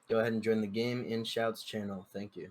Go ahead and join the Game in Shouts channel. Thank you.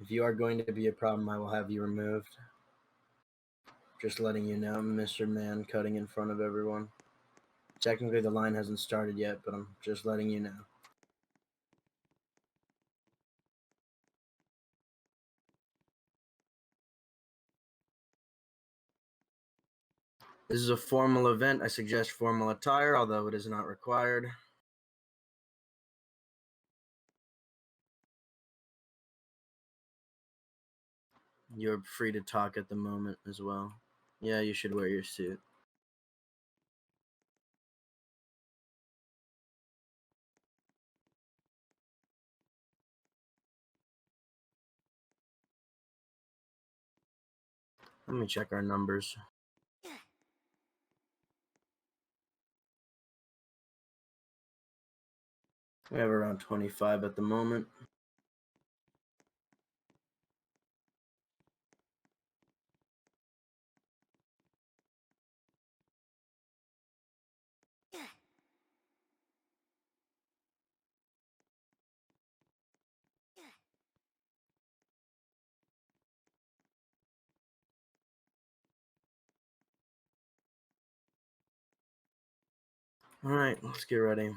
If you are going to be a problem, I will have you removed. Just letting you know, Mr. Man cutting in front of everyone. Technically, the line hasn't started yet, but I'm just letting you know. This is a formal event. I suggest formal attire, although it is not required. You're free to talk at the moment as well. Yeah, you should wear your suit. Let me check our numbers. We have around 25 at the moment. All right, let's get ready.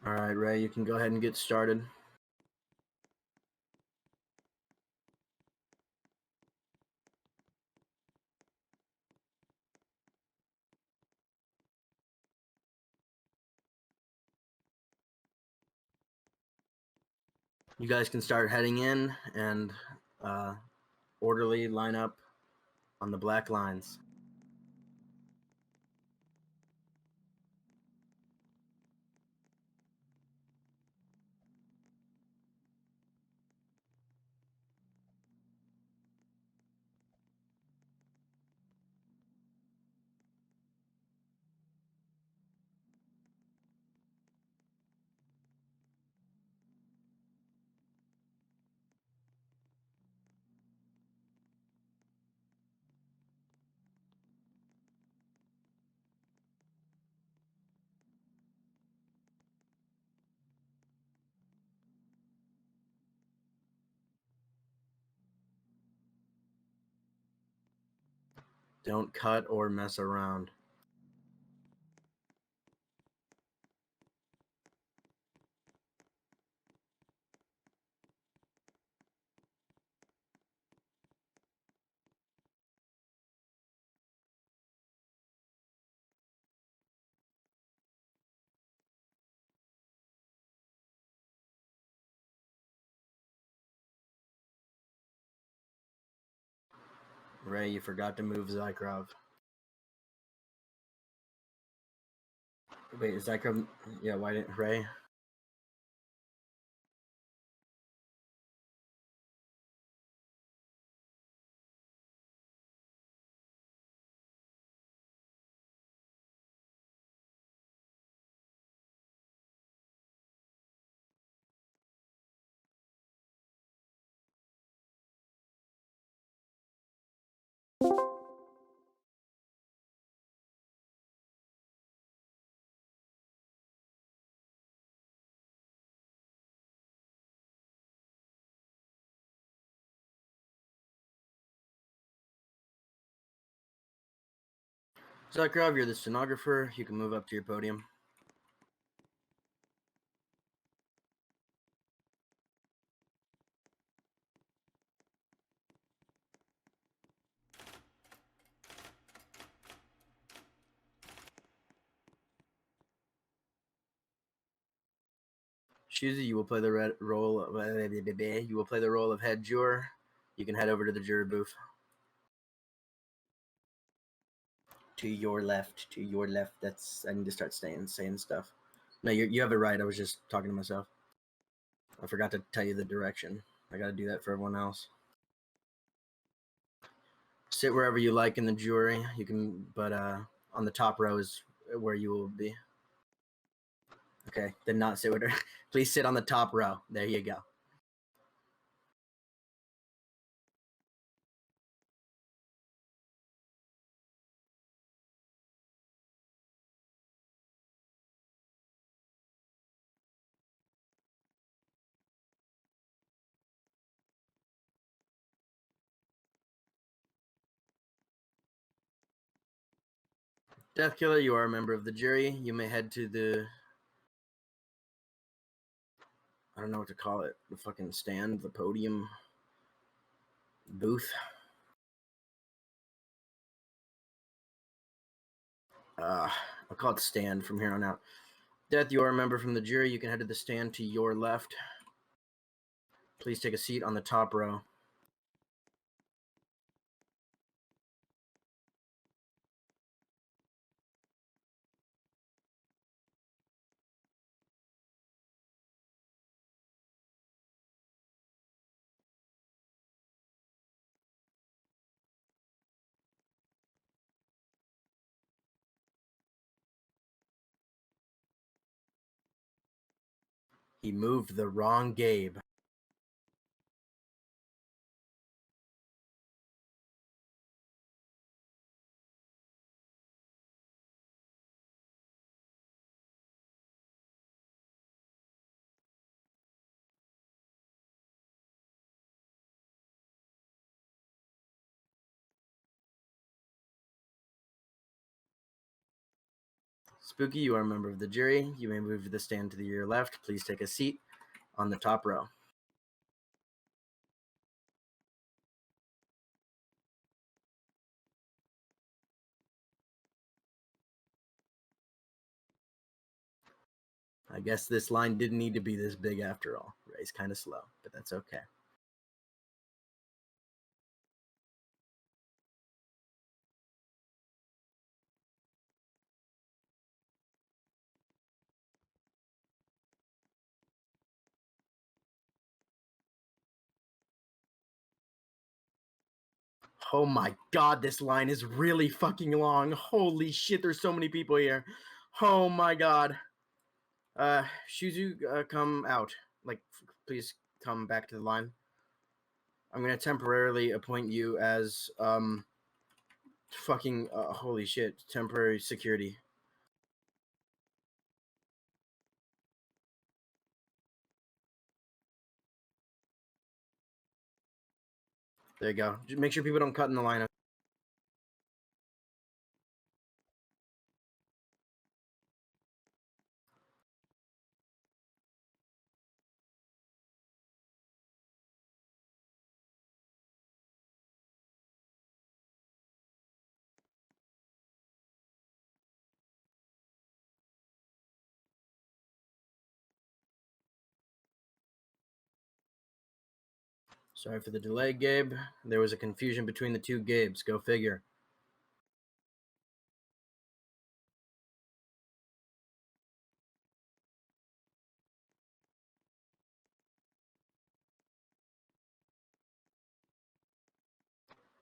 All right, Ray, you can go ahead and get started. You guys can start heading in and orderly line up on the black lines. Don't cut or mess around. Ray, you forgot to move Zykrov. Wait, is Zykrov? Yeah, why didn't Ray? Zykrov, you're the stenographer. You can move up to your podium. Shuzi, you will play the role of head juror. You can head over to the jury booth. To your left. To your left. That's. I need to start saying stuff. No, you have it right. I was just talking to myself. I forgot to tell you the direction. I got to do that for everyone else. Sit wherever you like in the jury. You can, but on the top row is where you will be. Okay, then not sit with her. Please sit on the top row. There you go. Death Killer, you are a member of the jury. You may head to the... I don't know what to call it. The fucking stand, the podium, booth. I'll call it stand from here on out. Death, you are a member from the jury. You can head to the stand to your left. Please take a seat on the top row. He moved the wrong Gabe. Spooky, you are a member of the jury. You may move to the stand to your left. Please take a seat on the top row. I guess this line didn't need to be this big after all. Ray's kind of slow, but that's okay. Oh my god, this line is really fucking long. Holy shit, there's so many people here. Oh my god. Shuzu, come out. Like, please come back to the line. I'm gonna temporarily appoint you as, fucking, holy shit, temporary security. There you go. Just make sure people don't cut in the line. Sorry for the delay, Gabe. There was a confusion between the two Gabes. Go figure.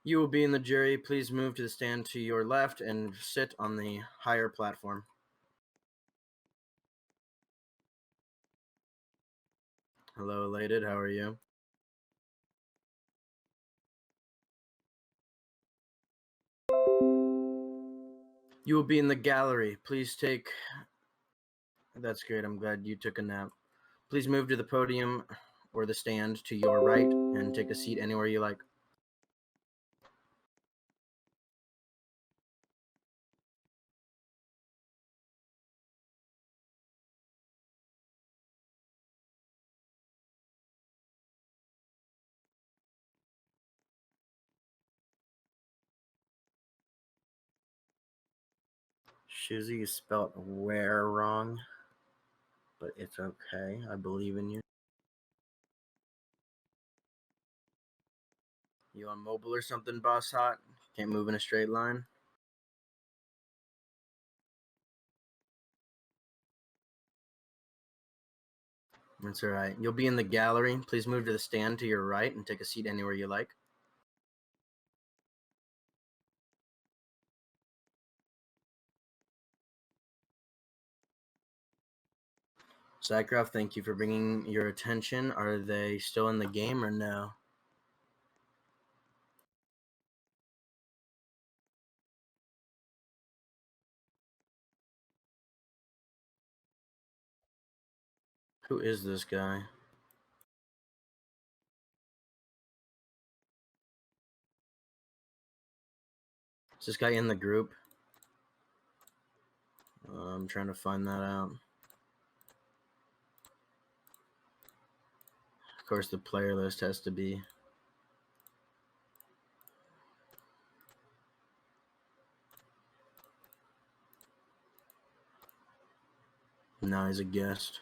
You will be in the jury. Please move to the stand to your left and sit on the higher platform. Hello, elated. How are you? You will be in the gallery. Please take... That's great. I'm glad you took a nap. Please move to the podium or the stand to your right and take a seat anywhere you like. Shizzy, you spelled where wrong, but it's okay. I believe in you. You on mobile or something, Boss Hot? Can't move in a straight line? That's all right. You'll be in the gallery. Please move to the stand to your right and take a seat anywhere you like. Zycroft, thank you for bringing your attention. Are they still in the game or no? Who is this guy? Is this guy in the group? I'm trying to find that out. Of course, the player list has to be. No, he's a guest.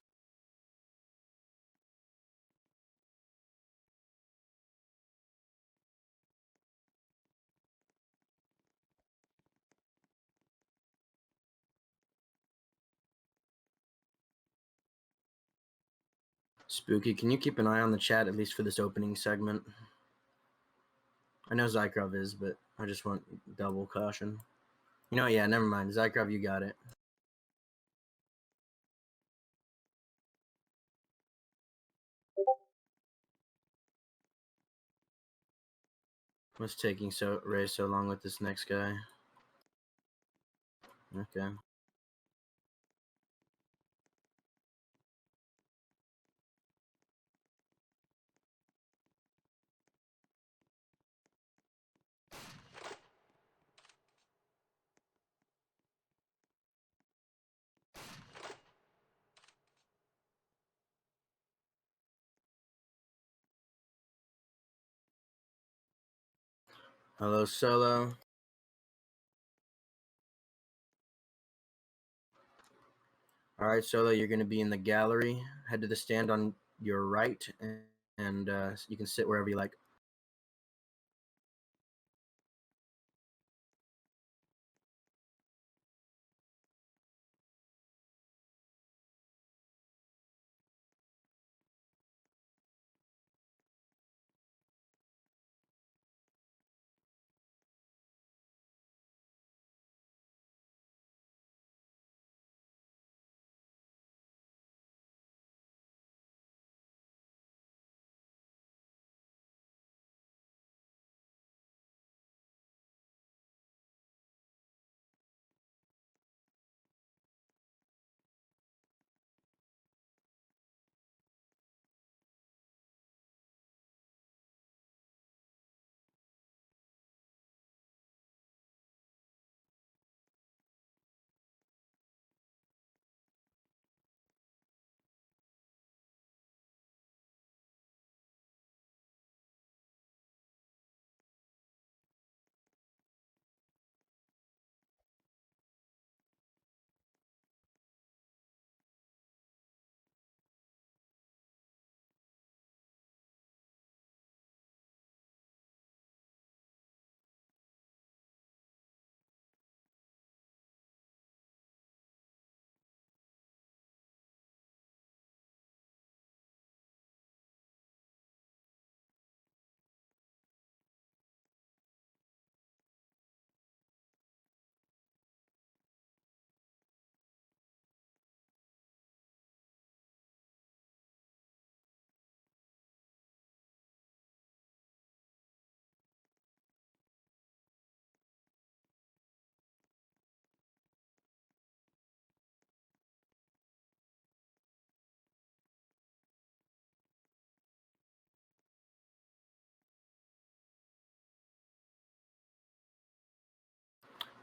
Spooky, can you keep an eye on the chat, at least for this opening segment? I know Zykrov is, but I just want double caution. You know, yeah, never mind. Zykrov, you got it. What's taking Ray so long with this next guy? Okay. Hello, Solo. All right, Solo, you're going to be in the gallery. Head to the stand on your right, and you can sit wherever you like.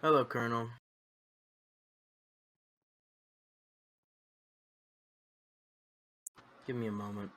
Hello, Colonel. Give me a moment.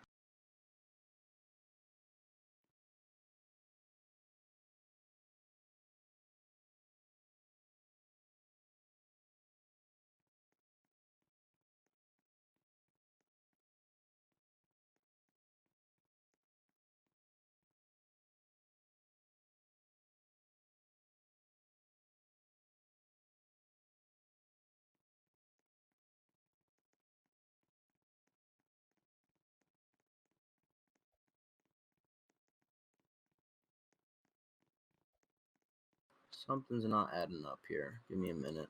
Something's not adding up here. Give me a minute.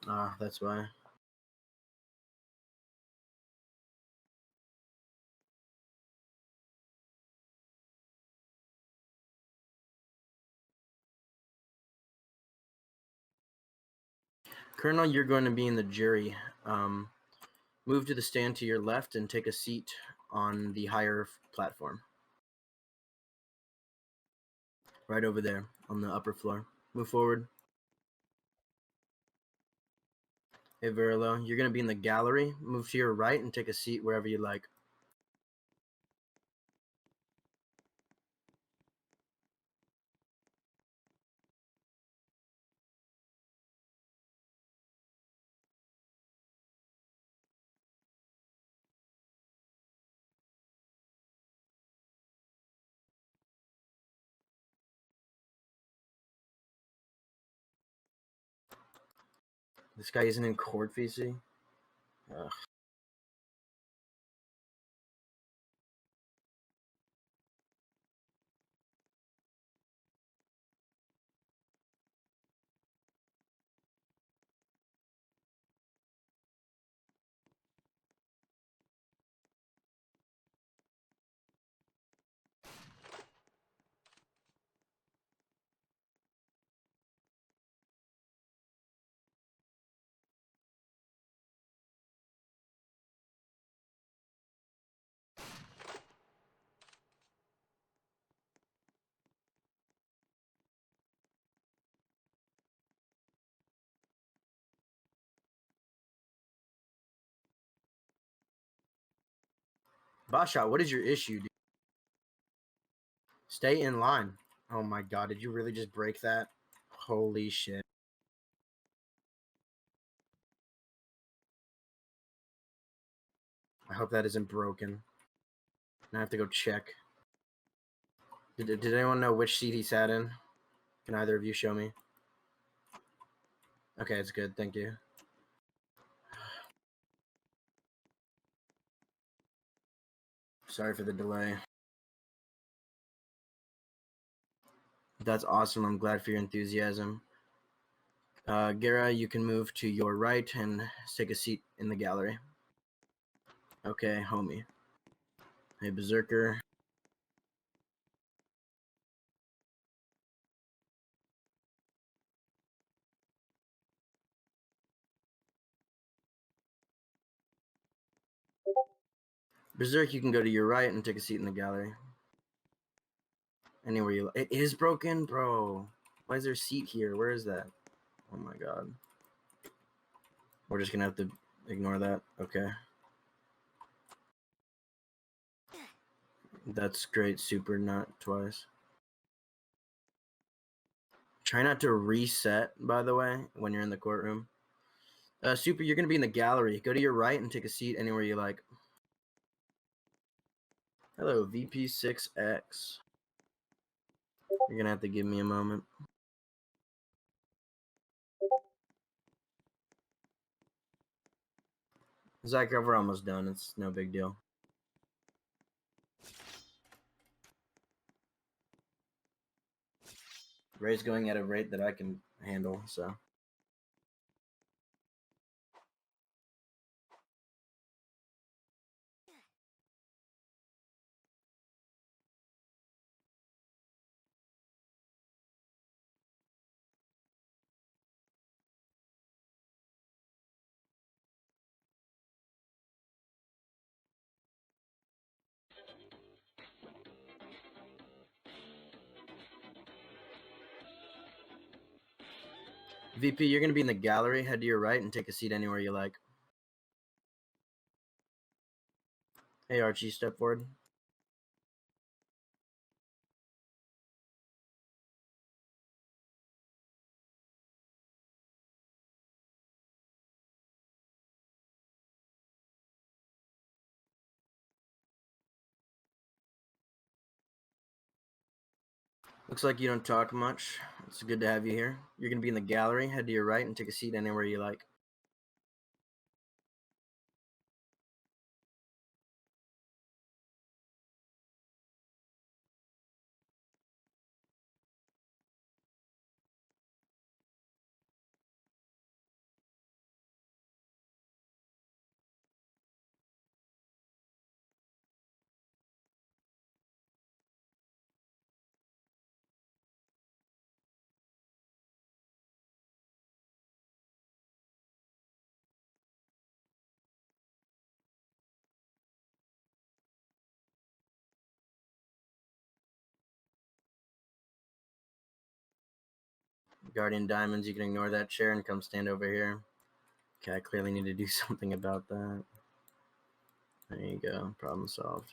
Ah, that's why. Colonel, you're going to be in the jury. Um, Move to the stand to your left and take a seat on the higher platform. Right over there on the upper floor. Move forward. Hey, Verilo, you're going to be in the gallery. Move to your right and take a seat wherever you like. This guy isn't in court, VC. Ugh. Basha, what is your issue, dude? Stay in line. Oh my god, did you really just break that? Holy shit. I hope that isn't broken. I have to go check. Did anyone know which seat he sat in? Can either of you show me? Okay, it's good. Thank you. Sorry for the delay. That's awesome. I'm glad for your enthusiasm. Gara, you can move to your right and take a seat in the gallery. Okay, homie. Hey, Berserker. Berserk, you can go to your right and take a seat in the gallery. Anywhere you like. It is broken, bro. Why is there a seat here? Where is that? Oh my god. We're just gonna have to ignore that. Okay. That's great. Super not twice. Try not to reset, by the way, when you're in the courtroom. Super, you're gonna be in the gallery. Go to your right and take a seat anywhere you like. Hello, VP6X. You're gonna have to give me a moment. Zyker, we're almost done. It's no big deal. Ray's going at a rate that I can handle, so. VP, you're gonna be in the gallery. Head to your right and take a seat anywhere you like. Hey, Archie, step forward. Looks like you don't talk much. It's good to have you here. You're gonna be in the gallery. Head to your right and take a seat anywhere you like. Guardian Diamonds, you can ignore that chair and come stand over here. Okay, I clearly need to do something about that. There you go. Problem solved.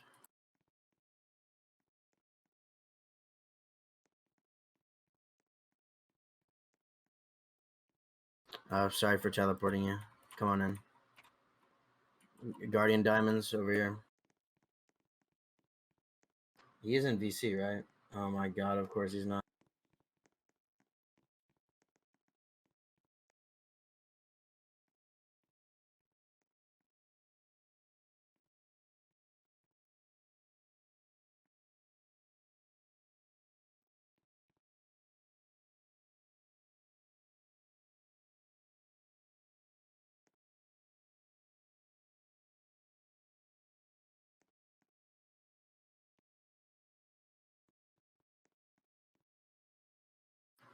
Sorry for teleporting you. Come on in. Guardian Diamonds over here. He is in VC, right? Oh my god, of course he's not.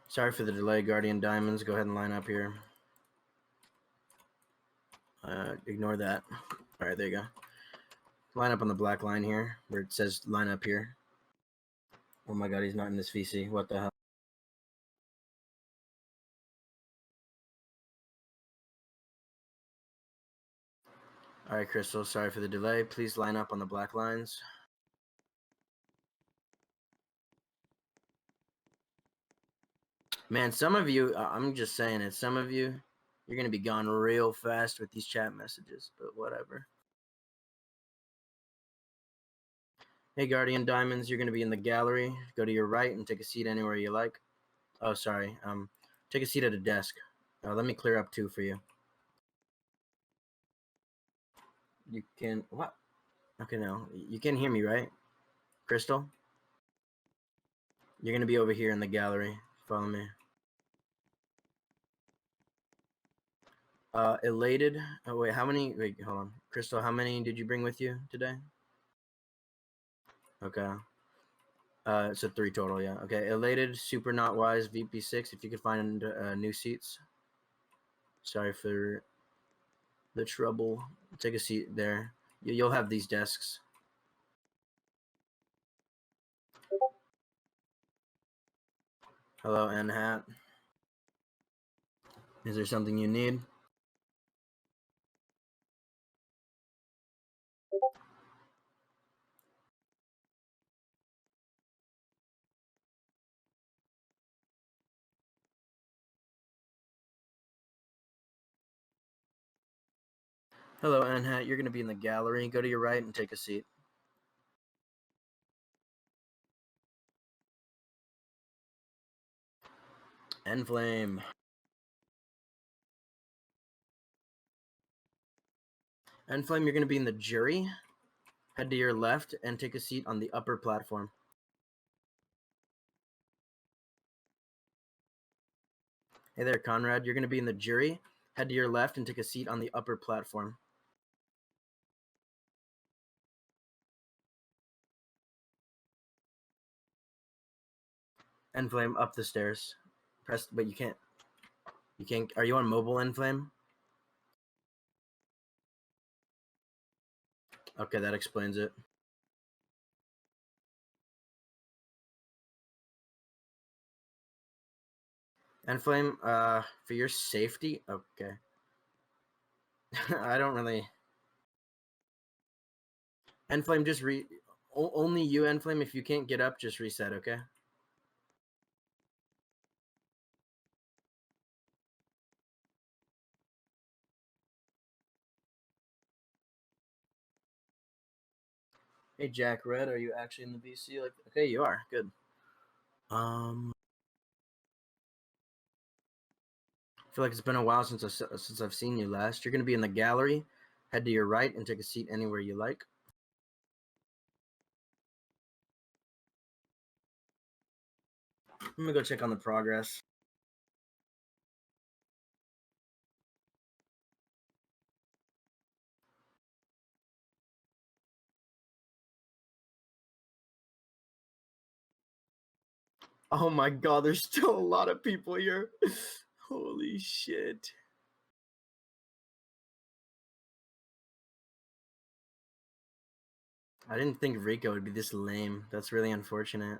Sorry for the delay, Guardian Diamonds. Go ahead and line up here. Ignore that. All right, there you go. Line up on the black line here where it says line up here. Oh my god, he's not in this VC. What the hell? All right, Crystal, sorry for the delay. Please line up on the black lines. Man, some of you, I'm just saying it, some of you, you're going to be gone real fast with these chat messages, but whatever. Hey, Guardian Diamonds, you're going to be in the gallery. Go to your right and take a seat anywhere you like. Oh, sorry. Take a seat at a desk. Let me clear up 2 for you. You can, what? Okay, no. You can hear me, right? Crystal? You're going to be over here in the gallery. Follow me. Elated. Oh, wait, how many? Wait, hold on. Crystal, how many did you bring with you today? Okay. So 3 total, yeah. Okay, Elated, Super Not Wise, VP6, if you could find new seats. Sorry for the trouble. Take a seat there. You'll have these desks. Hello, N Hat. Is there something you need? Hello, N Hat. You're going to be in the gallery. Go to your right and take a seat. N Flame. N Flame, you're going to be in the jury. Head to your left and take a seat on the upper platform. Hey there, Conrad. You're going to be in the jury. Head to your left and take a seat on the upper platform. N Flame, up the stairs. Press, but you can't. You can't. Are you on mobile, N Flame? Okay, that explains it. N Flame, for your safety, okay. I don't really. N Flame, just only you, N Flame. If you can't get up, just reset, okay? Hey, Jack Red, are you actually in the VC? Like, okay, you are. Good. I feel like it's been a while since I've seen you last. You're gonna be in the gallery. Head to your right and take a seat anywhere you like. I'm gonna go check on the progress. Oh my god, there's still a lot of people here. Holy shit. I didn't think Rico would be this lame. That's really unfortunate.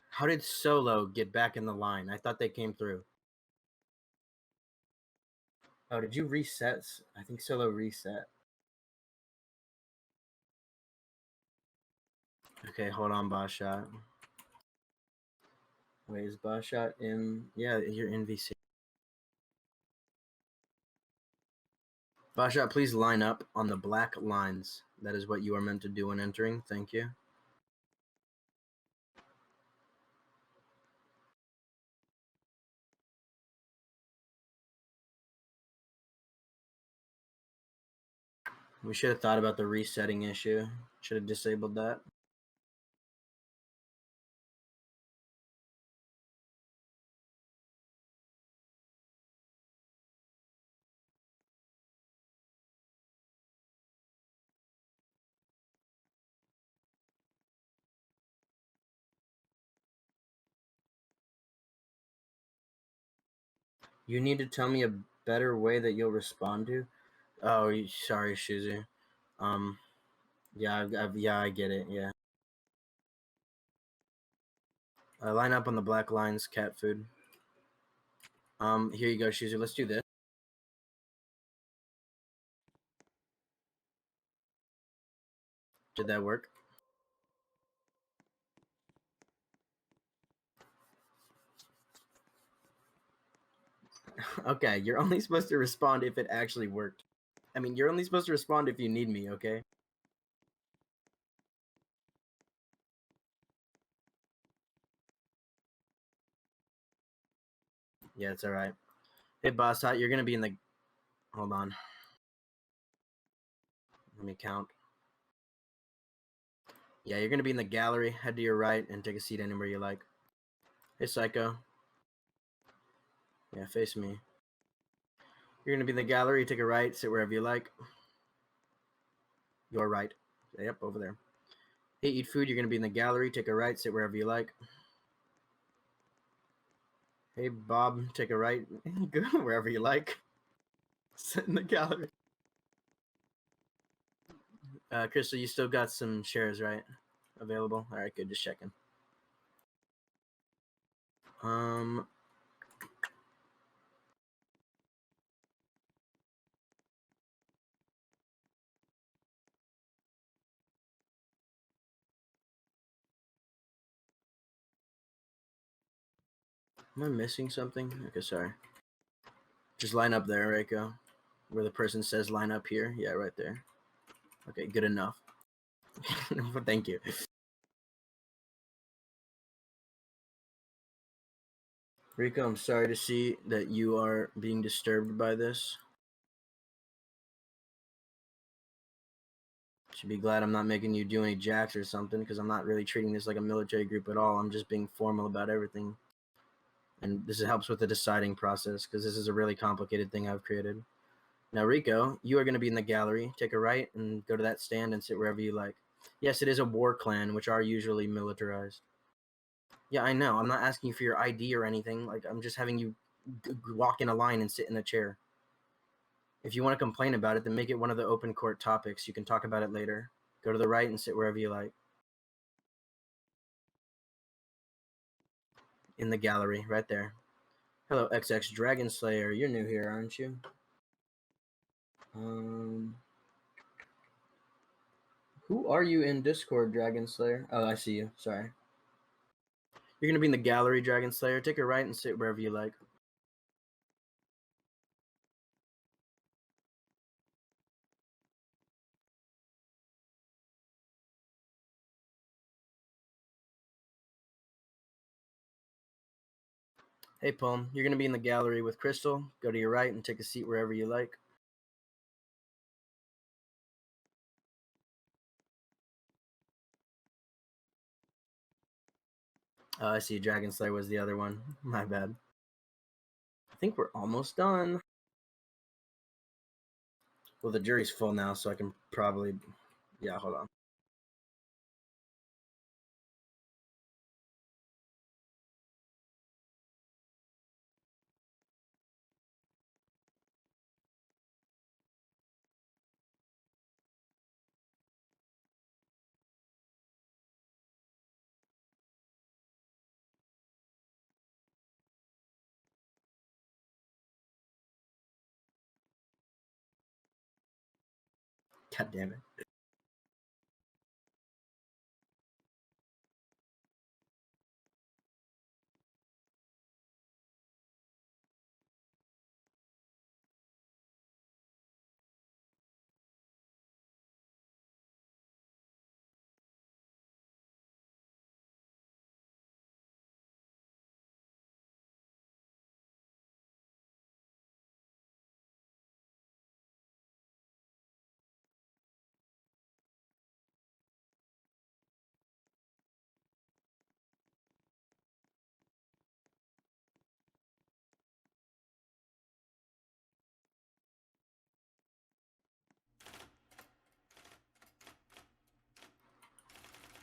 How did Solo get back in the line? I thought they came through. Oh, did you reset? I think Solo reset. Okay, hold on, Boss Shot. Wait, is Boss Shot in? Yeah, you're in VC. Boss Shot, please line up on the black lines. That is what you are meant to do when entering. Thank you. We should have thought about the resetting issue. Should have disabled that. You need to tell me a better way that you'll respond to. Oh, sorry, Shuzu. Um, yeah, yeah, I get it. Yeah. Line up on the black lines, cat food. Here you go, Shuzu. Let's do this. Did that work? Okay, you're only supposed to respond if it actually worked. I mean, you're only supposed to respond if you need me, okay? Yeah, it's all right. Hey, boss, you're gonna be in the. Hold on. Let me count. Yeah, you're gonna be in the gallery. Head to your right and take a seat anywhere you like. Hey, Psycho. Yeah, face me. You're gonna be in the gallery. Take a right. Sit wherever you like. Your right. Yep, over there. Hey, eat food. You're gonna be in the gallery. Take a right. Sit wherever you like. Hey, Bob. Take a right. Go wherever you like. Sit in the gallery. Crystal, you still got some shares, right? Available. All right, good. Just checking. Um, am I missing something? Okay, sorry. Just line up there, Reiko. Where the person says line up here. Yeah, right there. Okay, good enough. Thank you. Rico, I'm sorry to see that you are being disturbed by this. Should be glad I'm not making you do any jacks or something, because I'm not really treating this like a military group at all. I'm just being formal about everything. And this helps with the deciding process, because this is a really complicated thing I've created. Now, Rico, you are going to be in the gallery. Take a right and go to that stand and sit wherever you like. Yes, it is a war clan, which are usually militarized. Yeah, I know. I'm not asking you for your ID or anything. Like, I'm just having you walk in a line and sit in a chair. If you want to complain about it, then make it one of the open court topics. You can talk about it later. Go to the right and sit wherever you like. In the gallery, right there. Hello, XX Dragon Slayer. You're new here, aren't you? Who are you in Discord, Dragon Slayer? Oh, I see you. Sorry. You're gonna be in the gallery, Dragon Slayer. Take a right and sit wherever you like. Hey, Poem. You're gonna be in the gallery with Crystal. Go to your right and take a seat wherever you like. I see Dragon Slayer was the other one. My bad. I think we're almost done. Well, the jury's full now, so I can probably. Yeah, hold on. God damn it.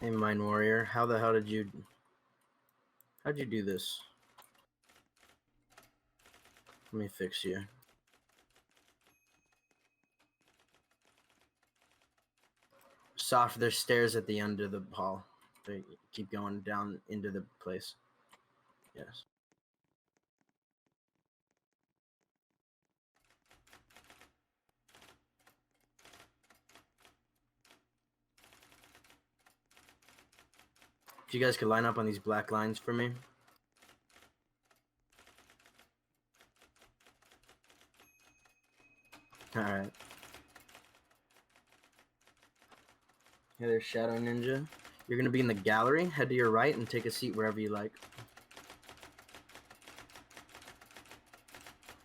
Hey, Mind Warrior. How the hell did you. How'd you do this? Let me fix you. Soft, there's stairs at the end of the hall. They keep going down into the place. Yes. If you guys could line up on these black lines for me. Alright. Hey there, Shadow Ninja. You're gonna be in the gallery. Head to your right and take a seat wherever you like.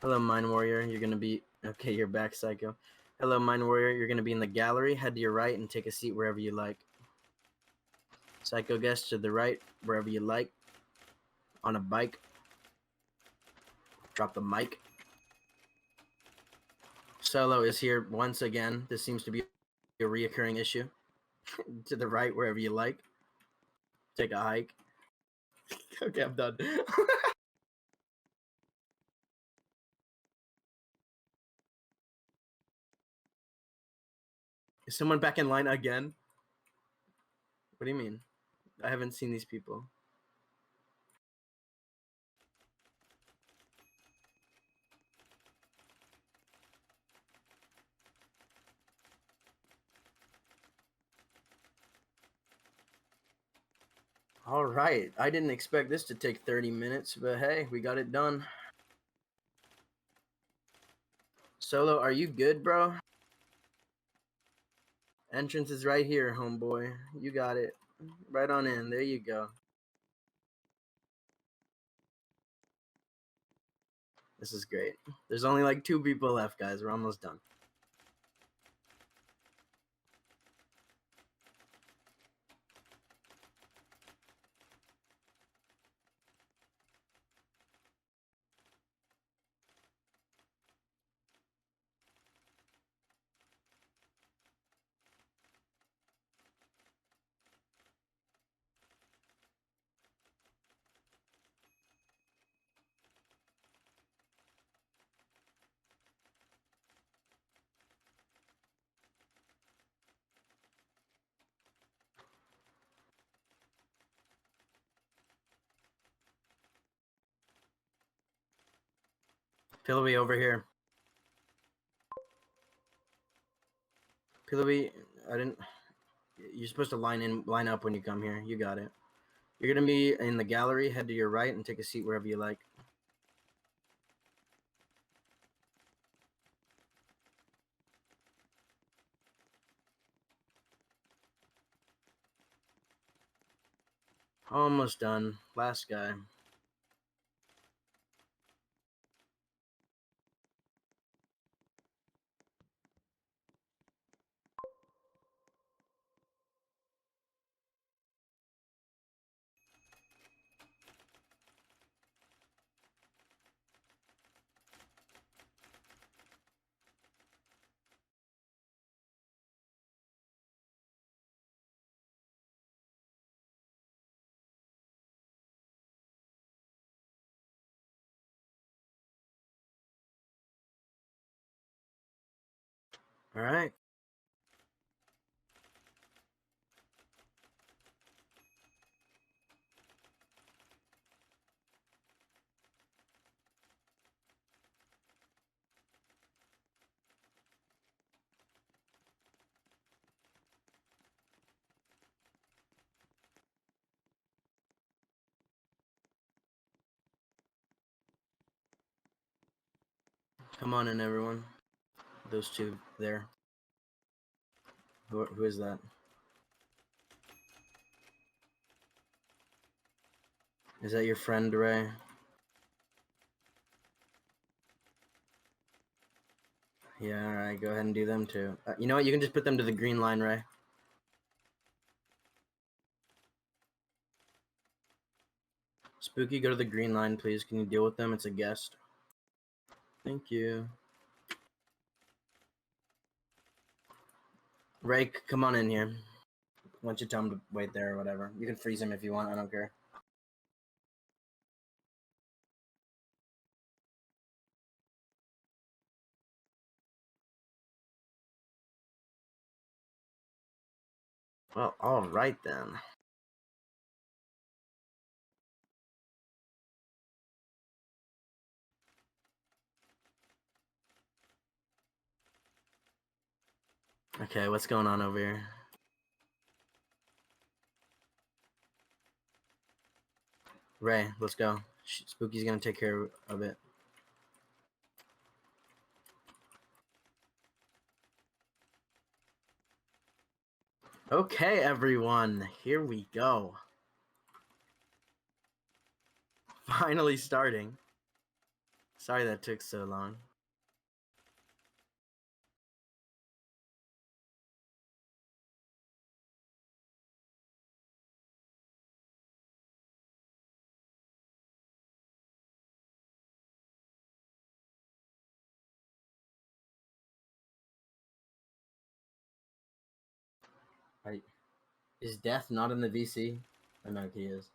Hello, Mind Warrior. You're gonna be... Okay, you're back, Psycho. Hello, Mind Warrior. You're gonna be in the gallery. Head to your right and take a seat wherever you like. Psycho Guest to the right, wherever you like. On a bike. Drop the mic. Solo is here once again. This seems to be a reoccurring issue. To the right, wherever you like. Take a hike. Okay, I'm done. Is someone back in line again? What do you mean? I haven't seen these people. All right. I didn't expect this to take 30 minutes, but hey, we got it done. Solo, are you good, bro? Entrance is right here, homeboy. You got it. Right on in. There you go. This is great. There's only like 2 people left, guys. We're almost done. Pillowy over here. Pillowy, I didn't... You're supposed to line up when you come here. You got it. You're gonna be in the gallery. Head to your right and take a seat wherever you like. Almost done. Last guy. All right. Come on in, everyone. Those 2 there. Who is that? Is that your friend, Ray? Yeah, all right. Go ahead and do them too. You know what? You can just put them to the green line, Ray. Spooky, go to the green line, please. Can you deal with them? It's a guest. Thank you. Ray, come on in here. Why don't you tell him to wait there or whatever? You can freeze him if you want. I don't care. Well, all right then. Okay, what's going on over here? Ray, let's go. Spooky's gonna take care of it. Okay, everyone, here we go. Finally starting. Sorry that took so long. Is Death not in the VC? I know he is.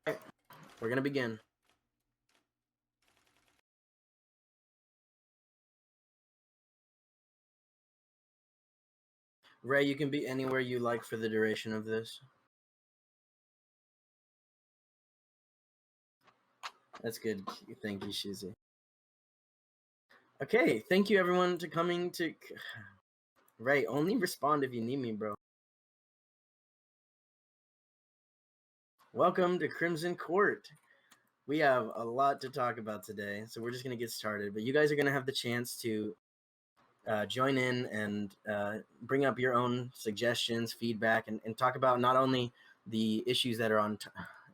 Okay, we're gonna begin. Ray, you can be anywhere you like for the duration of this. That's good. Thank you, Shizzy. Okay, thank you everyone to coming to. Ray, only respond if you need me, bro. Welcome to Crimson Court. We have a lot to talk about today, so we're just gonna get started. But you guys are gonna have the chance to join in and bring up your own suggestions, feedback, and talk about not only the issues that are on.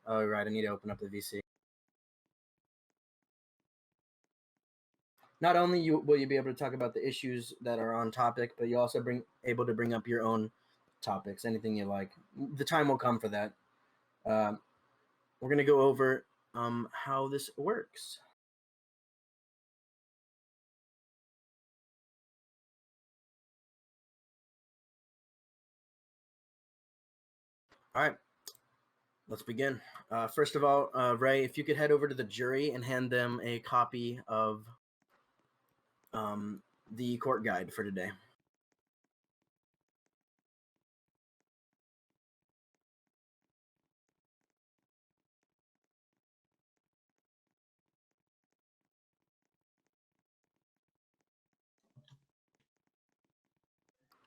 Oh, right, I need to open up the VC. Not only will you be able to talk about the issues that are on topic, but you also able to bring up your own topics, anything you like. The time will come for that. We're gonna go over how this works. All right, let's begin. First of all, Ray, if you could head over to the jury and hand them a copy of the court guide for today.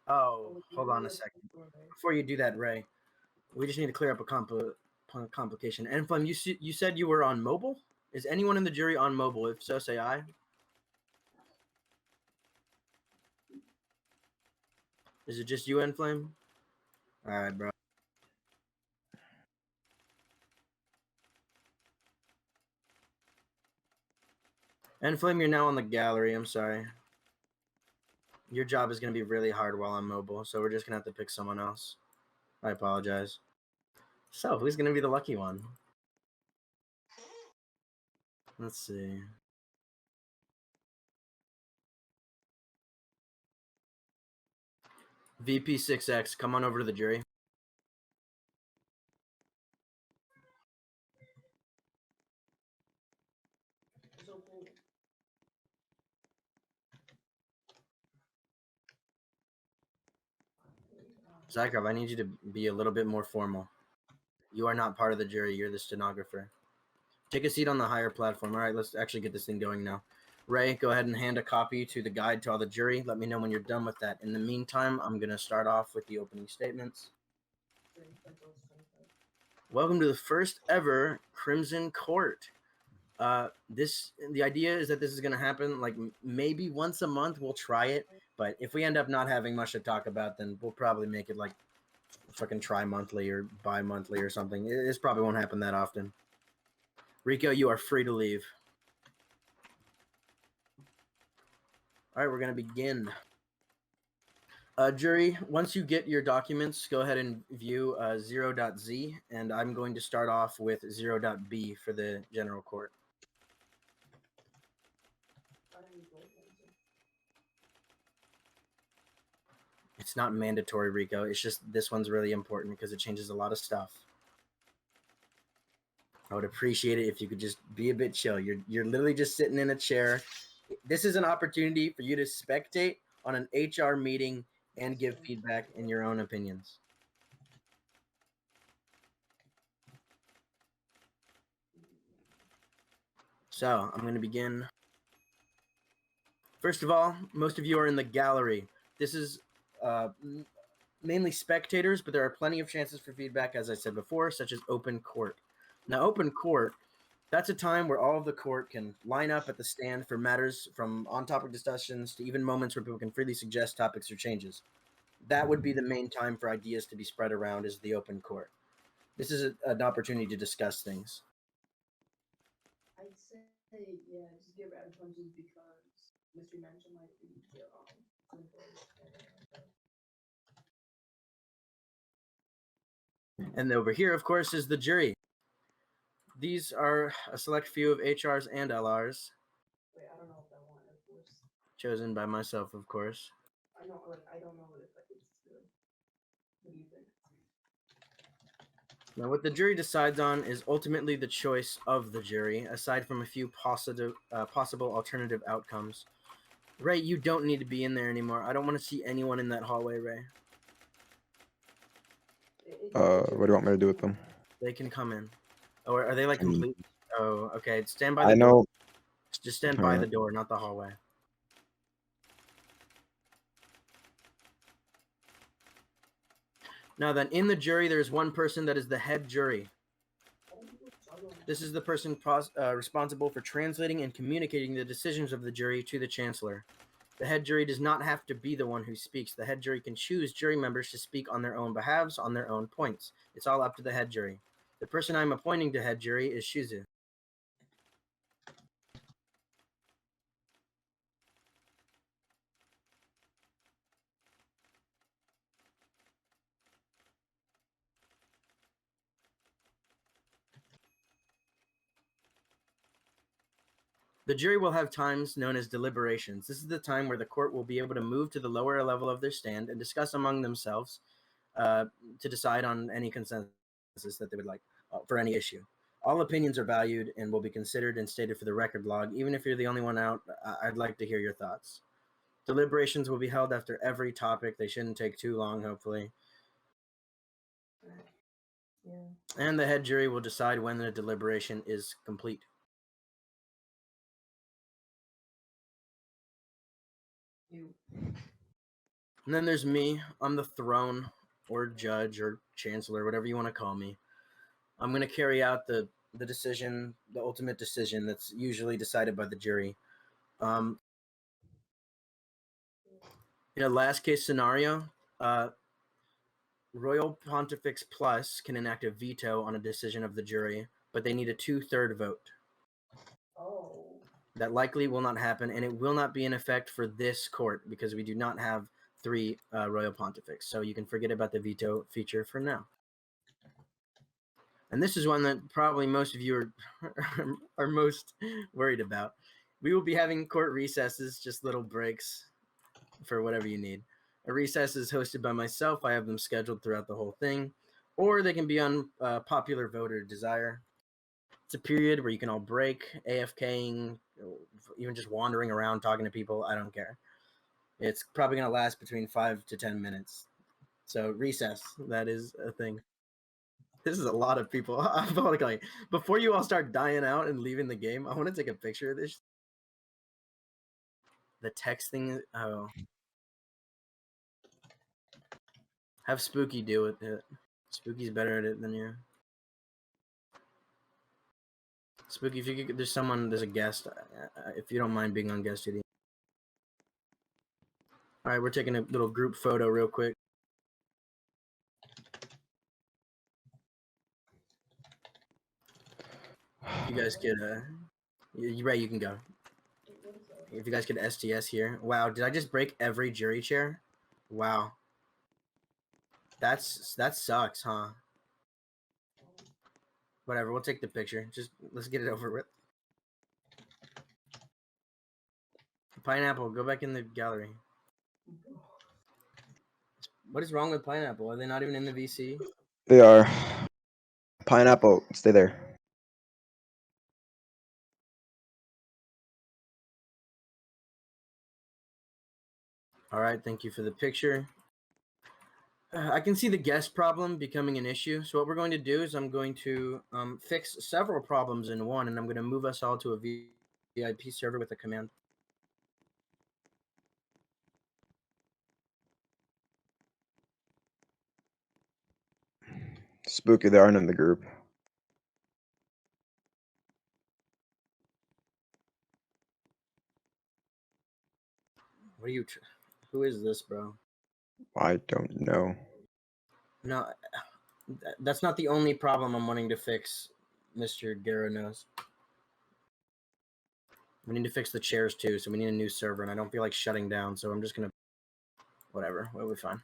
Oh, hold on a second. Before you do that, Ray, we just need to clear up a complication. Enflame, you said you were on mobile? Is anyone in the jury on mobile? If so, say aye. Is it just you, Enflame? All right, bro. Enflame, you're now on the gallery. I'm sorry. Your job is going to be really hard while I'm mobile, so we're just going to have to pick someone else. I apologize. So, who's going to be the lucky one? Let's see. VP6X, come on over to the jury. Zakharov, I need you to be a little bit more formal. You are not part of the jury. You're the stenographer. Take a seat on the higher platform. All right, let's actually get this thing going now. Ray, go ahead and hand a copy to the guide to all the jury. Let me know when you're done with that. In the meantime, I'm going to start off with the opening statements. Welcome to the first ever Crimson Court. The idea is that this is going to happen like maybe once a month. We'll try it, but if we end up not having much to talk about, then we'll probably make it like fucking tri-monthly or bi-monthly or something. This probably won't happen that often. Rico, you are free to leave. All right, we're going to begin. Jury, once you get your documents, go ahead and view 0.Z, and I'm going to start off with 0.B for the general court. It's not mandatory, Rico. It's just this one's really important because it changes a lot of stuff. I would appreciate it if you could just be a bit chill. You're literally just sitting in a chair. This is an opportunity for you to spectate on an HR meeting and give feedback in your own opinions. So I'm going to begin. First of all, most of you are in the gallery. This is mainly spectators, but there are plenty of chances for feedback, as I said before, such as open court. Now, open court, that's a time where all of the court can line up at the stand for matters from on-topic discussions to even moments where people can freely suggest topics or changes. That would be the main time for ideas to be spread around, is the open court. This is an opportunity to discuss things. I'd say, yeah, just get rid of punches because Mr. Mention might be And over here, of course, is the jury. These are a select few of HRs and LRs. Wait, I don't know if I want Air Force. Chosen by myself, of course. I don't know if it's good. What do you think? Now, what the jury decides on is ultimately the choice of the jury, aside from a few possible alternative outcomes. Ray, you don't need to be in there anymore. I don't want to see anyone in that hallway, Ray. What do you want me to do with them? They can come in. Or are they like complete? Oh, okay. Stand by I the know. door. Just stand by Alright. the door, not the hallway. Now then, in the jury, there's one person that is the head jury. This is the person responsible for translating and communicating the decisions of the jury to the chancellor. The head jury does not have to be the one who speaks. The head jury can choose jury members to speak on their own behalves, on their own points. It's all up to the head jury. The person I'm appointing to head jury is Shizu. The jury will have times known as deliberations. This is the time where the court will be able to move to the lower level of their stand and discuss among themselves to decide on any consensus that they would like for any issue. All opinions are valued and will be considered and stated for the record log. Even if you're the only one out, I'd like to hear your thoughts. Deliberations will be held after every topic. They shouldn't take too long, hopefully. Yeah. And the head jury will decide when the deliberation is complete. You. And then there's me. I'm the throne or judge or chancellor, whatever you want to call me. I'm going to carry out the decision, the ultimate decision that's usually decided by the jury. In a last case scenario, Royal Pontifex Plus can enact a veto on a decision of the jury, but they need a 2/3 vote. Oh. That likely will not happen, and it will not be in effect for this court because we do not have 3 Royal Pontifex. So you can forget about the veto feature for now. And this is one that probably most of you are most worried about. We will be having court recesses, just little breaks for whatever you need. A recess is hosted by myself. I have them scheduled throughout the whole thing, or they can be on popular voter desire. It's a period where you can all break, AFKing, even just wandering around talking to people. I don't care. It's probably going to last between 5 to 10 minutes. So recess, that is a thing. This is a lot of people. Before you all start dying out and leaving the game, I want to take a picture of this. The text thing. Oh. Have Spooky deal with it. Spooky's better at it than you. Spooky, if you could, there's a guest. If you don't mind being on guest duty. All right, we're taking a little group photo real quick. If you guys could, Ray, you can go. If you guys could STS here. Wow, did I just break every jury chair? Wow. That sucks, huh? Whatever, we'll take the picture. Just let's get it over with. Pineapple, go back in the gallery. What is wrong with Pineapple? Are they not even in the VC? They are. Pineapple, stay there. All right, thank you for the picture. I can see the guest problem becoming an issue. So what we're going to do is I'm going to fix several problems in one, and I'm going to move us all to a VIP server with a command. Spooky, they aren't in the group. What are you? Who is this, bro? I don't know. No, that's not the only problem I'm wanting to fix, Mr. Guerra knows. We need to fix the chairs too, so we need a new server, and I don't feel like shutting down, so I'm just gonna... Whatever, we'll be fine.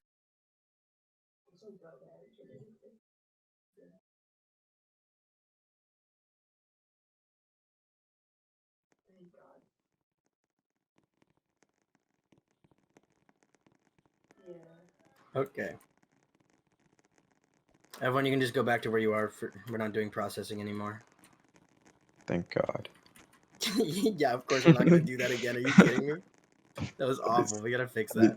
Thank God. Yeah. Okay. Everyone, you can just go back to where you are. We're not doing processing anymore. Thank God. Yeah, of course we're not gonna do that again. Are you kidding me? That was awful. We gotta fix that.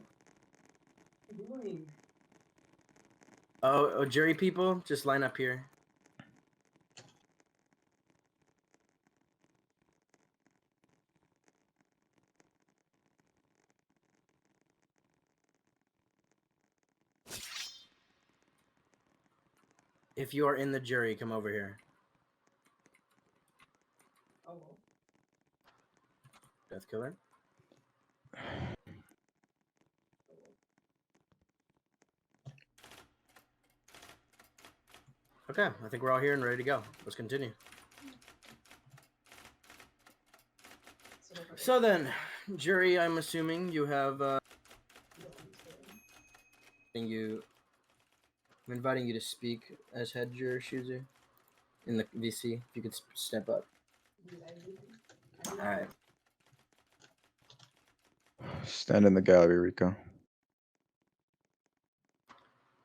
Doing. Oh, jury people, just line up here. If you are in the jury, come over here. Oh well. Death Killer. Okay, I think we're all here and ready to go. Let's continue. So then, jury, I'm assuming you have I'm inviting you to speak as head juror, Shuzu, in the VC. If you could step up. All right. Stand in the gallery, Rico.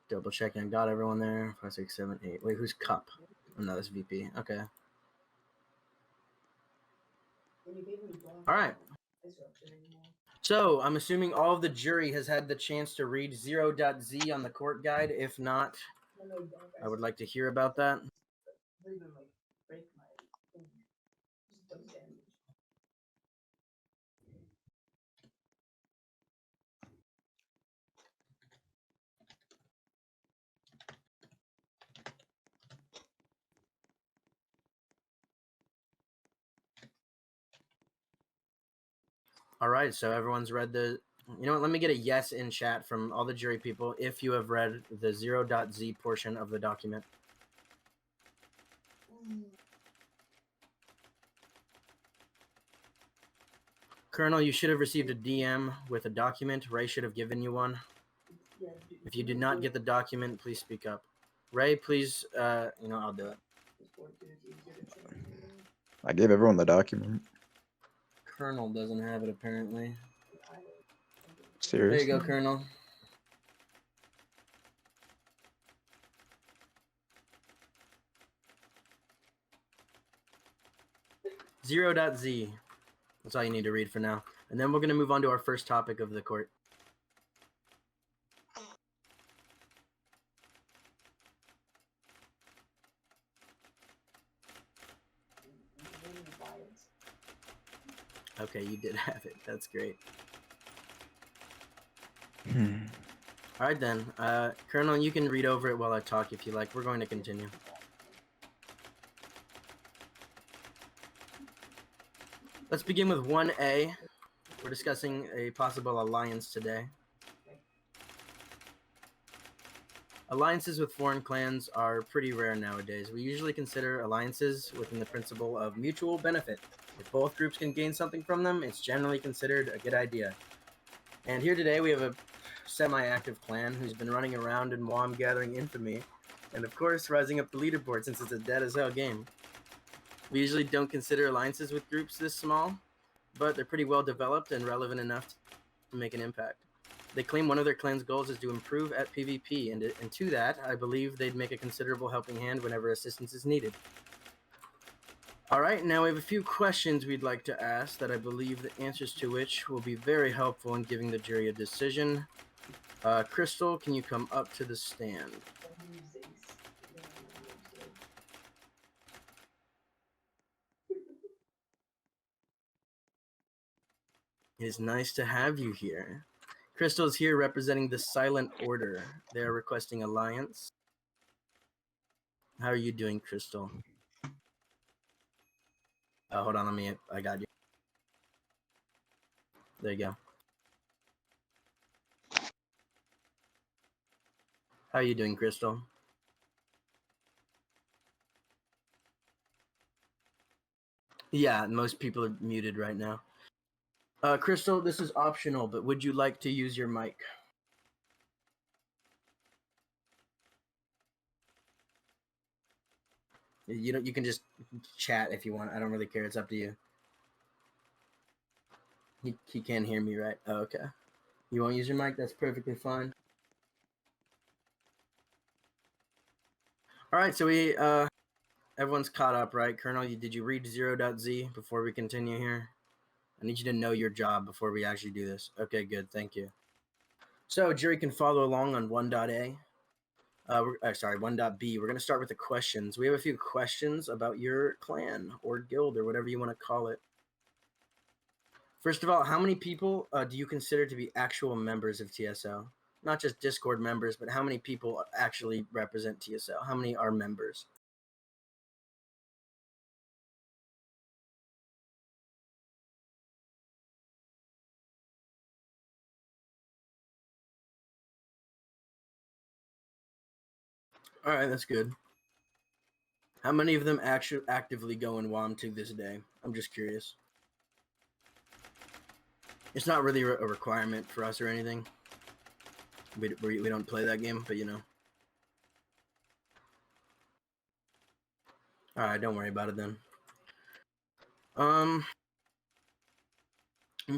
Double checking. Got everyone there. 5, 6, 7, 8. Wait, who's Cup? Oh, no, that's VP. Okay. All right. So I'm assuming all of the jury has had the chance to read 0.Z on the court guide. If not, I would like to hear about that. All right, so everyone's read the... You know what? Let me get a yes in chat from all the jury people if you have read the 0.Z portion of the document. Colonel, you should have received a DM with a document. Ray should have given you one. If you did not get the document, please speak up. Ray, please, I'll do it. I gave everyone the document. Colonel doesn't have it, apparently. Seriously? There you go, Colonel. Z. That's all you need to read for now. And then we're going to move on to our first topic of the court. Okay, you did have it. That's great. All right, then. Colonel, you can read over it while I talk if you like. We're going to continue. Let's begin with 1A. We're discussing a possible alliance today. Alliances with foreign clans are pretty rare nowadays. We usually consider alliances within the principle of mutual benefit. If both groups can gain something from them, it's generally considered a good idea. And here today we have a semi-active clan who's been running around in WOM gathering infamy, and of course rising up the leaderboard since it's a dead as hell game. We usually don't consider alliances with groups this small, but they're pretty well developed and relevant enough to make an impact. They claim one of their clan's goals is to improve at PvP, and to that, I believe they'd make a considerable helping hand whenever assistance is needed. Alright, now we have a few questions we'd like to ask that I believe the answers to which will be very helpful in giving the jury a decision. Crystal, can you come up to the stand? It is nice to have you here. Crystal is here representing the Silent Order. They are requesting alliance. How are you doing, Crystal? Hold on, I got you. There you go. How are you doing, Crystal? Yeah, most people are muted right now. Crystal, this is optional, but would you like to use your mic? You can just chat if you want. I don't really care. It's up to you. He can't hear me, right? Oh, okay. You won't use your mic? That's perfectly fine. All right, so everyone's caught up, right? Colonel, did you read 0.z before we continue here? I need you to know your job before we actually do this. Okay, good. Thank you. So jury can follow along on 1.a. 1.b. We're going to start with the questions. We have a few questions about your clan or guild or whatever you want to call it. First of all, how many people do you consider to be actual members of TSL? Not just Discord members, but how many people actually represent TSL? How many are members? All right, that's good. How many of them actually actively go in WOM to this day? I'm just curious. It's not really a requirement for us or anything. We don't play that game, but you know. All right, don't worry about it then. I'm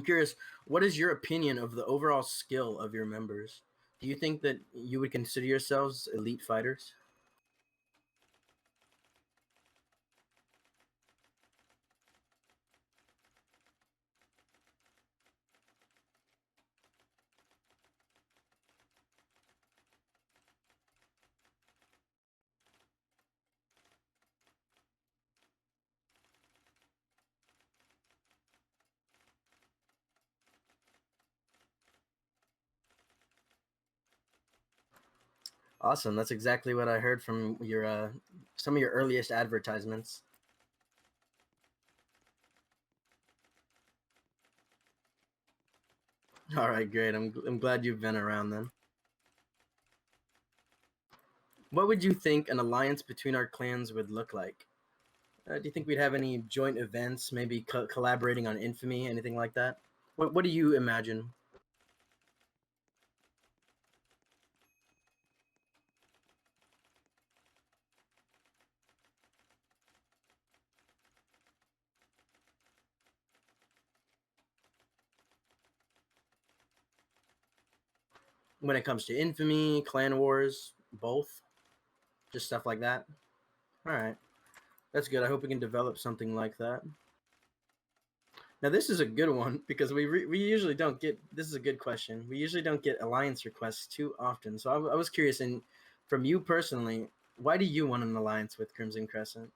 curious, what is your opinion of the overall skill of your members? Do you think that you would consider yourselves elite fighters? Awesome. That's exactly what I heard from your some of your earliest advertisements. All right, great. I'm glad you've been around then. What would you think an alliance between our clans would look like? Do you think we'd have any joint events, maybe collaborating on infamy, anything like that? What do you imagine? When it comes to infamy, clan wars, both? Just stuff like that? All right. That's good. I hope we can develop something like that. Now this is a good one because we usually don't get. This is a good question. We usually don't get alliance requests too often. So I was curious, and from you personally, why do you want an alliance with Crimson Crescent?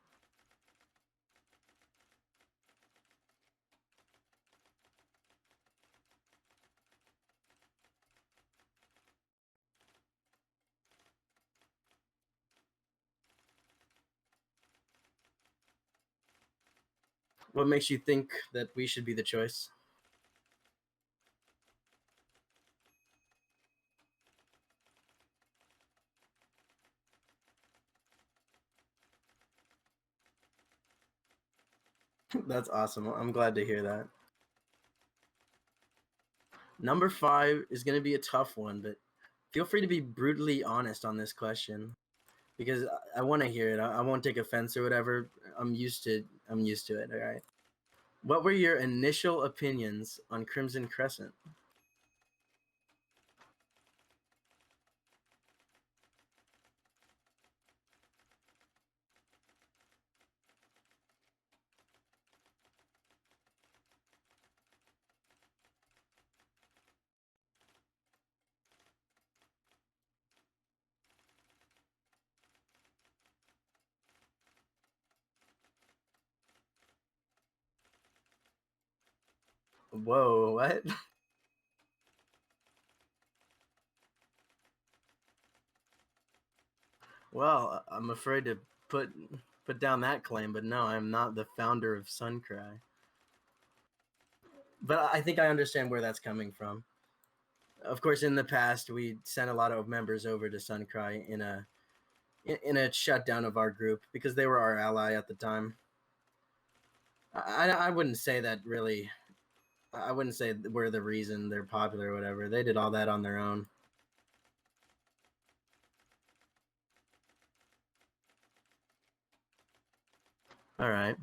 What makes you think that we should be the choice? That's awesome. I'm glad to hear that. Number 5 is going to be a tough one, but feel free to be brutally honest on this question because I want to hear it. I won't take offense or whatever. I'm used to it. All right. What were your initial opinions on Crimson Crescent? Whoa, what? Well, I'm afraid to put down that claim, but no, I'm not the founder of Suncry. But I think I understand where that's coming from. Of course, in the past, we sent a lot of members over to Suncry in a shutdown of our group because they were our ally at the time. I wouldn't say that really. I wouldn't say we're the reason they're popular or whatever. They did all that on their own. All right.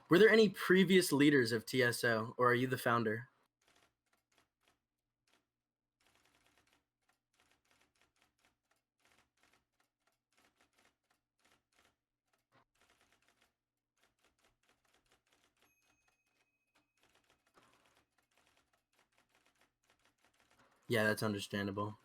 Were there any previous leaders of TSO, or are you the founder? Yeah, that's understandable.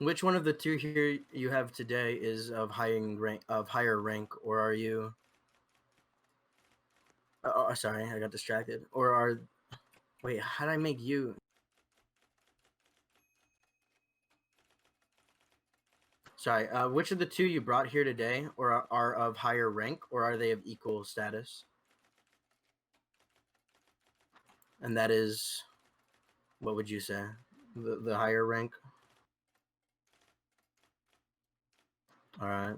Which one of the two here you have today is of higher rank, or are you? Oh, sorry, I got distracted. Or are? Wait, how did I make you? Sorry. Which of the two you brought here today, or are of higher rank, or are they of equal status? And that is, what would you say? The higher rank. All right.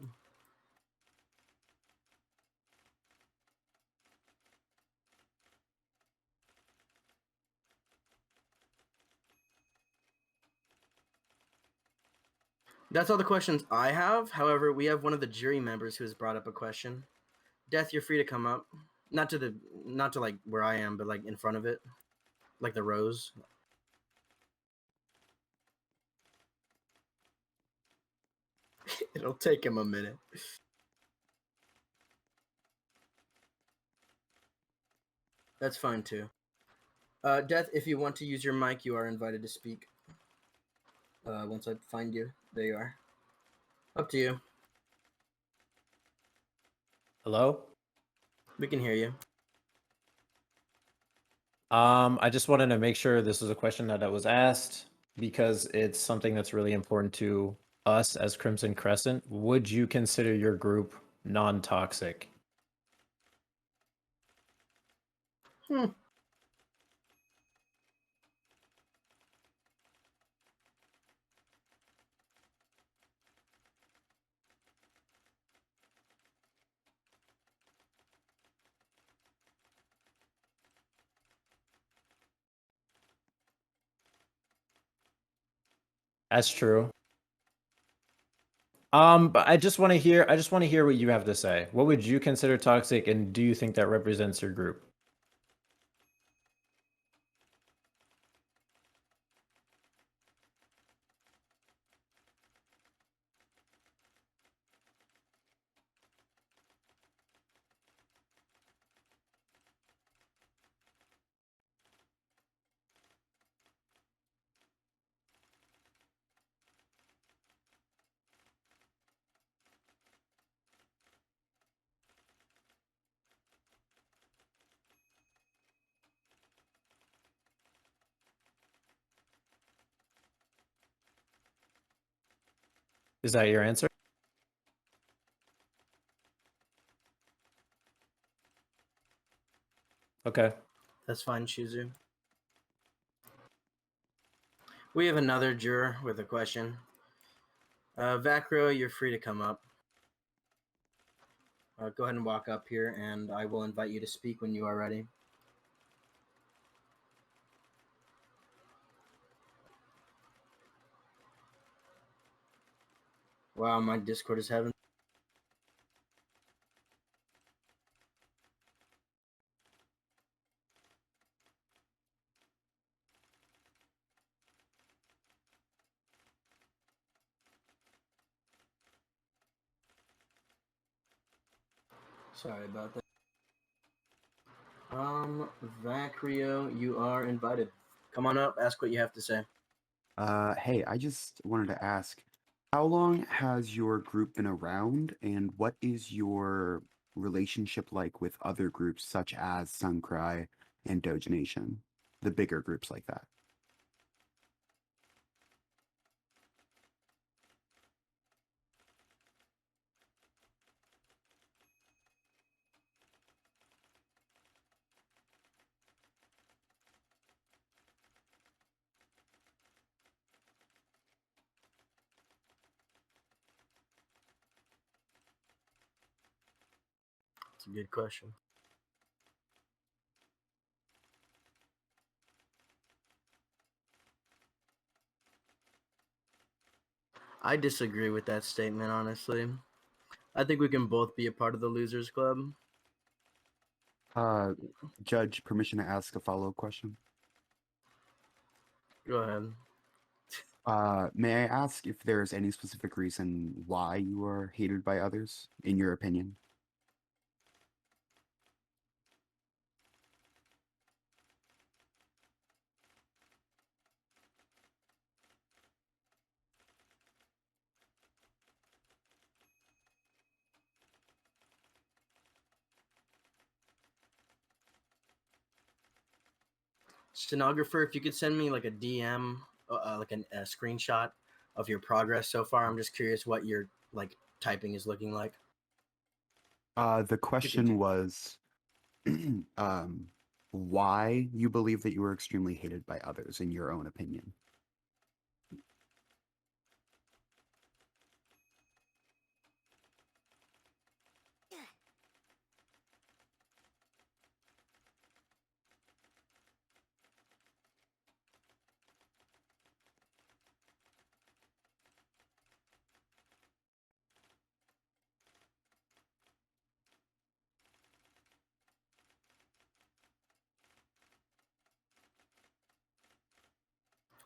That's all the questions I have. However, we have one of the jury members who has brought up a question. Death, you're free to come up. Not to like where I am, but like in front of it, like the rows. It'll take him a minute. That's fine too. Death, if you want to use your mic, you are invited to speak. Once I find you, there you are. Up to you. Hello? We can hear you. I just wanted to make sure this was a question that was asked because it's something that's really important to us as Crimson Crescent. Would you consider your group non-toxic? That's true. But I just want to hear what you have to say. What would you consider toxic, and do you think that represents your group? Is that your answer? Okay. That's fine, Shizu. We have another juror with a question. Vacro, you're free to come up. Go ahead and walk up here, and I will invite you to speak when you are ready. Wow, my Discord is having. Sorry about that. Vacrio, you are invited. Come on up, ask what you have to say. Hey, I just wanted to ask, How long has your group been around, and what is your relationship like with other groups such as Suncry and Doge Nation, the bigger groups like that? It's a good question. I disagree with that statement, honestly. I think we can both be a part of the Losers Club. Judge, permission to ask a follow-up question? Go ahead. May I ask if there's any specific reason why you are hated by others, in your opinion? Stenographer, if you could send me like a DM, like a screenshot of your progress so far. I'm just curious what your like typing is looking like. The question was why you believe that you were extremely hated by others, in your own opinion.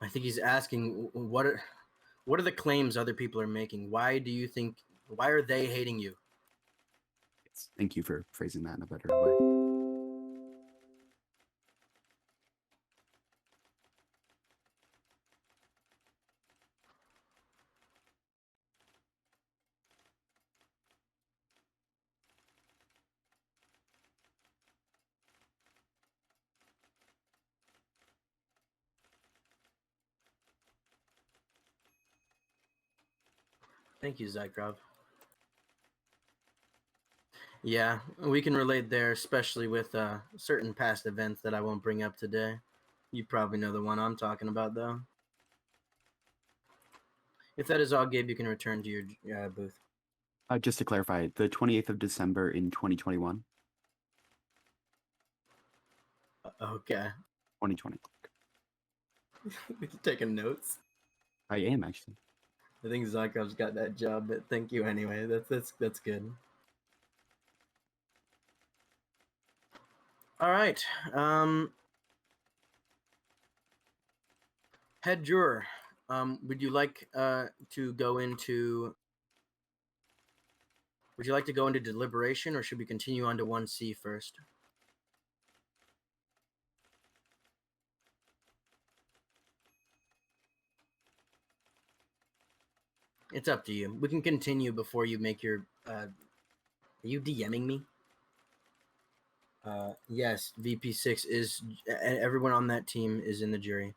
I think he's asking what are the claims other people are making? Why do you think? Why are they hating you? Yes, thank you for phrasing that in a better way. Thank you, Zykrov. Yeah, we can relate there, especially with certain past events that I won't bring up today. You probably know the one I'm talking about, though. If that is all, Gabe, you can return to your booth. Just to clarify, the 28th of December in 2021? Okay. 2020. Taking notes. I am, actually. I think Zykrov's got that job, but thank you anyway. That's good. All right. Head juror, would you like to go into? Would you like to go into deliberation, or should we continue on to 1C first? It's up to you. We can continue before you make your. Are you DMing me? Yes, VP6 is. Everyone on that team is in the jury.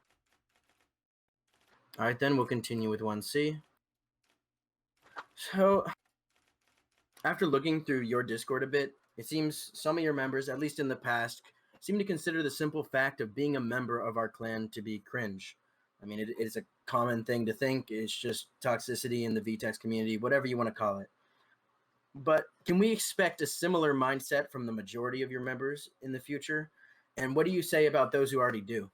All right, then we'll continue with 1C. So, after looking through your Discord a bit, it seems some of your members, at least in the past, seem to consider the simple fact of being a member of our clan to be cringe. I mean, it is a common thing to think. It's just toxicity in the VTEX community, whatever you want to call it. But can we expect a similar mindset from the majority of your members in the future? And what do you say about those who already do?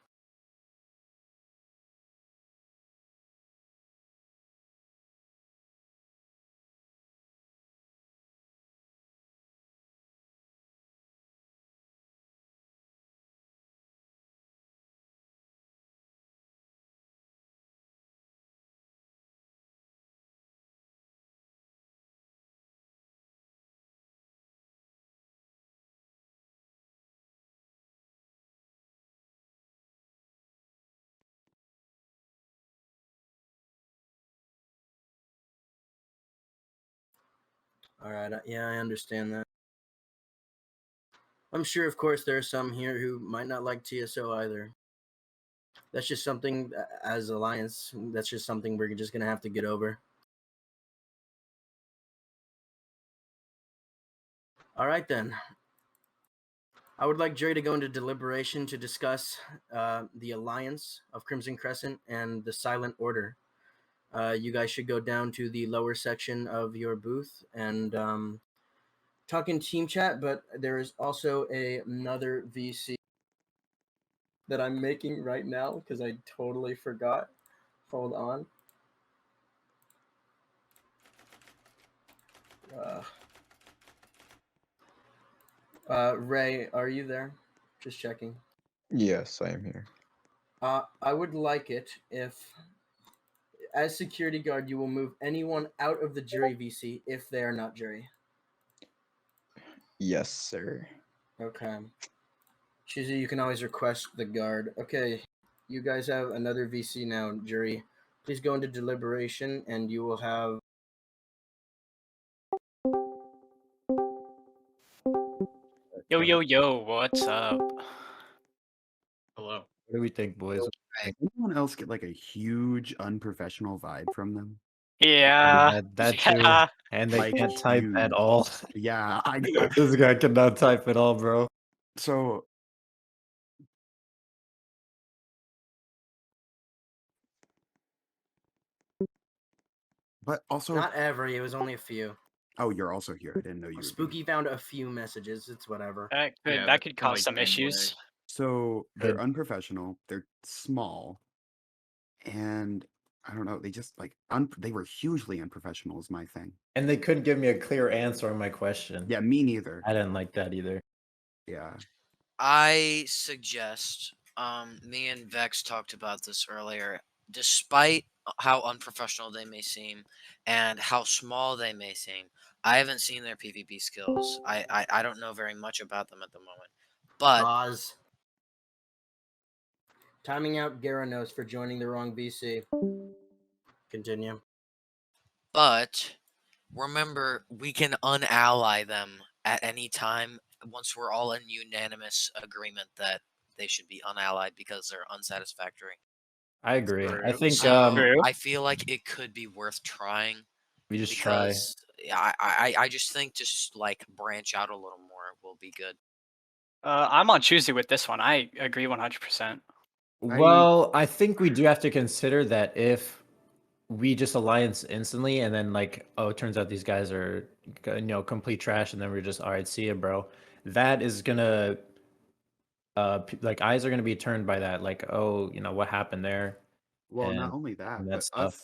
All right. Yeah, I understand that. I'm sure, of course, there are some here who might not like TSO either. That's just something, as Alliance, that's just something we're just going to have to get over. All right, then. I would like Jerry to go into deliberation to discuss the Alliance of Crimson Crescent and the Silent Order. You guys should go down to the lower section of your booth and talk in team chat, but there is also another VC that I'm making right now because I totally forgot. Hold on. Ray, are you there? Just checking. Yes, I am here. I would like it if, as security guard, you will move anyone out of the jury VC if they are not jury. Yes, sir. Okay. Shizu, you can always request the guard. Okay, you guys have another VC now, jury. Please go into deliberation, and you will have. Yo, yo, yo, what's up? Hello. What do we think, boys? Does anyone else get like a huge unprofessional vibe from them? Yeah. That too. Yeah. And they Like, can't type at huge. all. Yeah, This guy cannot type at all, bro. so but also Not every, it was only a few. oh, you're also here. I didn't know you were Spooky found a few messages. It's whatever. That could cause like some anyway. issues. So they're Good. unprofessional, they're small, and I don't know, they just like they were hugely unprofessional is my thing. And they couldn't give me a clear answer on my question. Yeah, me neither. I didn't like that either. Yeah. I suggest, me and Vex talked about this earlier. Despite how unprofessional they may seem and how small they may seem, I haven't seen their PvP skills. I don't know very much about them at the moment. But Pause. Timing out Garanos for joining the wrong VC. Continue. but remember, we can unally them at any time once we're all in unanimous agreement that they should be unallied because they're unsatisfactory. I agree. I True. think So True. I feel like it could be worth trying. we just try. Because I just think just like branch out a little more will be good. I'm on Tuesday with this one. I agree 100%. Well, I think we do have to consider that if we just alliance instantly and then like, oh, it turns out these guys are complete trash, and then we're just all right, see ya, bro. That is gonna like eyes are gonna be turned by that, like, oh, what happened there. Well, and, not only that, and but that stuff.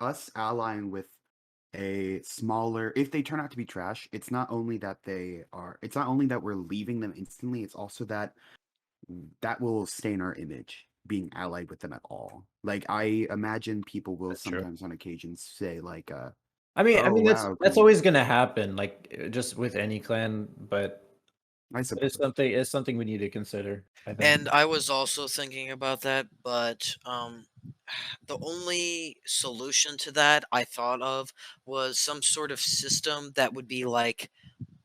us allying with a smaller, if they turn out to be trash, it's not only that we're leaving them instantly, it's also that will stain our image being allied with them at all. Like, I imagine people will That's true. sometimes on occasion say like I mean oh, that's wow, that's cool. always gonna happen, like just with any clan, but I suppose. it's something we need to consider, I think. And I was also thinking about that, but the only solution to that I thought of was some sort of system that would be like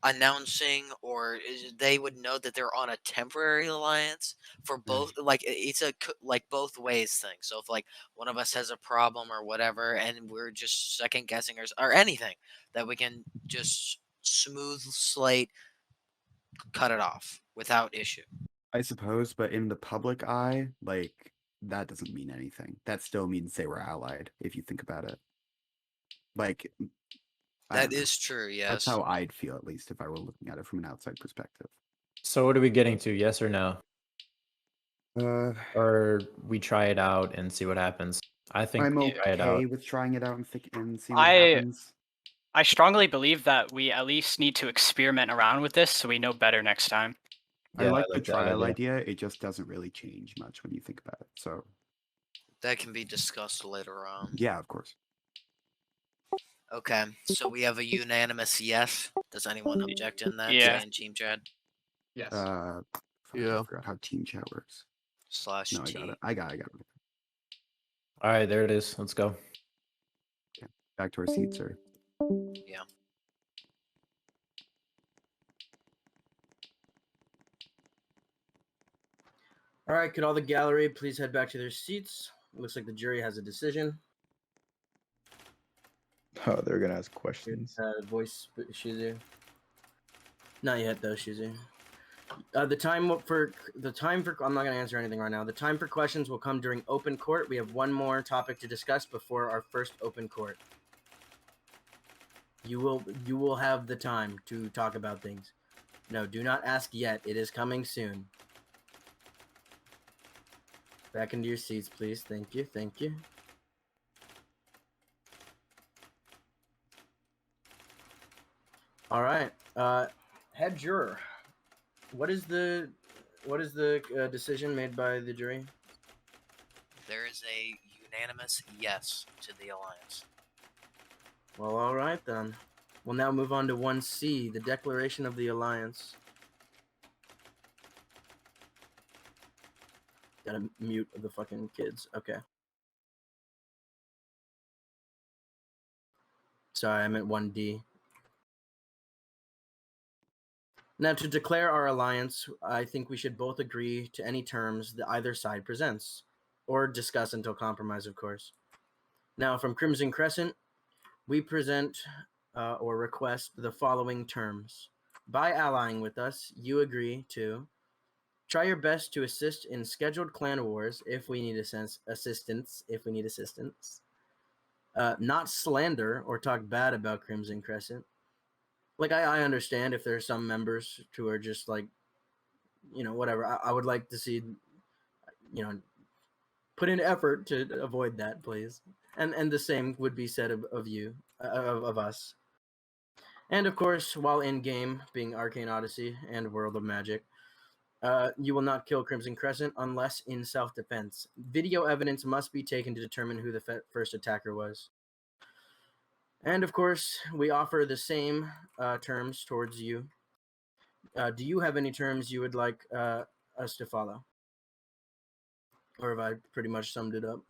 announcing, or they would know that they're on a temporary alliance for both. Like it's a like both ways thing. So if like one of us has a problem or whatever, and we're just second guessing or anything, that we can just smooth slate cut it off without issue. I suppose, but in the public eye, like, that doesn't mean anything. That still means they were allied, if you think about it. Like, I That don't know. is true, yes. That's how I'd feel, at least, if I were looking at it from an outside perspective. So what are we getting to, yes or no? Or we try it out and see what happens? I think I'm we try it okay out. with trying it out and see what I happens. I strongly believe that we at least need to experiment around with this so we know better next time. I Yeah, like the that trial idea. It just doesn't really change much when you think about it. So That can be discussed later on. yeah, of course. Okay, so we have a unanimous yes. Does anyone object in that? Yeah. Say in team chat Yes. Fuck, Yeah. I forgot how team chat works. / No, I T. got it. I got it. All right, there it is. Let's go. Back to our seats, sir. Yeah. All right, could all the gallery please head back to their seats? It looks like the jury has a decision. Oh, they're gonna ask questions. Voice, Shizu. Not yet, though, Shizu. The time for I'm not going to answer anything right now. The time for questions will come during open court. We have one more topic to discuss before our first open court. You will have the time to talk about things. No, do not ask yet. It is coming soon. Back into your seats, please. Thank you. Thank you. All right. Head juror. What is the decision made by the jury? There is a unanimous yes to the alliance. Well, all right then. We'll now move on to 1C, the Declaration of the Alliance. Gotta mute the fucking kids. Okay. Sorry, I meant 1D. Now, to declare our alliance, I think we should both agree to any terms that either side presents, or discuss until compromise, of course. Now, from Crimson Crescent, we present or request the following terms. By allying with us, you agree to try your best to assist in scheduled clan wars if we need assistance. Not slander or talk bad about Crimson Crescent. Like, I understand if there's some members who are just like, whatever. I would like to see, put in effort to avoid that, please. And the same would be said of you, of us. And of course, while in game, being Arcane Odyssey and World of Magic, you will not kill Crimson Crescent unless in self-defense. Video evidence must be taken to determine who the first attacker was. And of course, we offer the same terms towards you. Do you have any terms you would like us to follow? Or have I pretty much summed it up?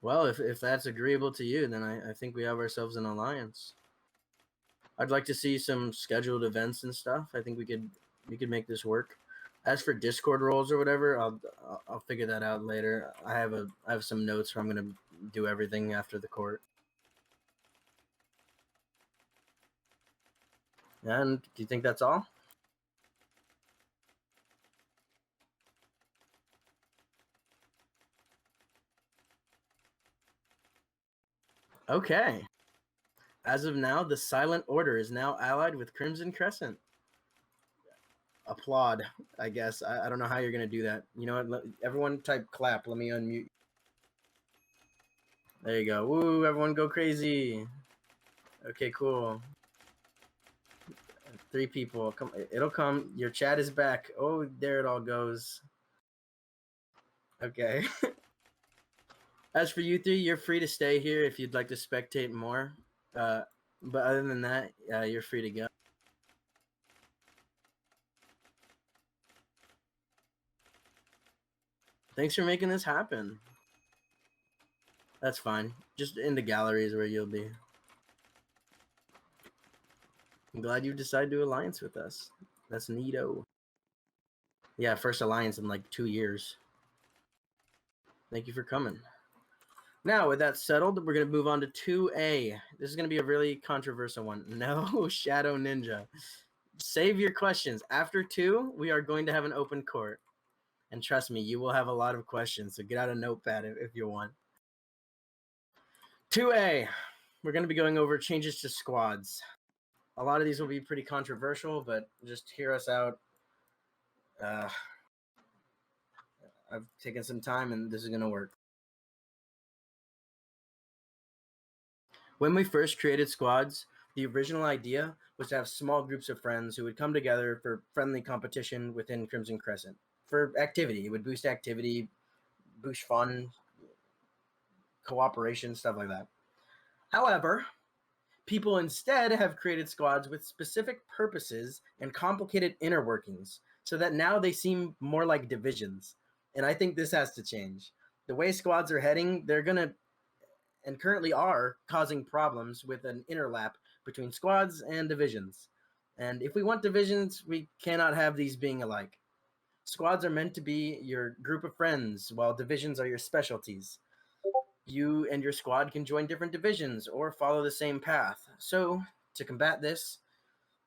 Well, if that's agreeable to you, then I think we have ourselves an alliance. I'd like to see some scheduled events and stuff. I think we could make this work. As for Discord roles or whatever, I'll figure that out later. I have some notes where I'm gonna do everything after the court. And do you think that's all? Okay. As of now, the Silent Order is now allied with Crimson Crescent. Applaud, I guess. I don't know how you're going to do that. You know what? Everyone type clap. Let me unmute. There you go. Woo, everyone go crazy. Okay, cool. 3 people. Come, it'll come. Your chat is back. Oh, there it all goes. Okay. As for you 3, you're free to stay here if you'd like to spectate more. But other than that, you're free to go. Thanks for making this happen. That's fine. Just in the galleries where you'll be. I'm glad you decided to alliance with us. That's neato. Yeah, first alliance in like 2 years. Thank you for coming. Now, with that settled, we're going to move on to 2A. This is going to be a really controversial one. No, Shadow Ninja. Save your questions. After 2, we are going to have an open court. And trust me, you will have a lot of questions, so get out a notepad if you want. 2A, we're going to be going over changes to squads. A lot of these will be pretty controversial, but just hear us out. I've taken some time, and this is going to work. When we first created squads, the original idea was to have small groups of friends who would come together for friendly competition within Crimson Crescent. For activity, it would boost activity, boost fun, cooperation, stuff like that. However, people instead have created squads with specific purposes and complicated inner workings, so that now they seem more like divisions. And I think this has to change. The way squads are heading, they're gonna, and currently are causing problems with an interlap between squads and divisions. And if we want divisions, we cannot have these being alike. Squads are meant to be your group of friends, while divisions are your specialties. You and your squad can join different divisions or follow the same path. So, to combat this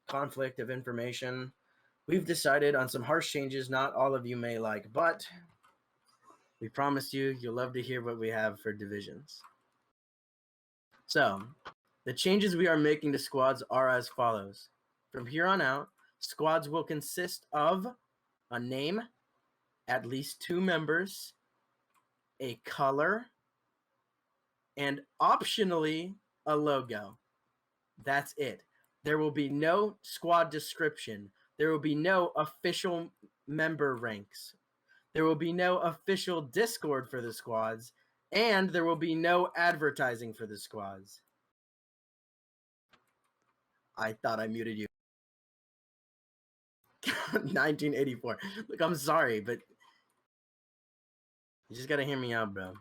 conflict of information, we've decided on some harsh changes not all of you may like, but we promise you'll love to hear what we have for divisions. So, the changes we are making to squads are as follows. From here on out, squads will consist of a name, at least 2 members, a color, and optionally a logo. That's it. There will be no squad description. There will be no official member ranks. There will be no official Discord for the squads, and there will be no advertising for the squads. I thought I muted you. 1984. Look, I'm sorry, but you just gotta hear me out, bro.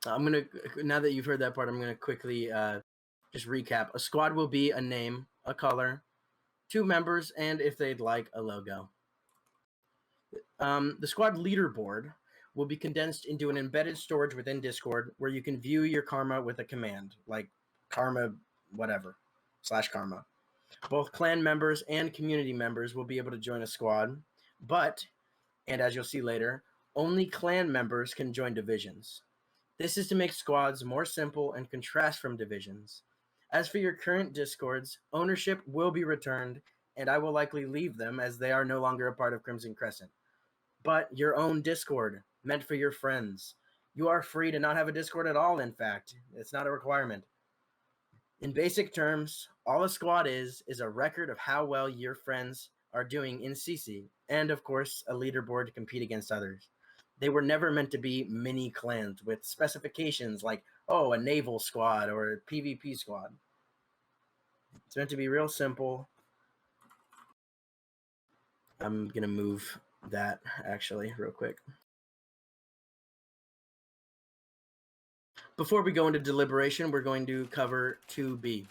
I'm gonna, now that you've heard that part, I'm gonna quickly just recap. A squad will be a name, a color, 2 members, and if they'd like, a logo. The squad leaderboard will be condensed into an embedded storage within Discord where you can view your karma with a command, like karma whatever, /karma. Both clan members and community members will be able to join a squad, but, and as you'll see later, only clan members can join divisions. This is to make squads more simple and contrast from divisions. As for your current Discords, ownership will be returned, and I will likely leave them as they are no longer a part of Crimson Crescent. But your own Discord, meant for your friends. You are free to not have a Discord at all, in fact. It's not a requirement. In basic terms, all a squad is a record of how well your friends are doing in CC, and of course, a leaderboard to compete against others. They were never meant to be mini clans with specifications like, oh, a naval squad or a PvP squad. It's meant to be real simple. I'm going to move that actually real quick. Before we go into deliberation, we're going to cover 2B.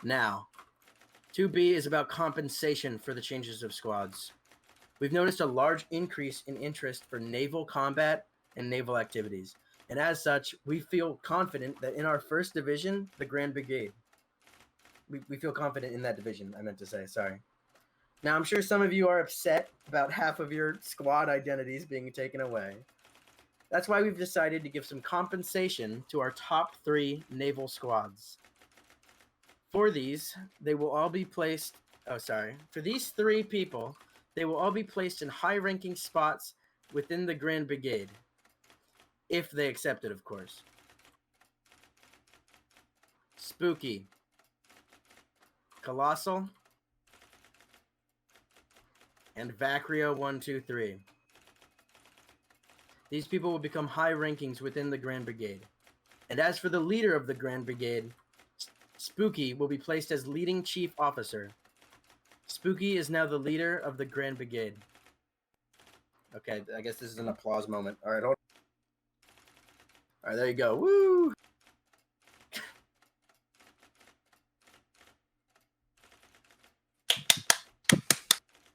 Now, 2B is about compensation for the changes of squads. We've noticed a large increase in interest for naval combat and naval activities, and as such, we feel confident that in our first division, the Grand Brigade, we feel confident in that division, I meant to say, sorry. Now, I'm sure some of you are upset about half of your squad identities being taken away. That's why we've decided to give some compensation to our top 3 naval squads. For these, they will all be placed, for these 3 people, they will all be placed in high-ranking spots within the Grand Brigade. If they accept it, of course. Spooky. Colossal. And Vacrio 123. These people will become high rankings within the Grand Brigade. And as for the leader of the Grand Brigade, Spooky will be placed as leading chief officer. Spooky is now the leader of the Grand Brigade. Okay, I guess this is an applause moment. All right, hold on. All right, there you go. Woo!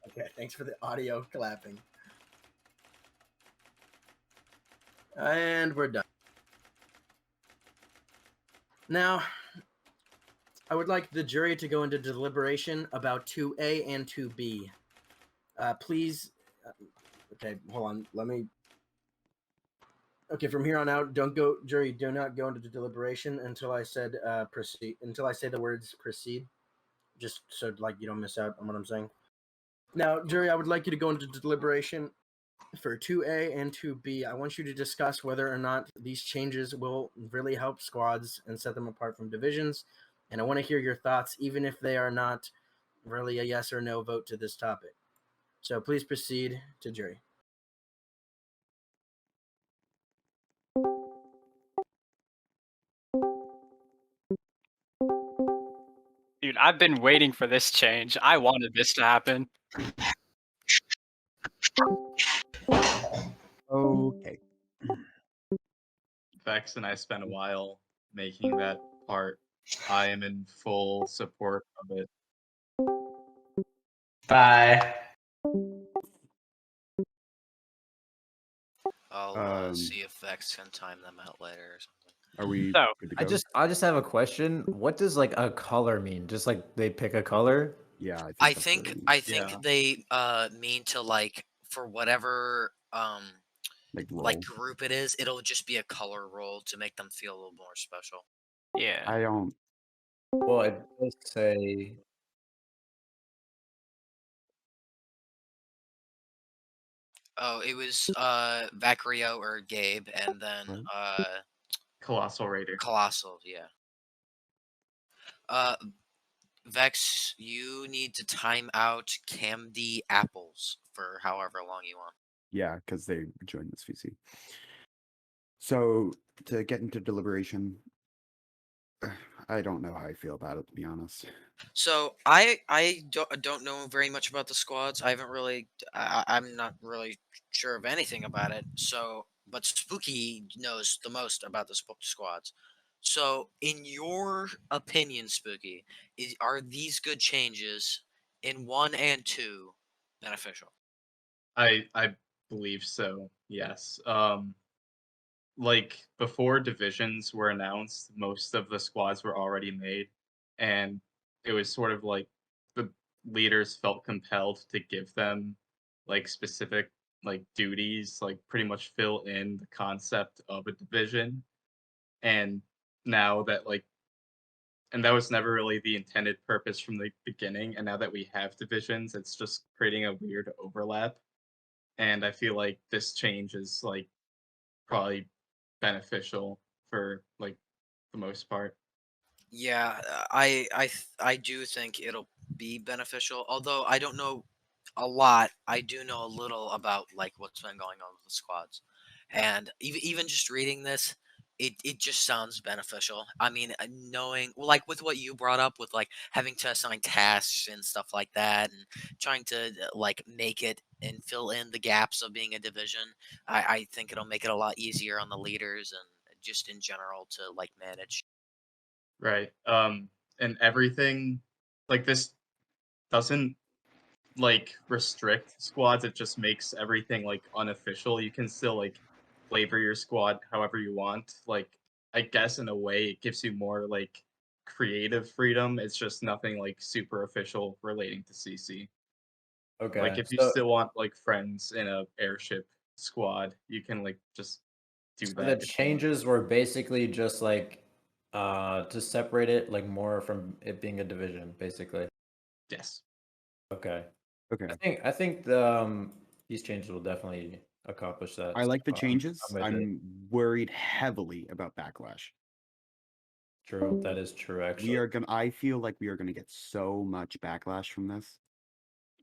Okay, thanks for the audio clapping. And we're done. Now, I would like the jury to go into deliberation about 2A and 2B. Please, okay, hold on, let me... Okay, from here on out, jury, do not go into deliberation until I said proceed, until I say the words proceed, just so like you don't miss out on what I'm saying. Now, jury, I would like you to go into deliberation for 2A and 2B. I want you to discuss whether or not these changes will really help squads and set them apart from divisions. And I want to hear your thoughts, even if they are not really a yes or no vote to this topic. So please proceed to jury. Dude, I've been waiting for this change. I wanted this to happen. Okay. Vex and I spent a while making that part. I am in full support of it. Bye. I'll see if Vex can time them out later or something. Are we So, good to go? I just have a question. What does like a color mean? Just like they pick a color? Yeah, I that's think what it I means. think Yeah. they mean to like for whatever Like roll. like group it is, it'll just be a color roll to make them feel a little more special. yeah. I don't. Well, it does say Oh, it was Vacrio or Gabe, and then What? Colossal Raider. Colossal. Yeah. Vex, you need to time out Camdy Apples for however long you want. Yeah, because they joined this VC. So to get into deliberation, I don't know how I feel about it, to be honest. So I don't know very much about the squads. I haven't really I'm not really sure of anything about it. So, but Spooky knows the most about the squads. So, in your opinion, Spooky, are these good changes in 1 and 2 beneficial? I believe so. Yes. Like before divisions were announced, most of the squads were already made, and it was sort of like the leaders felt compelled to give them like specific like duties, like pretty much fill in the concept of a division. And now that like and that was never really the intended purpose from the beginning, and now that we have divisions, it's just creating a weird overlap. And I feel like this change is like probably beneficial for like the most part. Yeah, I do think it'll be beneficial. Although I don't know a lot, I do know a little about like what's been going on with the squads, and even just reading this, it just sounds beneficial. I mean, knowing like with what you brought up with like having to assign tasks and stuff like that, and trying to like make it and fill in the gaps of being a division, I think it'll make it a lot easier on the leaders and just in general to like manage. Right. And everything like this doesn't like restrict squads, it just makes everything like unofficial. You can still like flavor your squad however you want. Like I guess in a way it gives you more like creative freedom. It's just nothing like super official relating to CC. okay. Like if you So, still want like friends in a airship squad, you can like just do so that. the if you want. changes were basically just like to separate it like more from it being a division, basically. Yes. Okay. Okay. I think these changes will definitely accomplish that. I like the so, changes. with it. I'm worried heavily about backlash. True. That is true, actually. I feel like we are gonna get so much backlash from this.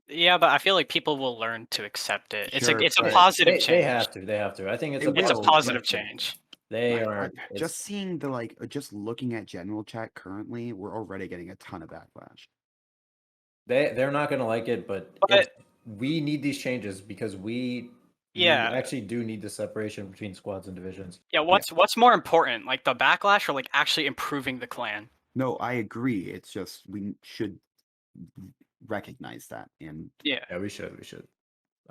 Yeah, but I feel like people will learn to accept it. Sure, it's a but positive They change. have to. They have to. I think it's They It's a will, positive but- change. They Like, are just seeing the like just looking at general chat currently, we're already getting a ton of backlash. they're not gonna like it, but we need these changes because we actually do need the separation between squads and divisions. Yeah, what's more important, like the backlash or like actually improving the clan? No, I agree. It's just we should recognize that and Yeah, we should.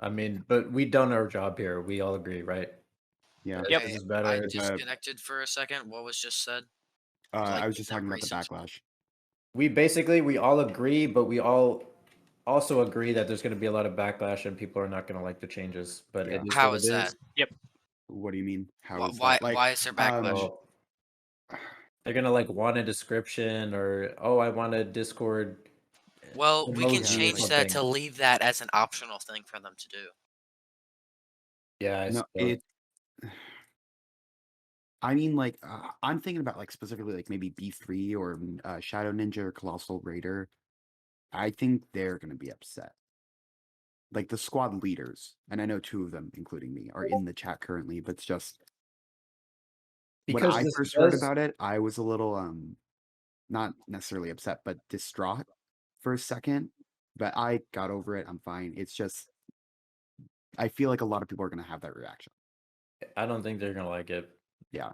I mean, but we done our job here. We all agree, right? yeah. Yep. This is better. I disconnected for a second. What was just said? I was give just them talking about the reasons. backlash. We all agree, but we all also agree that there's going to be a lot of backlash and people are not going to like the changes. But Yeah. it is How what is it that? is. Yep. What do you mean? How is Why that? Like, why is there backlash? Well, they're gonna like want a description or I want a Discord. Well, we can emoji or change that to something. leave that as an optional thing for them to do. Yeah, no, I mean, like, I'm thinking about like specifically like maybe B3 or Shadow Ninja or Colossal Raider. I think they're gonna be upset. Like the squad leaders, and I know 2 of them, including me, are in the chat currently. But it's just when because I this first heard does- about it, I was a little not necessarily upset, but distraught for a second. But I got over it. I'm fine. It's just I feel like a lot of people are gonna have that reaction. I don't think they're gonna like it Yeah.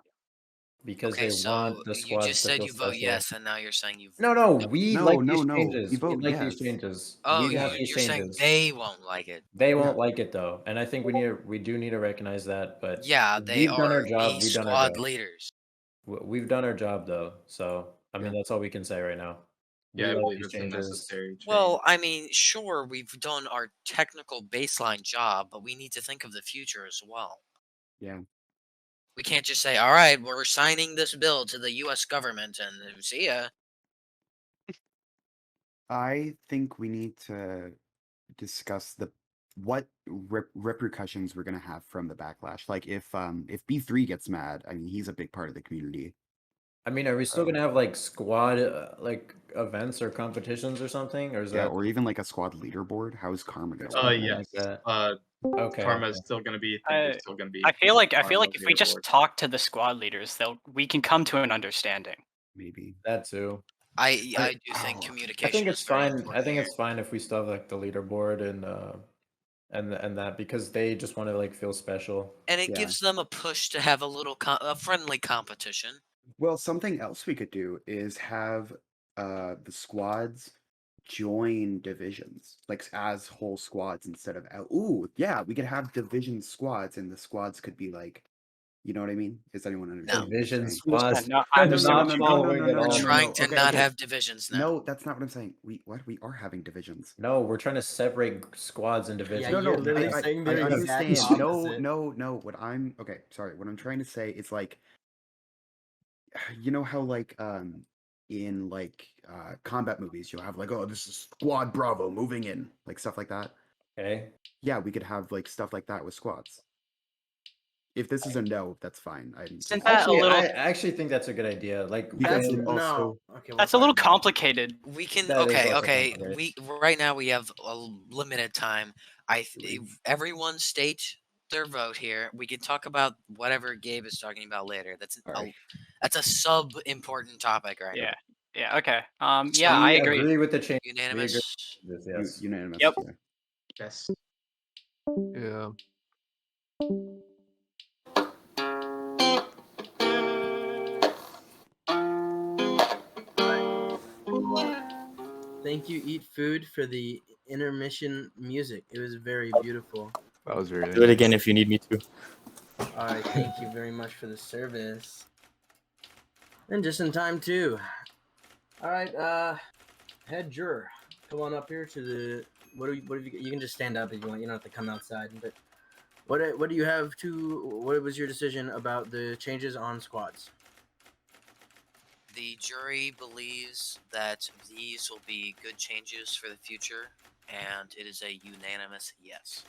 because Okay, they so want the you squads just to said feel you vote special. yes, and now you're saying you. No, we No, like no, these no. changes. We We vote like these yes. changes. Oh, We have these you're saying changes. they won't like it. They Yeah. won't like it though, and I think we do need to recognize that. But Yeah, they we've done are our job. the We've done our squad job. leaders. We've done our job though. So I mean, Yeah. that's all we can say right now. Yeah, We I like believe these it's a changes. necessary change. Well, I mean, sure, we've done our technical baseline job, but we need to think of the future as well. Yeah. We can't just say, "All right, we're signing this bill to the U.S. government," and see ya. I think we need to discuss what repercussions we're gonna have from the backlash. Like if B3 gets mad, I mean he's a big part of the community. I mean, are we still gonna have like squad like events or competitions or something, or is Yeah, that or even like a squad leaderboard. How is Karma gonna work? something Yes. like that? Karma's Okay. still gonna be. There's still gonna be. I feel like Karma if we just leaderboard. talk to the squad leaders, we can come to an understanding. Maybe. That too. I do think oh, communication. I think is it's very fine. important I think here. it's fine if we still have like the leaderboard and that because they just want to like feel special. And it Yeah. gives them a push to have a friendly competition. Well, something else we could do is have the squads join divisions, like as whole squads instead of out. Ooh, yeah, we could have division squads, and the squads could be like, you know what I mean? Is anyone understand? what I'm Division saying? squads. No, I I'm understand not what you no, following at no, all. no, no, Trying to okay, not okay. have divisions now. No, that's not what I'm saying. We are having divisions. No, we're trying to separate squads and divisions. Yeah, No, you're no, literally I saying the exact understand. No, opposite. no. What I'm okay. Sorry. What I'm trying to say is like, you know how like in like combat movies you'll have like, oh, this is Squad Bravo moving in, like stuff like that. Okay. Yeah, we could have like stuff like that with squads. If this is a no, that's fine. Isn't that a Actually, little? I actually think that's a good idea. Like Because That's it when- also no. Okay, well, That's a little sorry. complicated. We can That is okay, also okay. complicated. We right now we have a limited time. Really? Everyone state their vote here. We can talk about whatever Gabe is talking about later. Alright. That's a sub important topic right Yeah. Yeah. Okay. Yeah, So I we agree. with the change. now. We agree Unanimous. with this, yes. Unanimous. Yep. Yeah. Yes. Yeah. Thank you, Eat Food, for the intermission music. It was very beautiful. That was really Do it nice. again if you need me to. All right, thank you very much for the service. And just in time too. All right, head juror, come on up here to the. What have you? You can just stand up if you want. You don't have to come outside. But what do you have to? What was your decision about the changes on squads? The jury believes that these will be good changes for the future, and it is a unanimous yes.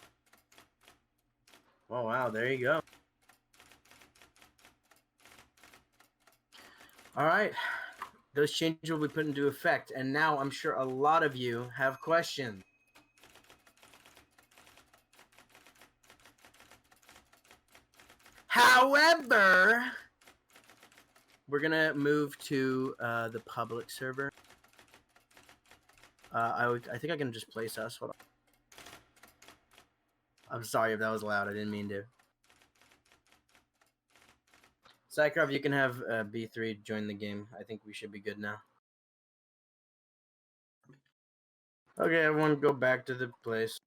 Oh wow, there you go. All right, those changes will be put into effect, and now I'm sure a lot of you have questions. However, we're gonna move to the public server. I think I can just place us. Hold on. I'm sorry if that was loud. I didn't mean to. Cycroft, you can have B3 join the game. I think we should be good now. Okay, everyone go back to the place.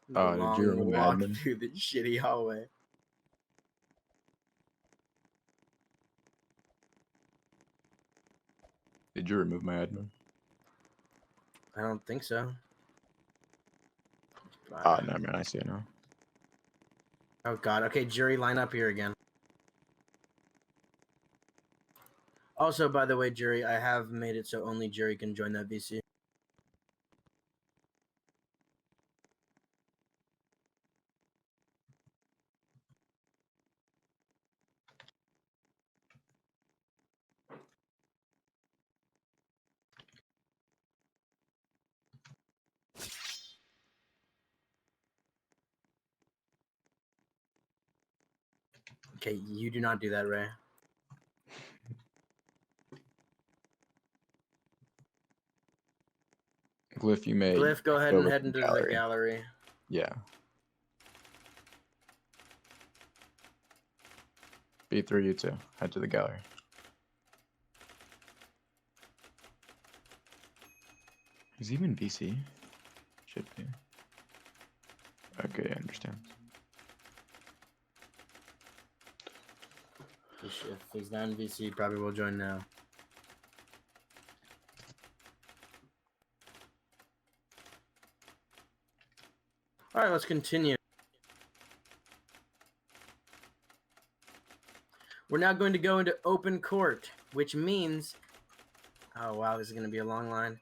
The Did long you remove my walk admin? through the shitty hallway. Did you remove my admin? I don't think so. No, man, I see it now. Oh god. Okay, jury, line up here again. Also, by the way, jury, I have made it so only jury can join that VC. Okay, you do not do that, Ray. Glyph, you may Glyph, go ahead and over head to into the gallery. Yeah. B3, you too. Head to the gallery. Is he even VC? Should be. Okay, I understand. If he's not in VC, he probably will join now. All right, let's continue. We're now going to go into open court, which means, oh wow, this is going to be a long line.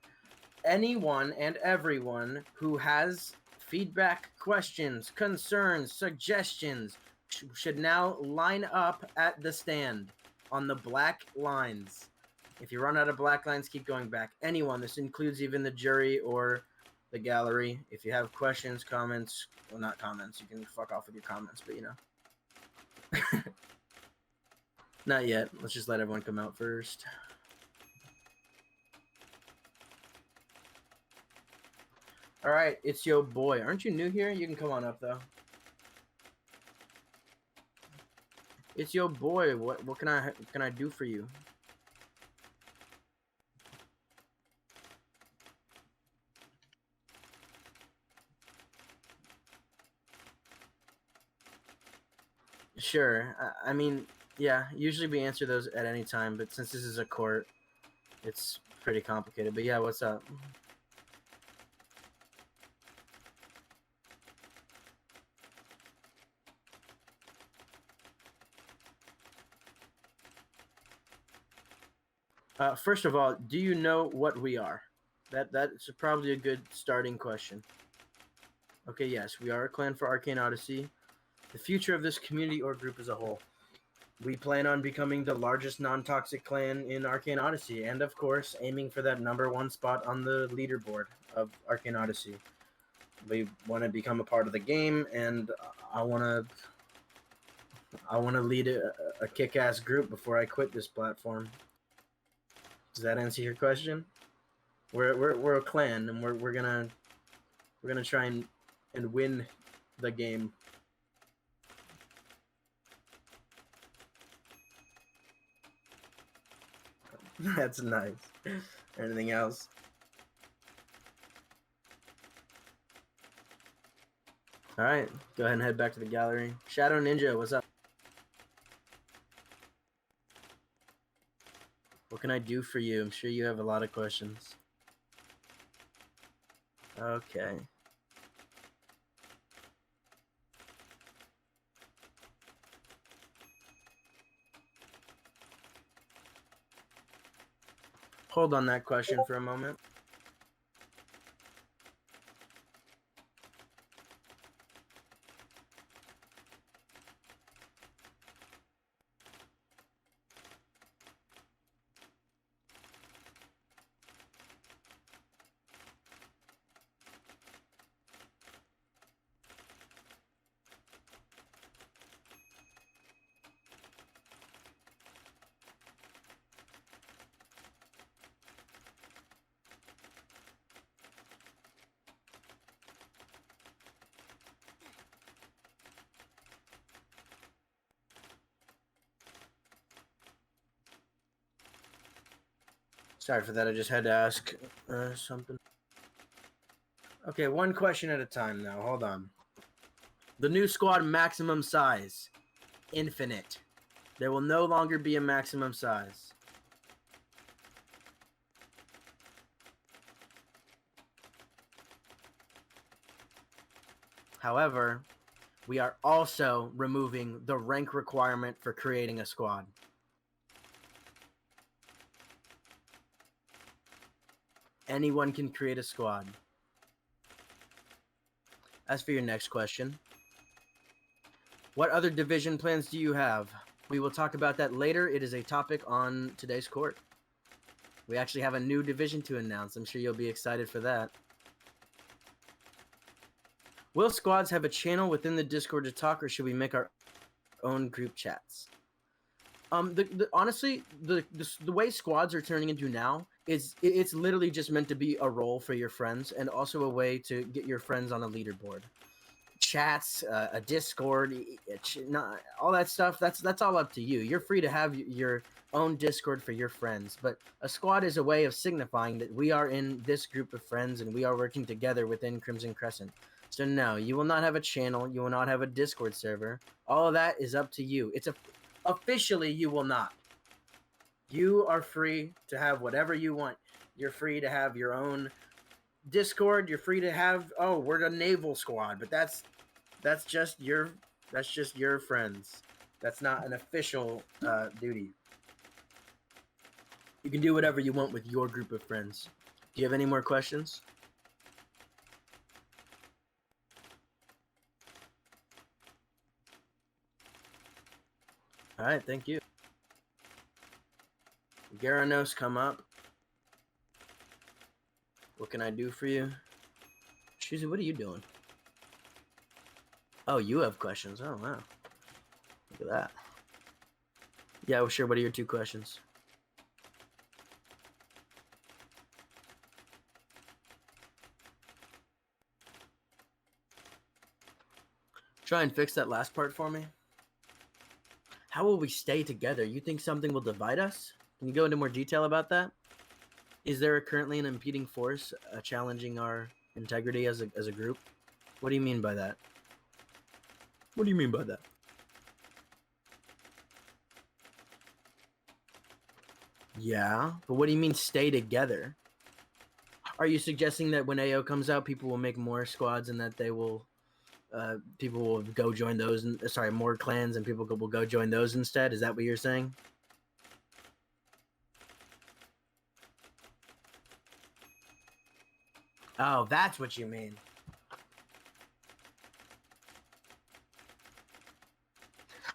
Anyone and everyone who has feedback, questions, concerns, suggestions should now line up at the stand on the black lines. If you run out of black lines, keep going back. Anyone, this includes even the jury or the gallery. If you have questions, comments, well, not comments, you can fuck off with your comments, but you know. Not yet. Let's just let everyone come out first. All right, it's your boy. Aren't you new here? You can come on up though. It's your boy. What can I do for you? Sure. I mean, yeah, usually we answer those at any time, but since this is a court, it's pretty complicated. But yeah, what's up? First of all, do you know what we are? That's probably a good starting question. Okay, yes, we are a clan for Arcane Odyssey. The future of this community or group as a whole. We plan on becoming the largest non-toxic clan in Arcane Odyssey, and of course, aiming for that #1 spot on the leaderboard of Arcane Odyssey. We want to become a part of the game, and I want to lead a kick-ass group before I quit this platform. Does that answer your question? We're a clan, and we're gonna try and win the game. That's nice. Anything else? All right, go ahead and head back to the gallery. Shadow Ninja, what's up? What can I do for you? I'm sure you have a lot of questions. Okay. Hold on that question for a moment. Sorry for that. I just had to ask something. Okay, one question at a time now. Hold on. The new squad maximum size. Infinite. There will no longer be a maximum size. However, we are also removing the rank requirement for creating a squad. Anyone can create a squad. As for your next question, what other division plans do you have? We will talk about that later. It is a topic on today's court. We actually have a new division to announce. I'm sure you'll be excited for that. Will squads have a channel within the Discord to talk, or should we make our own group chats. Honestly, the way squads are turning into now is it's literally just meant to be a role for your friends and also a way to get your friends on a leaderboard. Chats, a Discord, not all that stuff. That's all up to you. You're free to have your own Discord for your friends, but a squad is a way of signifying that we are in this group of friends and we are working together within Crimson Crescent. So no, you will not have a channel. You will not have a Discord server. All of that is up to you. Officially, you will not. You are free to have whatever you want. You're free to have your own Discord. You're free to have, oh, we're the naval squad, but that's just your friends. That's not an official duty. You can do whatever you want with your group of friends. Do you have any more questions? All right, thank you. Garanos, come up. What can I do for you? Shoozy, what are you doing? Oh, you have questions. Oh, wow. Look at that. Yeah, well, sure. What are your 2 questions? Try and fix that last part for me. How will we stay together? You think something will divide us? Can you go into more detail about that? Is there currently an impeding force challenging our integrity as a group? What do you mean by that? What do you mean by that? Yeah, but what do you mean stay together? Are you suggesting that when AO comes out, people will make more squads and that they will, people will go join those? And sorry, more clans and people will go join those instead? Is that what you're saying? Oh, that's what you mean.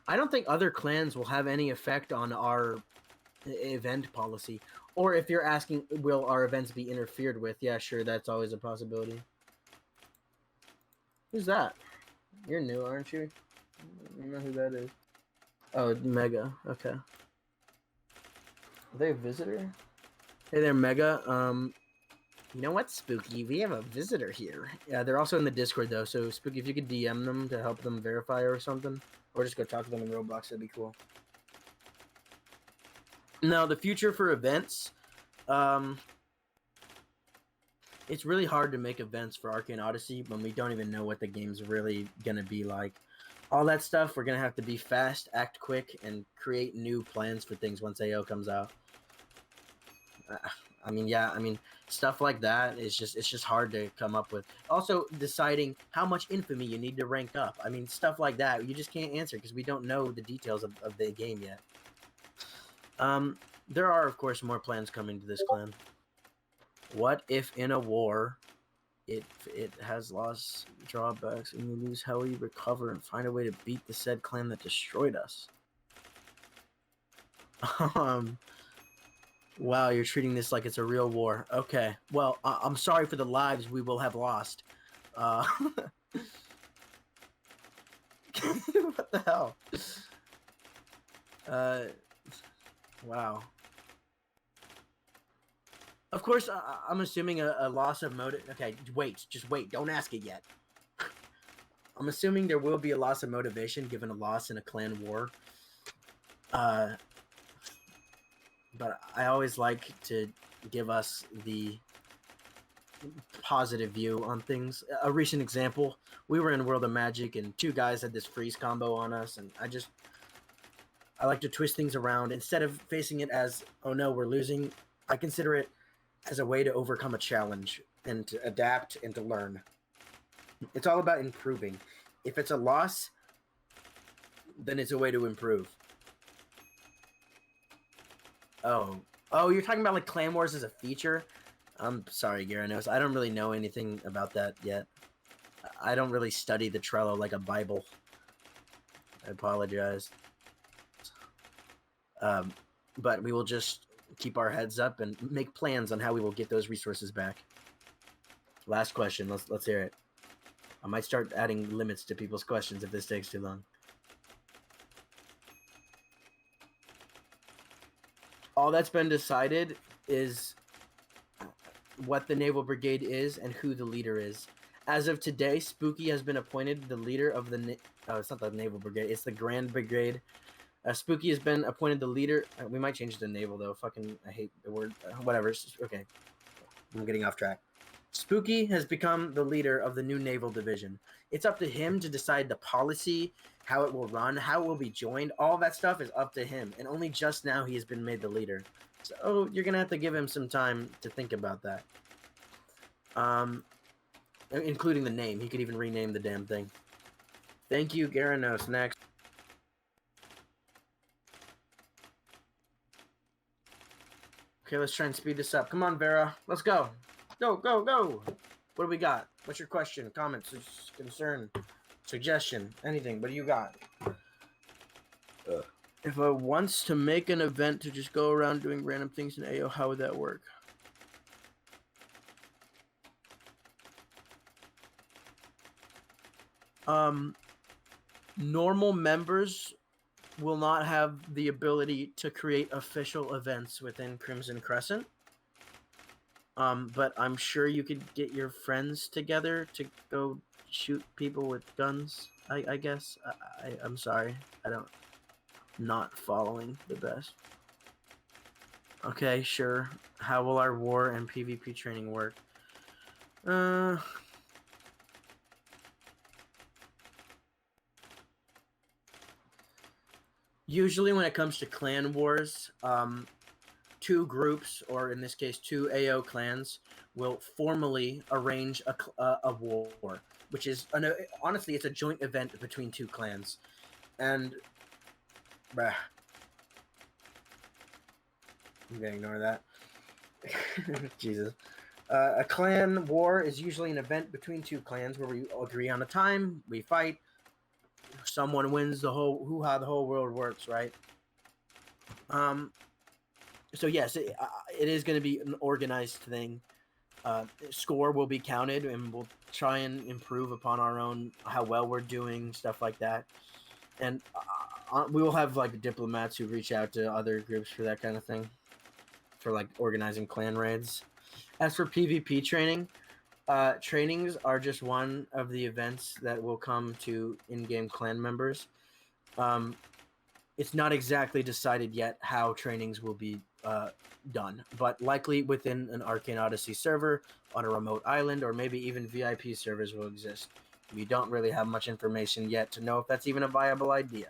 I don't think other clans will have any effect on our event policy. Or if you're asking, will our events be interfered with? Yeah, sure, that's always a possibility. Who's that? You're new, aren't you? I don't know who that is. Oh, Mega. Okay. Are they a visitor? Hey there, Mega. You know what, Spooky? We have a visitor here. Yeah, they're also in the Discord, though. So, Spooky, if you could DM them to help them verify or something. Or just go talk to them in Roblox, that'd be cool. Now, the future for events. It's really hard to make events for Arcane Odyssey when we don't even know what the game's really going to be like. All that stuff, we're going to have to be fast, act quick, and create new plans for things once AO comes out. I mean, stuff like that is it's just hard to come up with. Also, deciding how much infamy you need to rank up. I mean, stuff like that, you just can't answer because we don't know the details of the game yet. There are, of course, more plans coming to this clan. What if in a war, it has lost drawbacks and you lose? How will you recover and find a way to beat the said clan that destroyed us? Wow, you're treating this like it's a real war. Okay, well, I'm sorry for the lives we will have lost. What the hell? Wow. Of course, I'm assuming a loss of motive. Okay, wait, just wait. Don't ask it yet. I'm assuming there will be a loss of motivation given a loss in a clan war. But I always like to give us the positive view on things. A recent example, we were in World of Magic and 2 guys had this freeze combo on us, and I like to twist things around. Instead of facing it as, oh no, we're losing, I consider it as a way to overcome a challenge and to adapt and to learn. It's all about improving. If it's a loss, then it's a way to improve. Oh, you're talking about like Clan Wars as a feature? I'm sorry, Garanos. I don't really know anything about that yet. I don't really study the Trello like a Bible. I apologize. But we will just keep our heads up and make plans on how we will get those resources back. Last question. Let's hear it. I might start adding limits to people's questions if this takes too long. all that's been decided is what the Naval Brigade is and who the leader is. As of today, Spooky has been appointed the leader of the. Oh, it's not the Naval Brigade. It's the Grand Brigade. Spooky has been appointed the leader. We might change it to Naval though. Fucking, I hate the word. Whatever. Okay, I'm getting off track. Spooky has become the leader of the new Naval Division. It's up to him to decide the policy, how it will run, how it will be joined. All that stuff is up to him, and only just now he has been made the leader. So you're gonna have to give him some time to think about that. Including the name. He could even rename the damn thing. Thank you, Garanos. Next. Okay, let's try and speed this up. Come on, Vera. Let's go. Go, go, go. What do we got? What's your question, comments, concern, suggestion, anything? What do you got? If I wants to make an event to just go around doing random things in AO, how would that work? Normal members will not have the ability to create official events within Crimson Crescent. But I'm sure you could get your friends together to go shoot people with guns. I guess. I'm sorry. Not following the best. Okay, sure. How will our war and PvP training work? Usually when it comes to clan wars, two groups, or in this case, two AO clans, will formally arrange a war, which is, honestly, it's a joint event between two clans. And, bruh. I'm gonna ignore that. Jesus. A clan war is usually an event between two clans where we agree on a time, we fight, someone wins the whole, how the whole world works, right? So yes, it is going to be an organized thing. Score will be counted, and we'll try and improve upon our own, how well we're doing, stuff like that. And we will have like diplomats who reach out to other groups for that kind of thing, for like organizing clan raids. As for PvP training, trainings are just one of the events that will come to in-game clan members. It's not exactly decided yet how trainings will be done, but likely within an Arcane Odyssey server on a remote island, or maybe even VIP servers will exist. We don't really have much information yet to know if that's even a viable idea.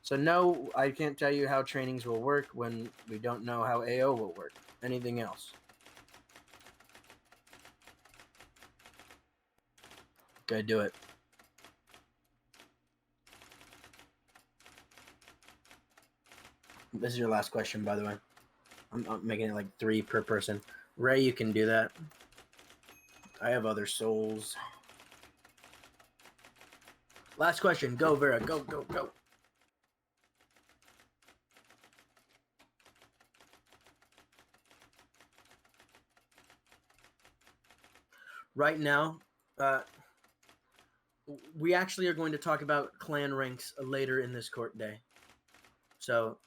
So no, I can't tell you how trainings will work when we don't know how AO will work. Anything else? Okay, do it. This is your last question, by the way. I'm making it like 3 per person. Ray, you can do that. I have other souls. Last question. Go, Vera. Go, go, go. Right now, we actually are going to talk about clan ranks later in this court day. So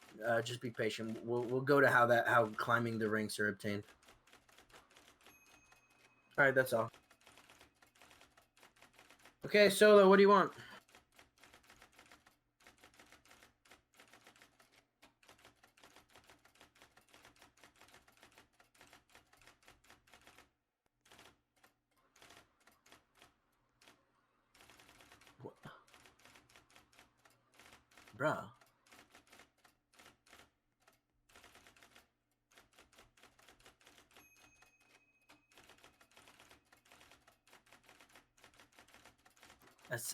just be patient. We'll go to how climbing the ranks are obtained. All right, that's all. Okay, Solo, what do you want? What? Bruh.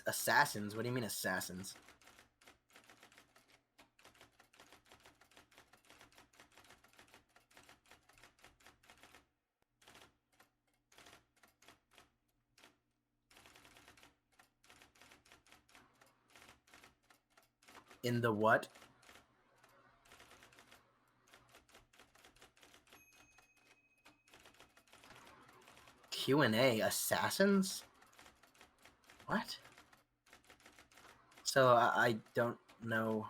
Assassins? What do you mean assassins? In the what? Q&A assassins? What? So I don't know.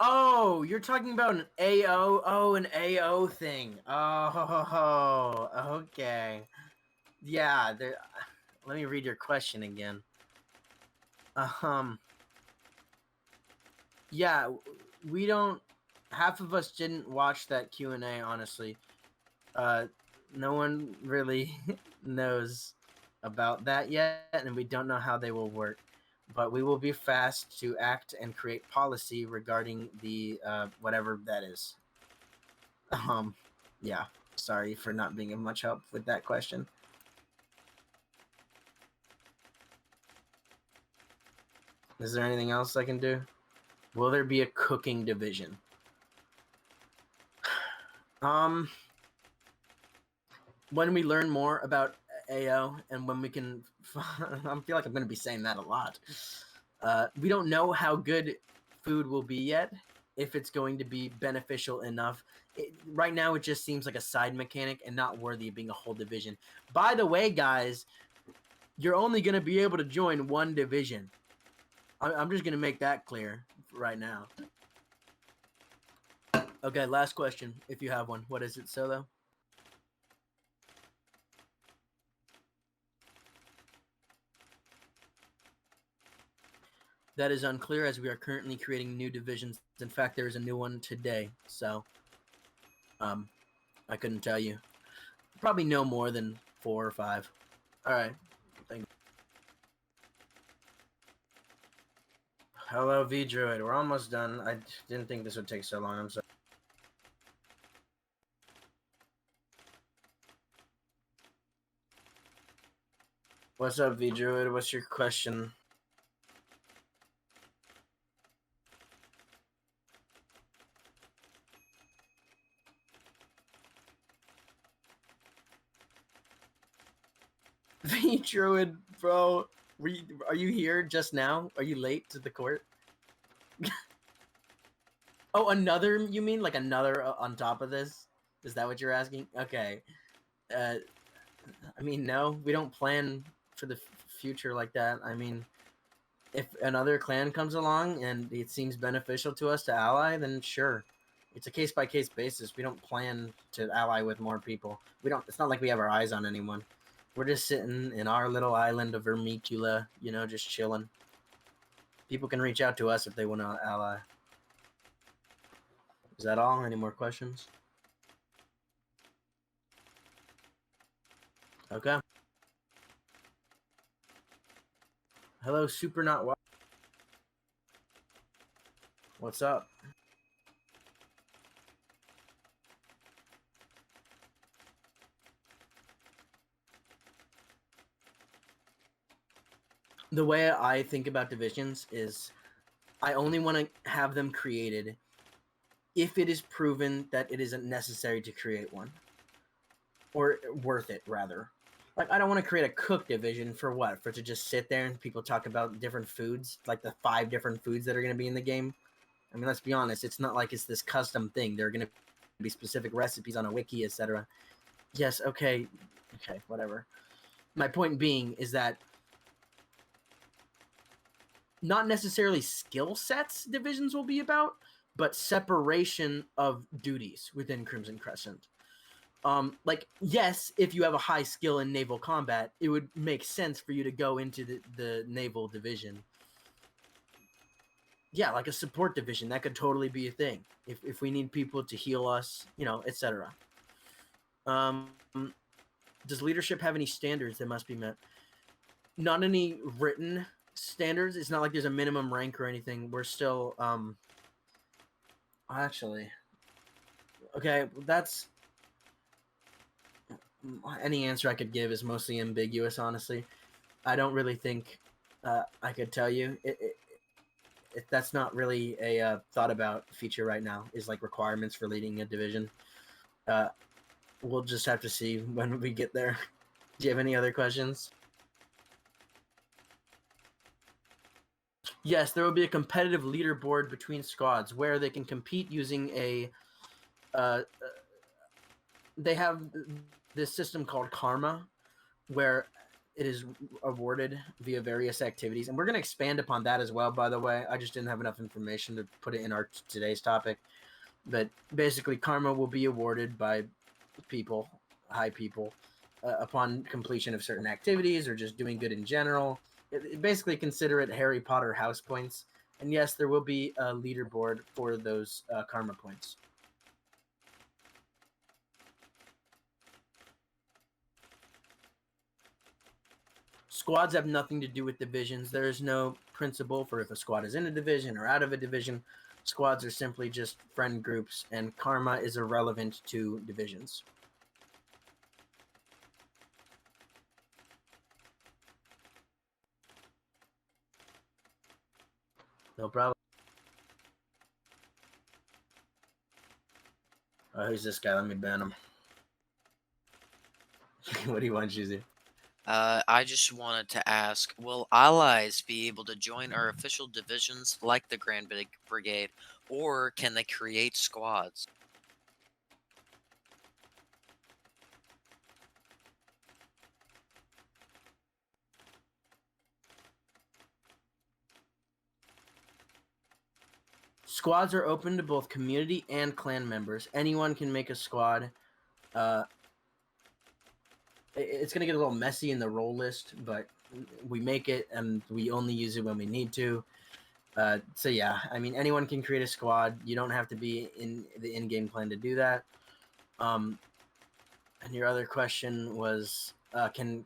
Oh, you're talking about an AO? Oh, an AO thing. Oh, okay. Yeah, let me read your question again. Yeah, we don't. Half of us didn't watch that Q&A, honestly. No one really knows about that yet, and we don't know how they will work. But we will be fast to act and create policy regarding the whatever that is. Yeah. Sorry for not being of much help with that question. Is there anything else I can do? Will there be a cooking division? When we learn more about AO and when we can, I feel like I'm going to be saying that a lot. We don't know how good food will be yet, if it's going to be beneficial enough. Right now, it just seems like a side mechanic and not worthy of being a whole division. By the way, guys, you're only going to be able to join one division. I'm just going to make that clear right now. Okay, last question, if you have one. What is it, Solo? That is unclear, as we are currently creating new divisions. In fact, there is a new one today, so I couldn't tell you. Probably no more than 4 or 5. All right. Thank you. Hello, V-Druid. We're almost done. I didn't think this would take so long. I'm sorry. What's up, V-Druid? What's your question? V-Druid, bro. Are you here just now? Are you late to the court? Oh, another, you mean? Like another on top of this? Is that what you're asking? Okay. I mean, no, we don't plan for the future like that. I mean, if another clan comes along and it seems beneficial to us to ally, then sure. It's a case-by-case basis. We don't plan to ally with more people. We don't. It's not like we have our eyes on anyone. We're just sitting in our little island of Vermicula, you know, just chilling. People can reach out to us if they want to ally. Is that all? Any more questions? Okay. Hello, Super Not Wild. What's up? The way I think about divisions is I only want to have them created if it is proven that it isn't necessary to create one. Or worth it, rather. Like, I don't want to create a cook division for what? For it to just sit there and people talk about different foods, like the 5 different foods that are going to be in the game. I mean, let's be honest, it's not like it's this custom thing. There are going to be specific recipes on a wiki, etc. Yes, okay, whatever. My point being is that not necessarily skill sets divisions will be about, but separation of duties within Crimson Crescent. Like, yes, if you have a high skill in naval combat, it would make sense for you to go into the naval division. Yeah, like a support division, that could totally be a thing. If we need people to heal us, you know, etc. Does leadership have any standards that must be met? Not any written standards. It's not like there's a minimum rank or anything. We're still actually, okay, that's any answer I could give is mostly ambiguous, honestly. I don't really think I could tell you. That's not really a thought about feature right now, is like requirements for leading a division. We'll just have to see when we get there. Do you have any other questions? Yes, there will be a competitive leaderboard between squads where they can compete using a they have this system called Karma, where it is awarded via various activities, and we're going to expand upon that as well. By the way, I just didn't have enough information to put it in our today's topic. But basically, karma will be awarded by people, high people, upon completion of certain activities or just doing good in general. Basically, consider it Harry Potter house points. And yes, there will be a leaderboard for those karma points. Squads have nothing to do with divisions. There is no principle for if a squad is in a division or out of a division. Squads are simply just friend groups, and karma is irrelevant to divisions. No problem. Who's this guy? Let me ban him. What do you want, Shizzy? I just wanted to ask, will allies be able to join our official divisions like the Grand Brigade, or can they create squads? Squads are open to both community and clan members. Anyone can make a squad. It's going to get a little messy in the role list, but we make it and we only use it when we need to. So yeah, I mean, anyone can create a squad. You don't have to be in the in-game clan to do that. And your other question was, can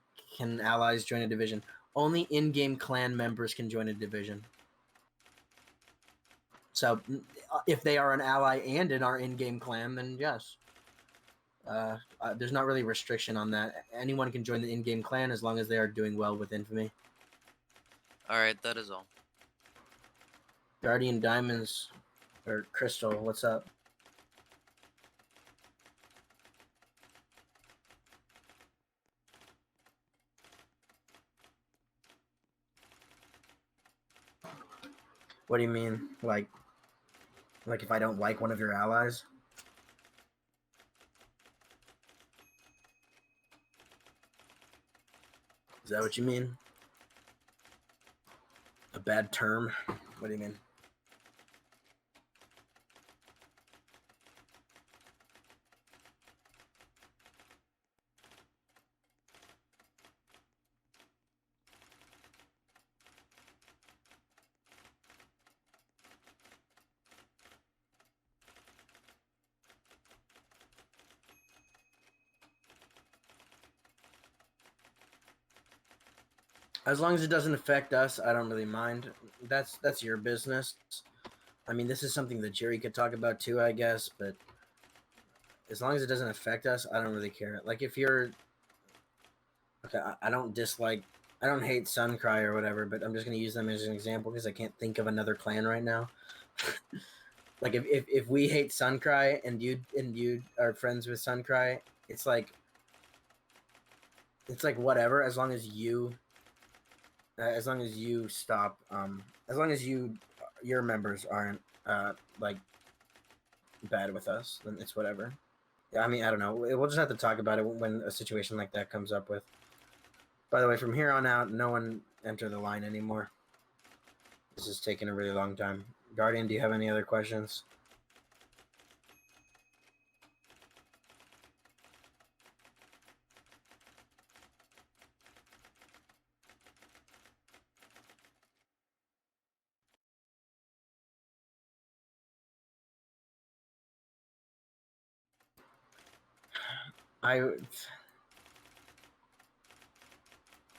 allies join a division? Only in-game clan members can join a division. So if they are an ally and in our in-game clan, then yes. There's not really restriction on that. Anyone can join the in-game clan as long as they are doing well with infamy. Alright, that is all. Guardian Diamonds or Crystal, what's up? What do you mean? Like if I don't like one of your allies? Is that what you mean? A bad term? What do you mean? As long as it doesn't affect us, I don't really mind. That's your business. I mean, this is something that Jerry could talk about too, I guess, but as long as it doesn't affect us, I don't really care. Like if you're okay, I don't hate Suncry or whatever, but I'm just gonna use them as an example because I can't think of another clan right now. Like if we hate Suncry and you are friends with Suncry, it's like whatever, as long as you stop as long as your members aren't like bad with us, then it's whatever. Yeah, I mean, I don't know. We'll just have to talk about it when a situation like that comes up with. By the way, from here on out, no one enter the line anymore. This is taking a really long time. Guardian, do you have any other questions?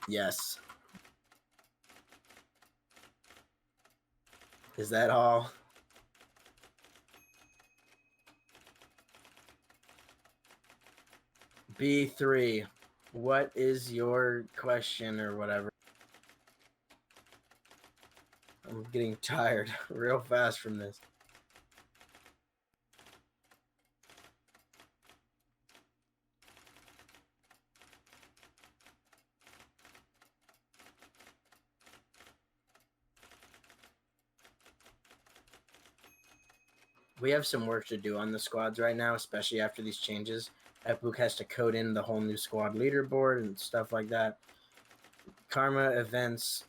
Yes. Is that all? B3, what is your question or whatever? I'm getting tired real fast from this. We have some work to do on the squads right now, especially after these changes. Epbook has to code in the whole new squad leaderboard and stuff like that. karma events.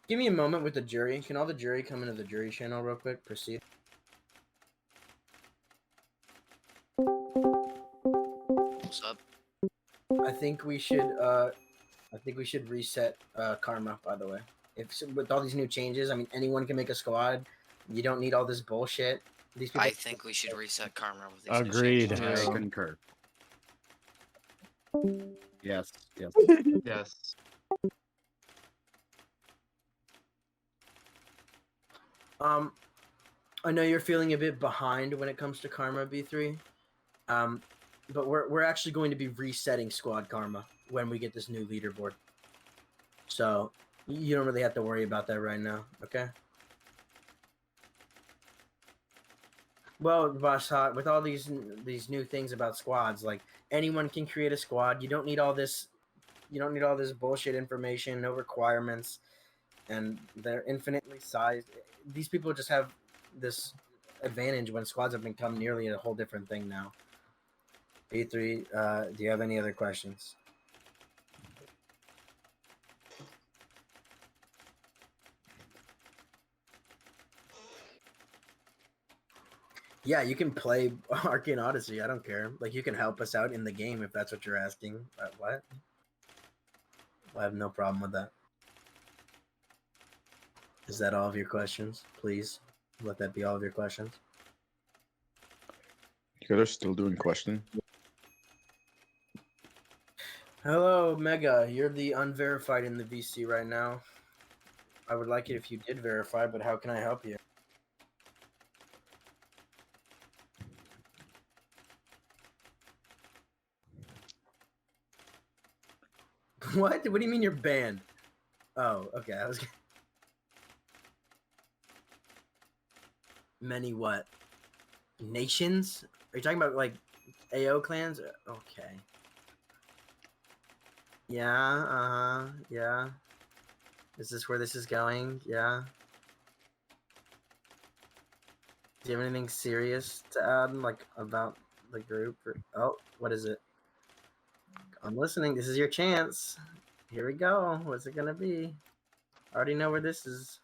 Give me a moment with the jury. Can all the jury come into the jury channel real quick? Proceed. What's up? I think we should reset karma, by the way. With all these new changes, I mean anyone can make a squad. You don't need all this bullshit. These people I think we should reset karma with these new Agreed. changes. I concur. Yes, yes. Yes. I know you're feeling a bit behind when it comes to karma, B3. But we're actually going to be resetting squad karma when we get this new leaderboard. So you don't really have to worry about that right now, okay? Well, Boss Hot, with all these new things about squads, like anyone can create a squad. You don't need all this. You don't need all this bullshit information. No requirements, and they're infinitely sized. These people just have this advantage when squads have become nearly a whole different thing now. B3, do you have any other questions? Yeah, you can play Arcane Odyssey. I don't care. Like, you can help us out in the game if that's what you're asking. What? I have no problem with that. Is that all of your questions? Please let that be all of your questions. You guys are still doing questioning? Hello, Mega. You're the unverified in the VC right now. I would like it if you did verify, but how can I help you? What? What do you mean you're banned? Oh, okay. I was. Many what? Nations? Are you talking about like AO clans? Okay. Yeah. Yeah. Is this where this is going? Yeah. Do you have anything serious to add, like about the group? Oh, what is it? I'm listening. This is your chance. Here we go. What's it gonna be? I already know where this is.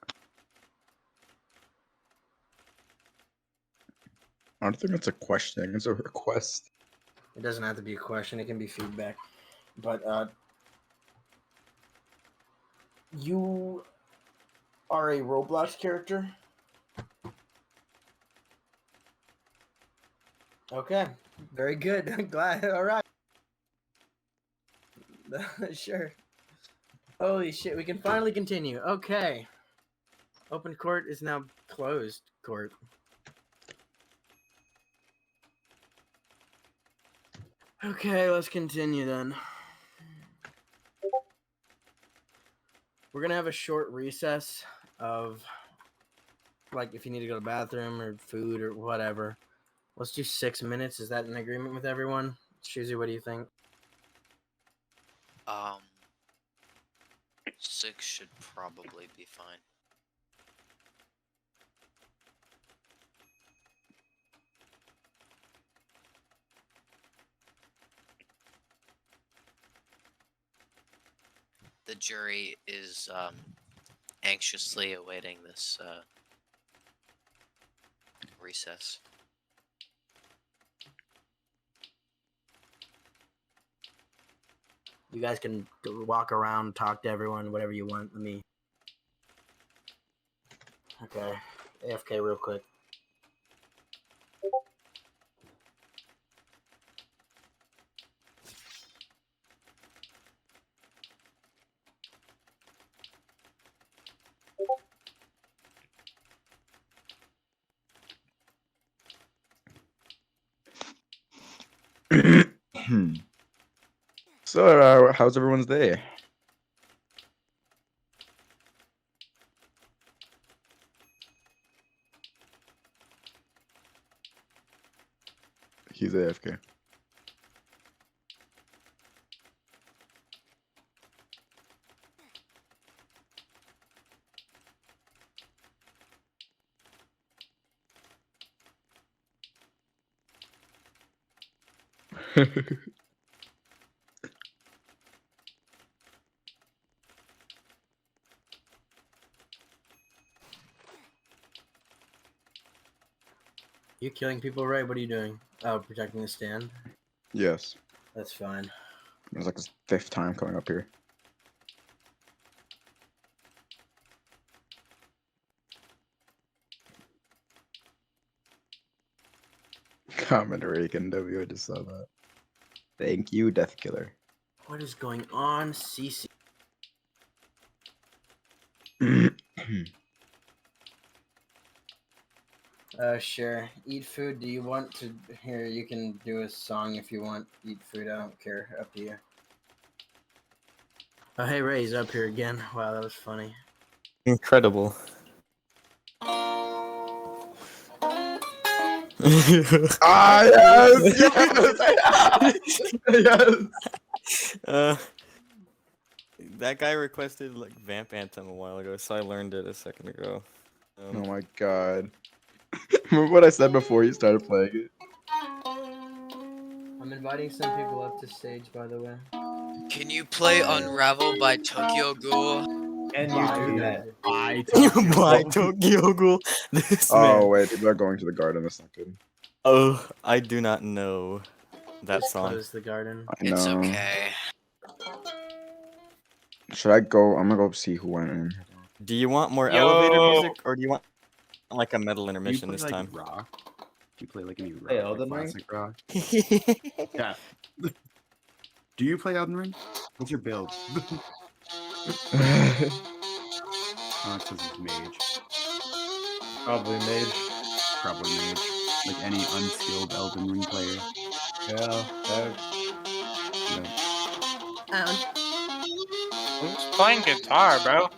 I don't think it's a question. I think it's a request. It doesn't have to be a question. It can be feedback. But you are a Roblox character. Okay, very good. I'm glad. All right. Sure. Holy shit, we can finally continue. Okay. Open court is now closed court. Okay, let's continue then. We're gonna have a short recess of, like, if you need to go to the bathroom or food or whatever. Let's do 6 minutes. Is that an agreement with everyone? Shuzi, what do you think? 6 should probably be fine. The jury is anxiously awaiting this recess. You guys can walk around, talk to everyone, whatever you want. Let me. Okay, AFK real quick. So, how's everyone's day? He's AFK. You killing people, right? What are you doing? Oh, protecting the stand. Yes. That's fine. It's like his 5th time coming up here. Comment Reagan W. I just saw that. Thank you, Death Killer. What is going on, CC? Sure. Eat food. Do you want to? Here, you can do a song if you want. Eat food. I don't care. Up to you. Oh, hey, Ray's up here again. Wow, that was funny. Incredible. Ah, yes! Yes! That guy requested like Vamp Anthem a while ago, so I learned it a second ago. Oh my god. Remember what I said before you started playing it? I'm inviting some people up to stage, by the way. Can you play Unravel by Tokyo Ghoul? And you do that. By Tokyo Ghoul. This Oh man. wait, people are going to the garden. That's not good. Oh, I do not know that Just song. close the garden. I It's know. okay. Should I go? I'm gonna go see who went in. Do you want more elevator music, or do you want like a metal Do you intermission play this like time? rock? Do you play like any rock? Hey, like Elden Ring? classic rock? Yeah. Do you play Elden Ring? What's your build? Oh, it says it's mage. Probably mage. Probably mage. Like any unskilled Elden Ring player. Yeah. Yeah. Who's playing guitar, bro?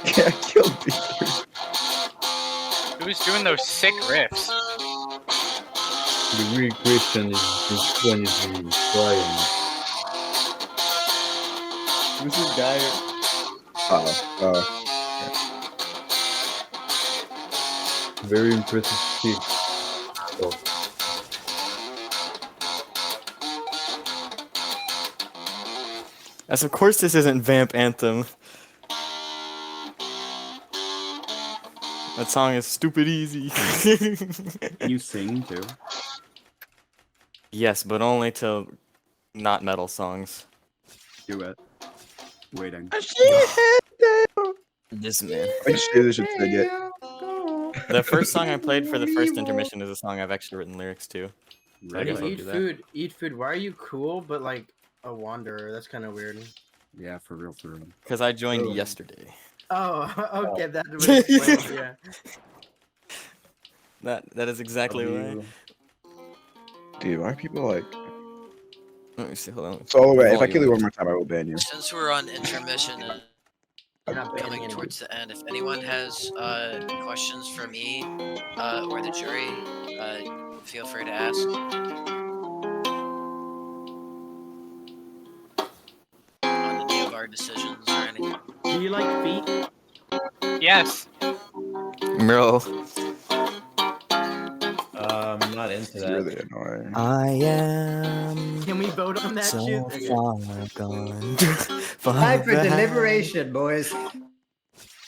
Yeah, kill Peter. Who's doing those sick riffs? The real question is when is he trying? Who's this guy? Very impressive speech. Oh. As of course this isn't Vamp Anthem. That song is stupid easy. Can you sing too? Yes, but only to not metal songs. Do it. Waiting. This man. I should sing it. The first song I played for the first intermission is a song I've actually written lyrics to. So I guess I'll Eat do that. food. Eat food. Why are you cool but like a wanderer? That's kind of weird. Yeah, for real, for real. Because I joined yesterday. Oh, okay. That would explain. Yeah. That is exactly why. Dude, why are people like? Let me see. Hold on. So wait, if I kill you one more time, I will ban you. Since we're on intermission and You're not banning coming anyone. towards the end, if anyone has questions for me or the jury, feel free to ask. On any of our decisions or anything. Do you like feet? Yes. Bro. Not into It's that. really annoying. I am Can we vote on that so shit? far gone. Time for deliberation, boys.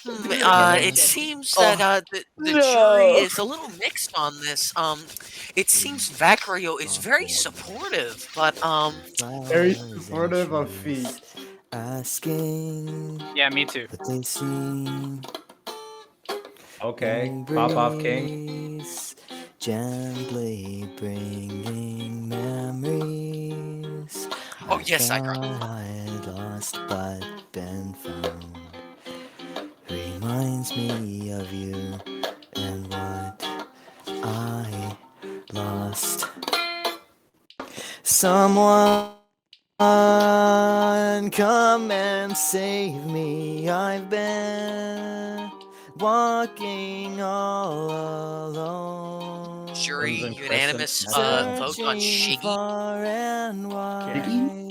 It seems that the jury is a little mixed on this. It seems Vacrio is very supportive, but Very supportive of feet. Asking Yeah, me too. what they see. Okay, pop off king. Gently bringing memories. oh yes, I thought I'd lost but been found. Reminds me of you and what I lost. Someone come and save me. I've been walking all alone. jury Crimson unanimous Crescent. vote on Shiggy. Shiggy?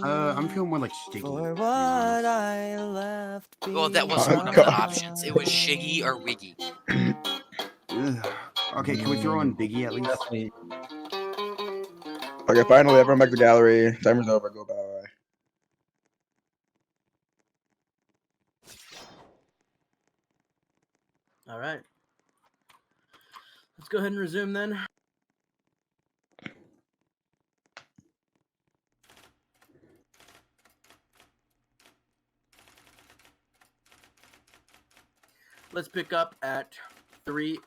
I'm feeling more like Shiggy. For what I left Well, that wasn't one of the options. It was Shiggy or Wiggy. Ugh. Okay, can we throw in Biggie at least? Definitely. Okay, finally, everyone back to gallery. Timer's over. Go bye. All right. Let's go ahead and resume then. Let's pick up at 3A.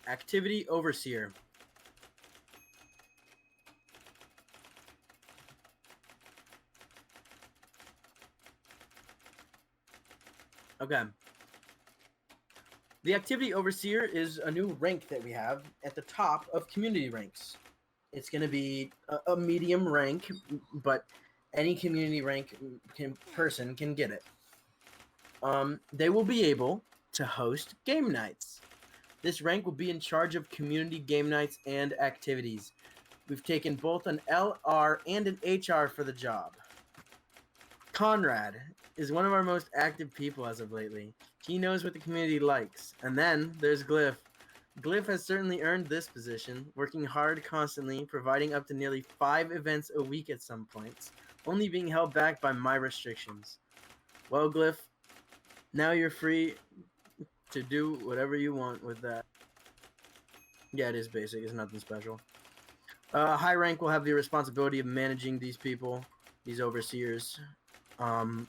Activity Overseer. Okay. The Activity Overseer is a new rank that we have at the top of community ranks. It's going to be a medium rank, but any community rank person can get it. They will be able to host game nights. This rank will be in charge of community game nights and activities. We've taken both an LR and an HR for the job. Conrad is one of our most active people as of lately. He knows what the community likes. And then there's Glyph. Glyph has certainly earned this position, working hard constantly, providing up to nearly 5 events a week at some points, only being held back by my restrictions. Well, Glyph, now you're free to do whatever you want with that. Yeah, it is basic. It's nothing special. High rank will have the responsibility of managing these people, these overseers. Yeah,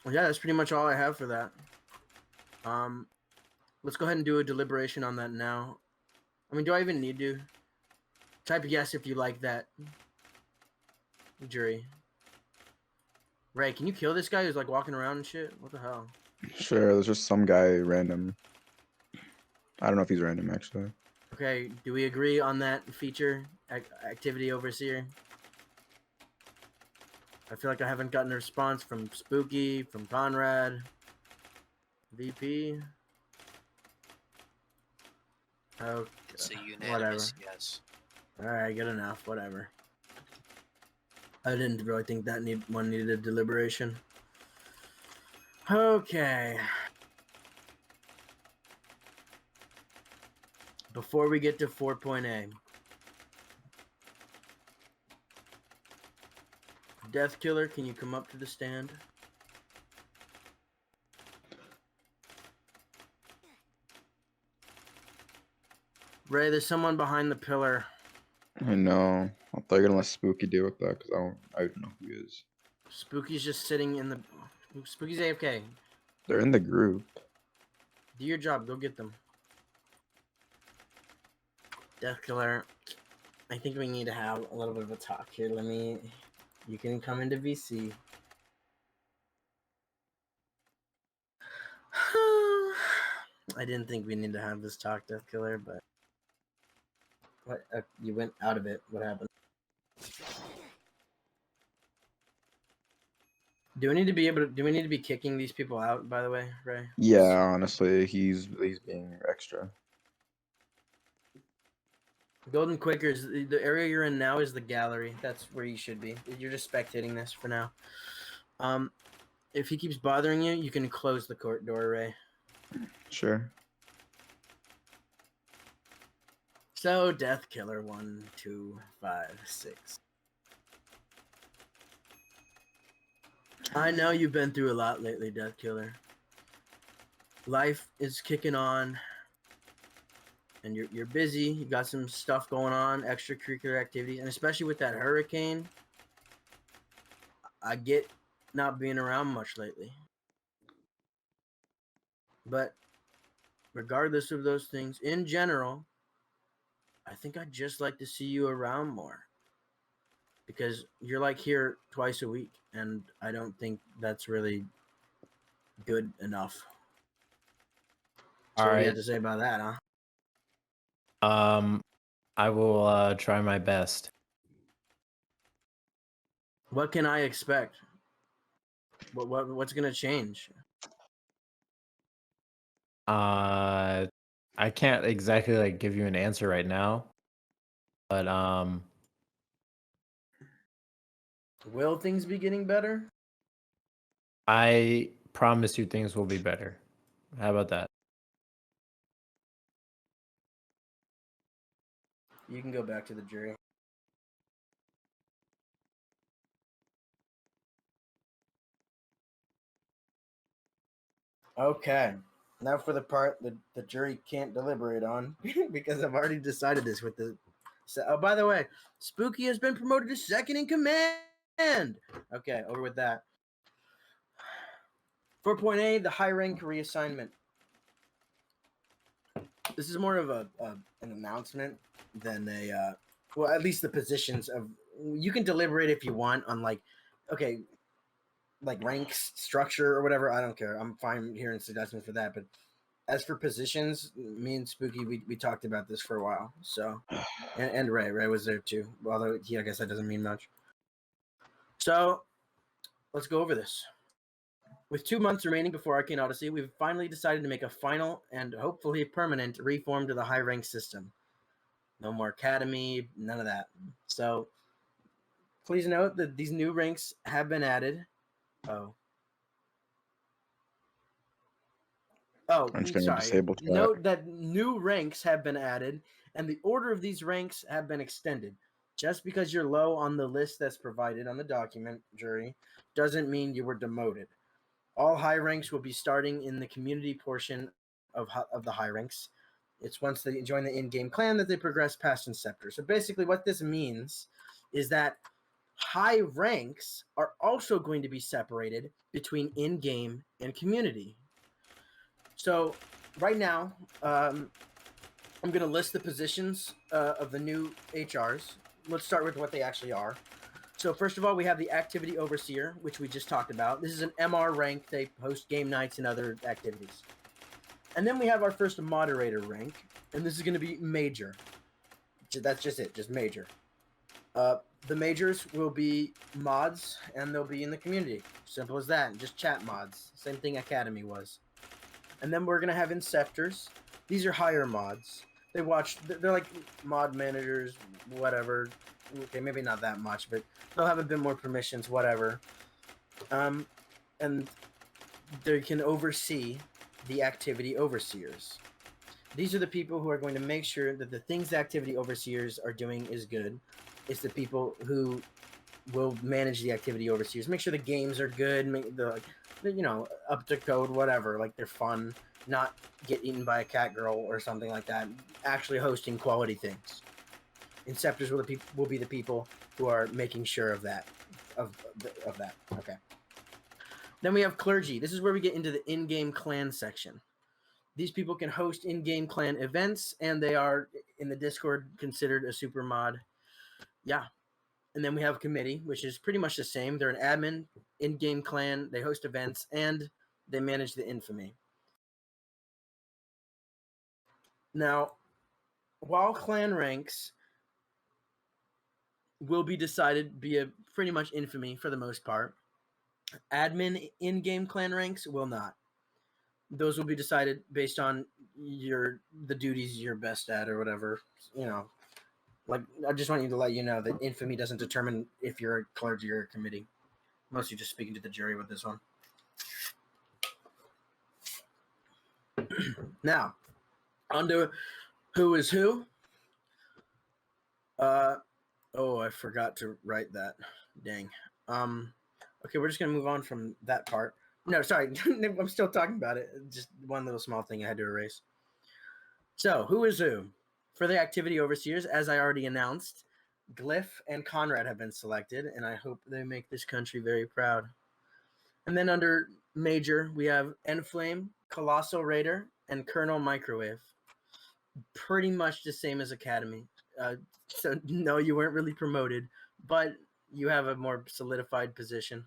that's pretty much all I have for that. Let's go ahead and do a deliberation on that now. I mean, do I even need to? Type yes if you like that. Jury. Ray, can you kill this guy who's like walking around and shit? What the hell? Sure, there's just some guy random. I don't know if he's random actually. Okay, do we agree on that feature? Activity Overseer? I feel like I haven't gotten a response from Spooky, from Conrad, VP. Okay, It's a whatever. unanimous yes. Alright, good enough. Whatever. I didn't really think that one needed a deliberation. Okay. Before we get to 4.A. Death Killer, can you come up to the stand? Ray, there's someone behind the pillar. I know. I thought you were gonna let Spooky deal with that because I don't know who he is. Spooky's just sitting in the... Spooky's AFK. They're in the group. Do your job. Go get them. Death Killer, I think we need to have a little bit of a talk here. You can come into VC. I didn't think we need to have this talk, Death Killer, but... What? You went out of it. What happened? Do we need to be kicking these people out, by the way, Ray? Yeah, honestly, he's being extra. Golden Quakers, the area you're in now is the gallery. That's where you should be. You're just spectating this for now. If he keeps bothering you, you can close the court door, Ray. Sure. So, Death Killer, 1, 2, 5, 6. I know you've been through a lot lately, Death Killer. Life is kicking on, and you're busy. You got some stuff going on, extracurricular activities, and especially with that hurricane, I get not being around much lately. But regardless of those things, in general, I think I'd just like to see you around more. Because you're like here twice a week, and I don't think that's really good enough. So what do you have to say about that, huh? I will try my best. What can I expect? What's gonna change? I can't exactly like give you an answer right now, but Will things be getting better? I promise you things will be better. How about that? You can go back to the jury. Okay. Now for the part that the jury can't deliberate on because I've already decided this with the. So, oh, by the way, Spooky has been promoted to second in command. Okay, over with that. 4.A, the high rank reassignment. This is more of an announcement than a. Well, at least the positions of. You can deliberate if you want on okay, like ranks structure or whatever. I don't care. I'm fine hearing suggestions for that, but as for positions, me and Spooky, we talked about this for a while. So, and Ray was there too. Although I guess that doesn't mean much. So, let's go over this. With 2 months remaining before Arcane Odyssey, we've finally decided to make a final and hopefully permanent reform to the high rank system. No more academy, none of that. So, please note that these new ranks have been added. I'm just gonna Sorry. disable chat. Note that new ranks have been added, and the order of these ranks have been extended. Just because you're low on the list that's provided on the document, jury, doesn't mean you were demoted. All high ranks will be starting in the community portion of the high ranks. It's once they join the in-game clan that they progress past Inceptor. So basically what this means is that high ranks are also going to be separated between in-game and community. So right now, I'm going to list the positions of the new HRs. Let's start with what they actually are. So first of all, we have the Activity Overseer, which we just talked about. This is an MR rank. They host game nights and other activities. And then we have our first Moderator rank, and this is going to be Major. That's just it, just Major. The Majors will be mods, and they'll be in the community. Simple as that, just chat mods. Same thing Academy was. And then we're going to have Inceptors. These are higher mods. They're like mod managers, whatever. Okay, maybe not that much, but they'll have a bit more permissions, whatever. And they can oversee the Activity Overseers. These are the people who are going to make sure that the things the Activity Overseers are doing is good. It's the people who will manage the Activity Overseers. Make sure the games are good, up to code, whatever. Like they're fun, not get eaten by a cat girl or something like that. Actually hosting quality things. Inceptors will be the people who are making sure of that. Of that. Okay. Then we have Clergy. This is where we get into the in-game clan section. These people can host in-game clan events, and they are in the Discord considered a super mod. Yeah. And then we have Committee, which is pretty much the same. They're an admin, in-game clan, they host events, and they manage the infamy. Now, while clan ranks will be decided via pretty much infamy for the most part, admin in-game clan ranks will not. Those will be decided based on the duties you're best at or whatever. Like, I just want you to let you know that infamy doesn't determine if you're a clergy or a committee. Mostly just speaking to the jury with this one. Now, on to who is who. I forgot to write that. Dang. Okay, we're just gonna move on from that part. No, sorry, I'm still talking about it. Just one little small thing I had to erase. So, who is who? For the Activity Overseers, as I already announced, Glyph and Conrad have been selected, and I hope they make this country very proud. And then under Major, we have Enflame, Colossal Raider, and Colonel Microwave. Pretty much the same as Academy. So, no, you weren't really promoted, but you have a more solidified position.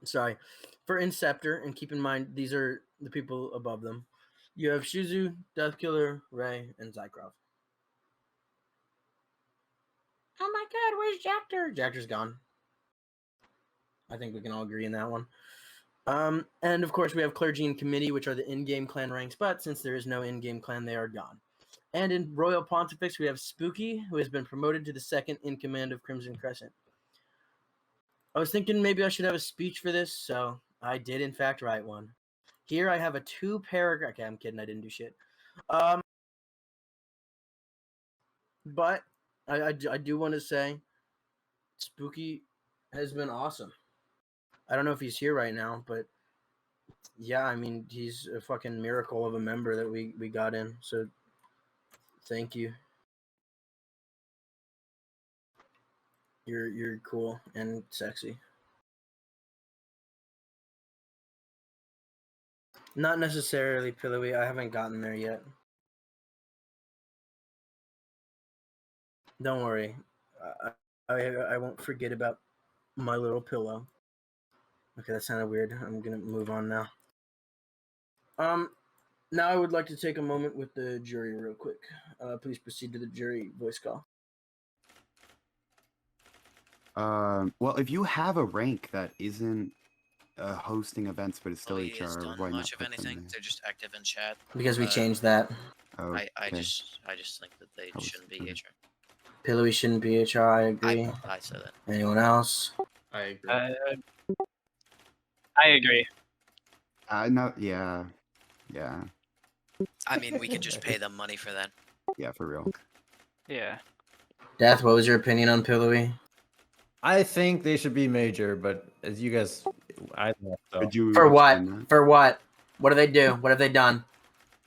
Sorry. For Inceptor, and keep in mind, these are the people above them. You have Shizu, Deathkiller, Ray, and Zykrov. Oh my god, where's Jactor? Jactor's gone. I think we can all agree on that one. And of course, we have Clergy and Committee, which are the in-game clan ranks, but since there is no in-game clan, they are gone. And in Royal Pontifex, we have Spooky, who has been promoted to the second in command of Crimson Crescent. I was thinking maybe I should have a speech for this, so I did in fact write one. Here I have a 2-paragraph. Okay, I'm kidding. I didn't do shit. But I do want to say, Spooky has been awesome. I don't know if he's here right now, but yeah, I mean, he's a fucking miracle of a member that we got in. So thank you. You're cool and sexy. Not necessarily pillowy. I haven't gotten there yet. Don't worry. I won't forget about my little pillow. Okay, that sounded weird. I'm gonna move on now. Now I would like to take a moment with the jury real quick. Please proceed to the jury voice call. Well, if you have a rank that isn't hosting events but it's still Nobody has HR, done why not much of put them anything. there? They're just active in chat. Because we changed that. Okay. I just think that they shouldn't be HR. Pillowy shouldn't be HR, I agree. I said that. Anyone else? I agree. I agree. No, yeah. I mean, we could just pay them money for that. Yeah, for real. Yeah. Death, what was your opinion on Pillowy? I think they should be major, but as you guys, I don't know. Could you For what? explain that? For what? What do they do? What have they done?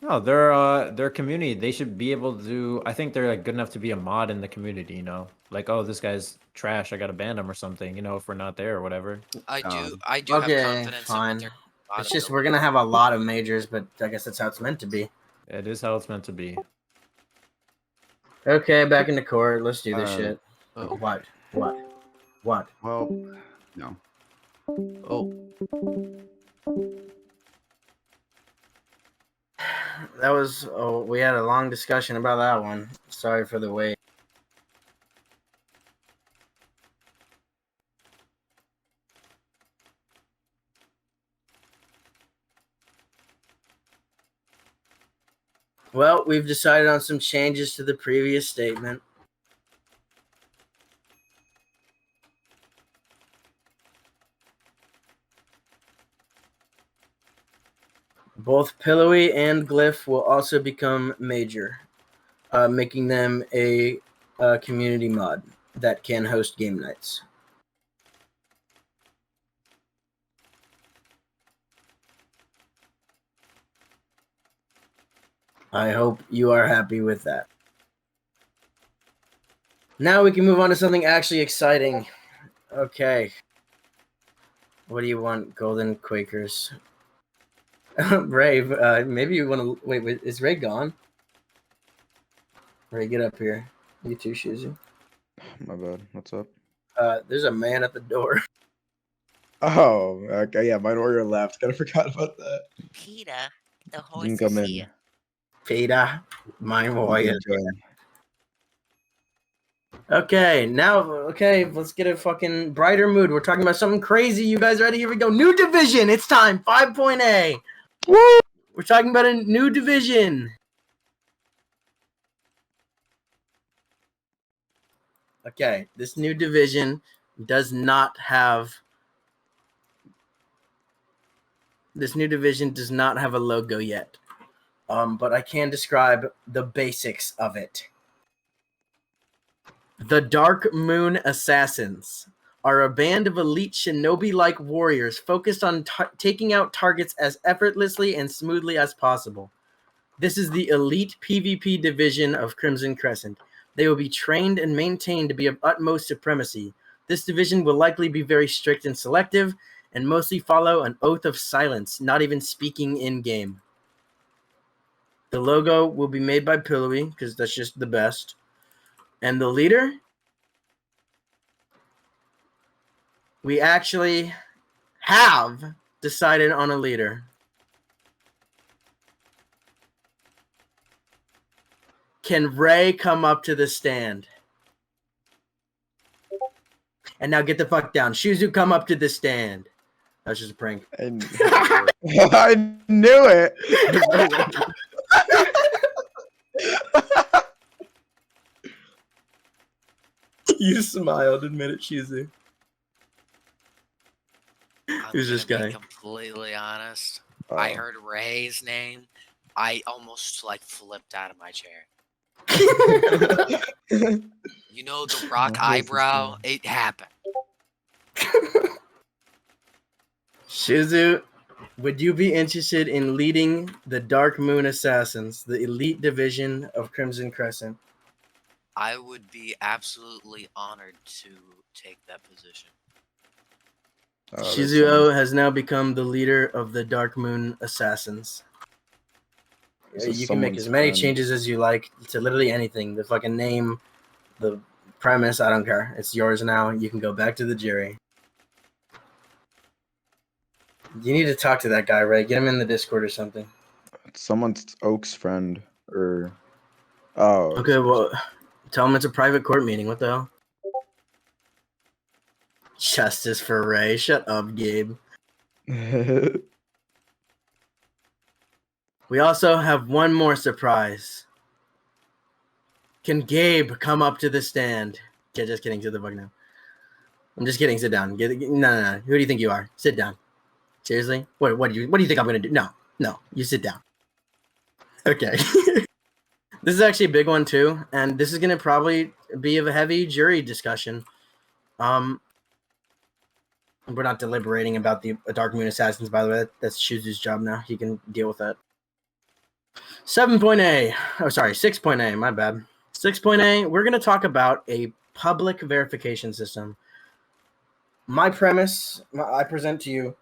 No, they're community. They should be able to. I think they're like good enough to be a mod in the community. You know, like, oh, this guy's trash. I gotta ban him or something. You know, if we're not there or whatever. I do Okay, have confidence fine. in what they're. It's just we're gonna have a lot of majors, but I guess that's how it's meant to be. It is how it's meant to be. Okay, back into court. Let's do this shit. Oh. What? Well, no. Oh. That was. Oh, we had a long discussion about that one. Sorry for the wait. Well, we've decided on some changes to the previous statement. Both Pillowy and Glyph will also become major, making them a community mod that can host game nights. I hope you are happy with that. Now we can move on to something actually exciting. Okay. What do you want, Golden Quakers? Ray, maybe you want to... Wait, is Ray gone? Ray, get up here. You too, Shizu. My bad. What's up? There's a man at the door. Oh, okay. Yeah, mine warrior left. Kind of forgot about that. Peter, the You horse can come is in. here. Peter, my You warrior. can join. Okay, let's get a fucking brighter mood. We're talking about something crazy. You guys ready? Here we go. New division. It's time. 5.A. Woo! We're talking about a new division. Okay, this new division does not have a logo yet. But I can describe the basics of it. The Dark Moon Assassins are a band of elite shinobi-like warriors focused on taking out targets as effortlessly and smoothly as possible. This is the elite PvP division of Crimson Crescent. They will be trained and maintained to be of utmost supremacy. This division will likely be very strict and selective, and mostly follow an oath of silence, not even speaking in-game. The logo will be made by Pillowy, because that's just the best. And the leader? We actually have decided on a leader. Can Ray come up to the stand? And now get the fuck down. Shuzu, come up to the stand. That's just a prank. I knew it. You smiled. Admit it, Shizu. I'm Who's this gonna guy? be completely honest. I heard Ray's name. I almost like flipped out of my chair. You know the rock eyebrow? It happened. Shizu, would you be interested in leading the Dark Moon Assassins, the elite division of Crimson Crescent? I would be absolutely honored to take that position. Shizuo has now become the leader of the Dark Moon Assassins. This is You can make someone's as many friend. changes as you like to literally anything. The fucking name, the premise, I don't care. It's yours now. You can go back to the jury. You need to talk to that guy, Ray. Get him in the Discord or something. It's someone's Oak's friend, or Okay, well, tell him it's a private court meeting. What the hell? Justice for Ray. Shut up, Gabe. We also have one more surprise. Can Gabe come up to the stand? Okay, just kidding. To the fuck now. I'm just kidding. Sit down. No. Who do you think you are? Sit down. Seriously? What do you think I'm gonna do? No. You sit down. Okay. This is actually a big one too, and this is gonna probably be of a heavy jury discussion. We're not deliberating about the Dark Moon Assassins, by the way. That's Shuzu's job now. He can deal with that. 7.A. Oh, sorry, 6.A. My bad. 6.A. We're gonna talk about a public verification system. My premise, I present to you.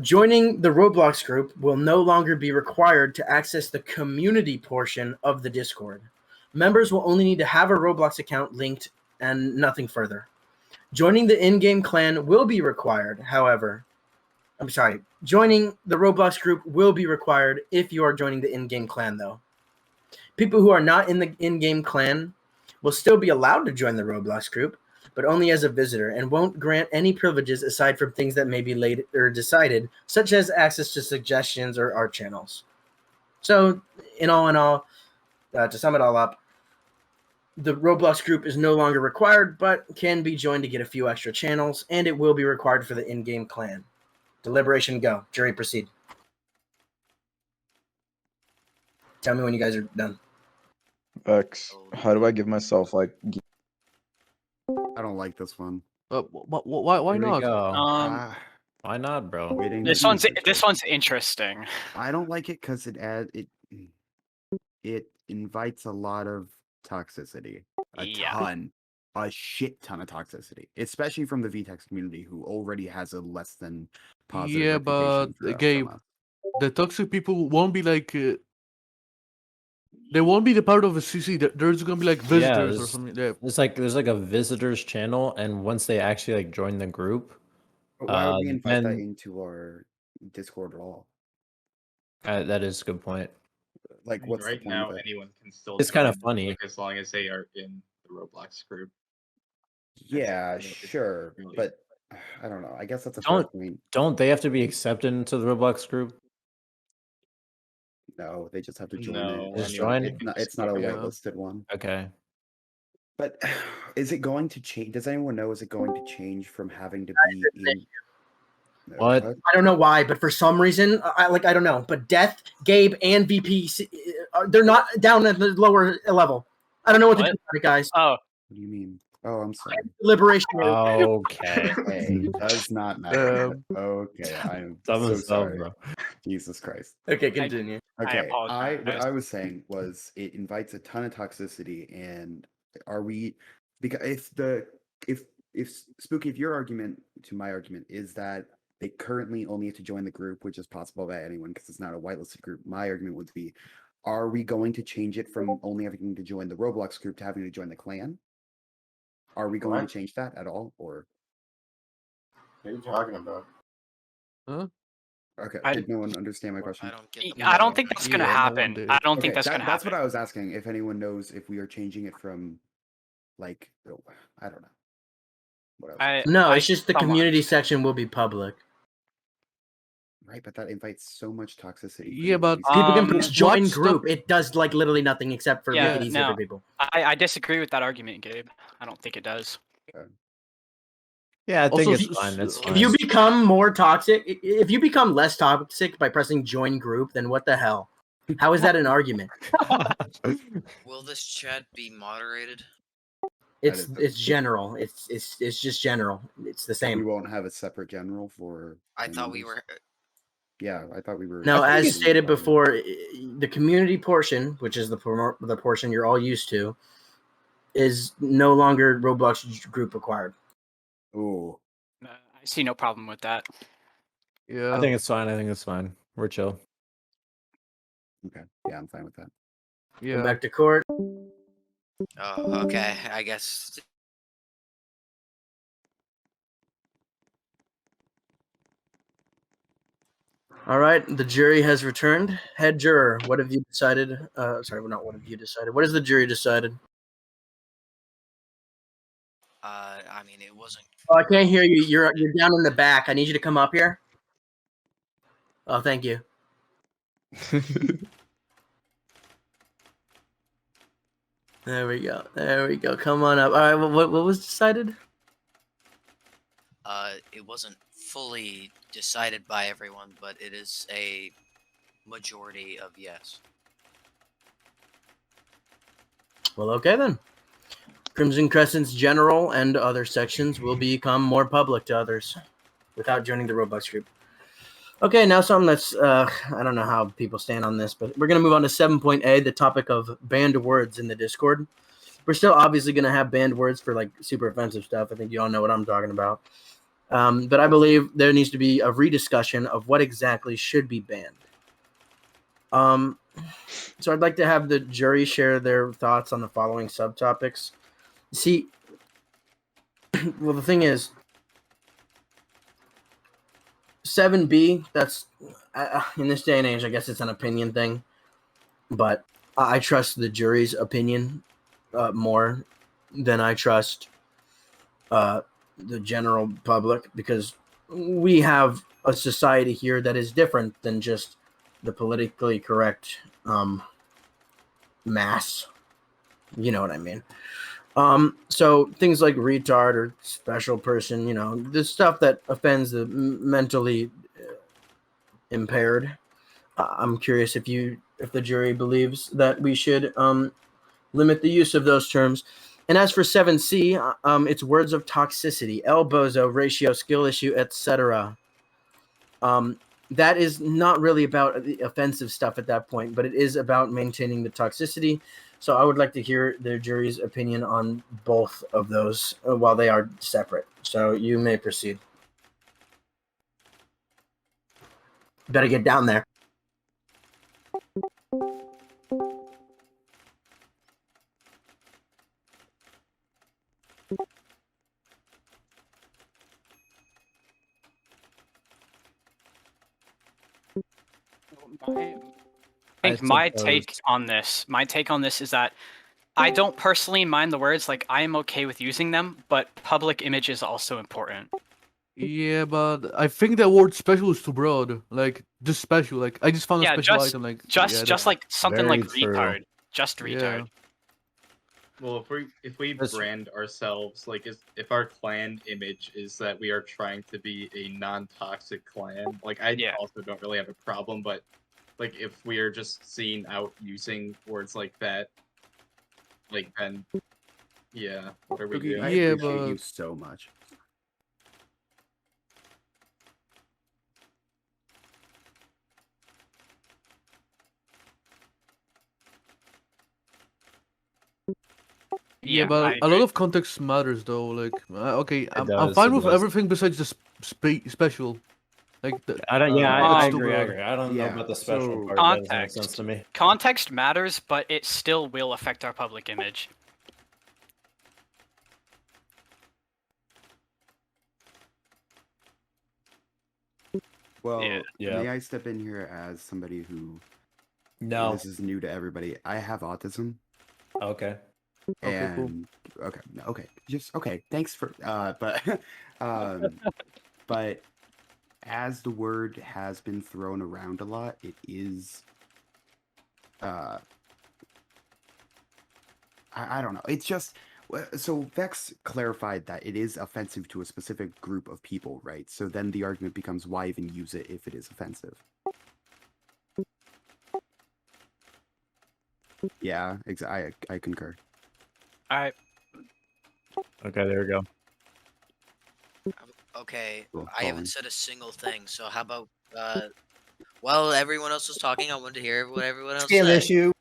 Joining the Roblox group will no longer be required to access the community portion of the Discord. Members will only need to have a Roblox account linked and nothing further. Joining the in-game clan will be required, however. I'm sorry. Joining the Roblox group will be required if you are joining the in-game clan, though. People who are not in the in-game clan will still be allowed to join the Roblox group, but only as a visitor, and won't grant any privileges aside from things that may be laid or decided, such as access to suggestions or art channels. So, in all, to sum it all up, the Roblox group is no longer required, but can be joined to get a few extra channels, and it will be required for the in-game clan. Deliberation go. Jury proceed. Tell me when you guys are done. X, how do I give myself like? I don't like this one. Why Here we not? go. Why not, bro? Waiting This to one's use this one's interesting. I don't like it because it invites a lot of toxicity, a shit ton of toxicity, especially from the VTEX community, who already has a less than positive Yeah, but reputation from Gabe, us. the toxic people won't be like. They won't be the part of a CC. There's gonna be like visitors or something. Yeah. There's like a visitors channel, and once they actually like join the group, But why would we invite that then into our Discord at all? that is a good point. Like, I mean, what's right the point now of it? anyone can still It's kinda join, funny. like, as long as they are in the Roblox group. Yeah, It's sure, really- but I don't know. I guess that's a fair point. Don't they have to be accepted into the Roblox group? No, they just have to join No, it. Just join it? It's not a Yeah. whitelisted one. Okay. But is it going to change? Does anyone know? Is it going to change from having to be in? What? I don't know why, but for some reason, I don't know. But Death, Gabe, and VP, they're not down at the lower level. I don't know what to do about it, guys. Oh. What do you mean? Oh, I'm sorry. Liberation. Okay. Hey, does not matter. Okay, I'm so sorry. Bro. Jesus Christ. Okay, continue. Okay, apologize. what I was saying was it invites a ton of toxicity, and are we? Because if Spooky, if your argument to my argument is that they currently only have to join the group, which is possible by anyone because it's not a whitelisted group, my argument would be, are we going to change it from only having to join the Roblox group to having to join the clan? Are we going to change that at all, or? What are you talking about? Huh? Okay, I- did no one understand my question? I don't think that's gonna Yeah, no one happen. did. I don't think Okay, that's gonna That's happen. what I was asking. If anyone knows if we are changing it from, like, I don't know. What else? No, it's just the community section will be public. Right, but that invites so much toxicity. for Yeah, no but reason. People can press join what's the- group. It does like literally nothing except for make Yeah, it easier no. for people. I disagree with that argument, Gabe. I don't think it does. Yeah, I think Also, it's fine. It's If fine. you become more toxic, if you become less toxic by pressing join group, then what the hell? How is that an argument? Will this chat be moderated? It's general. It's just general. It's the We same. won't have a separate general for. I our thought we members? were. Yeah, I thought we were. No, I think as it's- stated before, the community portion, which is the portion you're all used to, is no longer Roblox group required. Oh, I see no problem with that. Yeah. I think it's fine. I think it's fine. We're chill. okay. Yeah, I'm fine with that. Yeah. Go back to court. Oh, okay. I guess. All right, the jury has returned. Head juror, what have you decided? Sorry, not what have you decided. What has the jury decided? I mean, it wasn't. Oh, I can't hear you. You're down in the back. I need you to come up here. Oh, thank you. There we go. There we go. Come on up. All right. What was decided? It wasn't fully decided by everyone, but it is a majority of yes. Well, okay then. Crimson Crescent's general and other sections will become more public to others without joining the Roblox group. Okay, now something that's, I don't know how people stand on this, but we're going to move on to 7.A, the topic of banned words in the Discord. We're still obviously going to have banned words for like super offensive stuff. I think you all know what I'm talking about. But I believe there needs to be a rediscussion of what exactly should be banned. So I'd like to have the jury share their thoughts on the following subtopics. See, well, the thing is, 7B, that's in this day and age, I guess it's an opinion thing, but I trust the jury's opinion more than I trust the general public, because we have a society here that is different than just the politically correct mass. You know what I mean? So things like retard or special person, you know, the stuff that offends the mentally impaired. I'm curious if the jury believes that we should limit the use of those terms. And as for 7C, it's words of toxicity, elbozo, ratio, skill issue, etc. That is not really about the offensive stuff at that point, but it is about maintaining the toxicity. So I would like to hear the jury's opinion on both of those while they are separate. So you may proceed. Better get down there. I think my take on this is that I don't personally mind the words. Like, I am okay with using them, but public image is also important. Yeah, but I think that word special is too broad. Like, just special. Like, I just found a Yeah, special just item. Like, just like something Very like true. retard. Just retard. Well, if we brand ourselves, like if our clan image is that we are trying to be a non-toxic clan, like I also don't really have a problem, but like if we are just seen out using words like that, like then yeah, what are we Okay, doing? I appreciate you so much. Yeah, but a lot of context matters, though. Like, okay, I'm fine with everything besides the special. Like, I don't. Yeah, I agree. I agree. I don't know Yeah, about the special so- part. That doesn't make sense to me. Context matters, but it still will affect our public image. Well, Yeah. may I step in here as somebody who? No. This is new to everybody. I have autism. Okay. And okay, just okay. Thanks for but but as the word has been thrown around a lot, it is I don't know. It's just so Vex clarified that it is offensive to a specific group of people, right? So then the argument becomes, why even use it if it is offensive? Yeah, I concur. All right. Okay, there we go. Okay, Cool, I haven't following. said a single thing, so how about while everyone else was talking, I wanted to hear what everyone else Skill said. issue.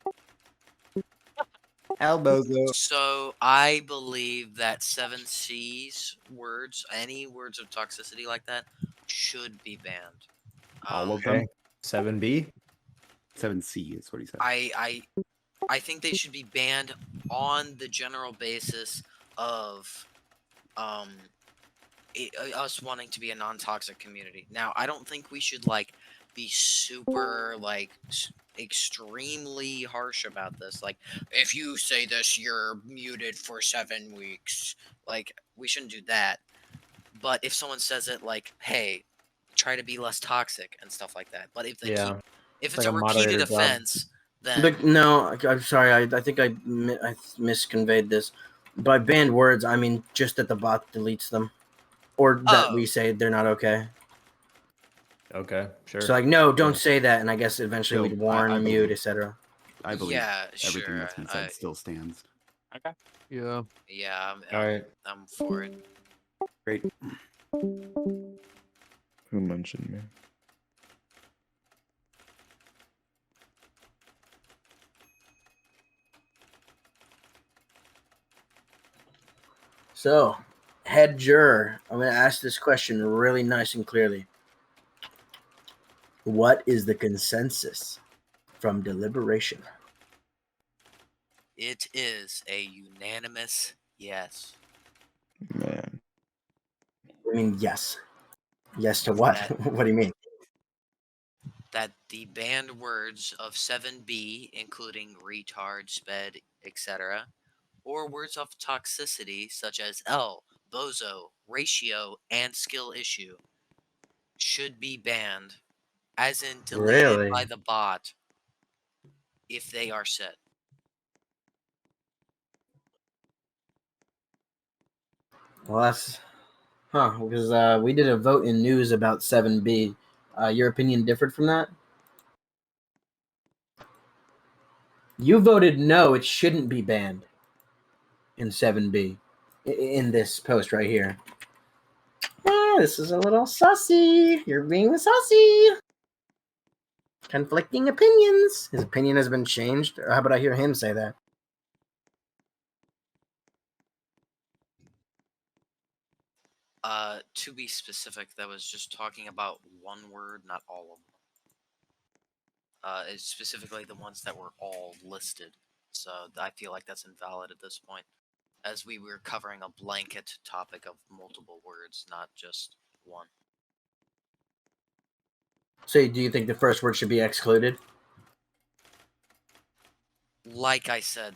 Elbozo. So I believe that 7C's words, any words of toxicity like that, should be banned. All of Okay. them? 7B? 7C is what he said. I think they should be banned on the general basis of us wanting to be a non-toxic community. Now, I don't think we should like be super like extremely harsh about this. Like, if you say this, you're muted for 7 weeks. Like, we shouldn't do that. But if someone says it, like, hey, try to be less toxic and stuff like that. But if they keep, if it's like a a repeated moderator job. offense, then But no, I'm sorry. I think I misconveyed this. By banned words, I mean just that the bot deletes them, or that we say they're not okay. Okay, sure. So like, no, don't say that, and I guess eventually Still, we'd warn, I mute, believe- etc. I believe yeah, everything sure. that's been said still stands. Okay. Yeah. Yeah, Alright. I'm for it. Great. Who mentioned me? So, head juror, I'm going to ask this question really nice and clearly. What is the consensus from deliberation? It is a unanimous yes. Man. I mean, yes. Yes to what? What do you mean? That the banned words of 7B, including retard, sped, etc., or words of toxicity such as L, bozo, ratio, and skill issue, should be banned, as in deleted Really? by the bot if they are said. Well, that's... Huh, because we did a vote in news about 7B. Your opinion differed from that? You voted no, it shouldn't be banned in 7B in this post right here. Ah, this is a little sussy. You're being sussy. Conflicting opinions. His opinion has been changed. How about I hear him say that? To be specific, that was just talking about one word, not all of them. It's specifically the ones that were all listed. So I feel like that's invalid at this point, as we were covering a blanket topic of multiple words, not just one. So, do you think the first word should be excluded? Like I said,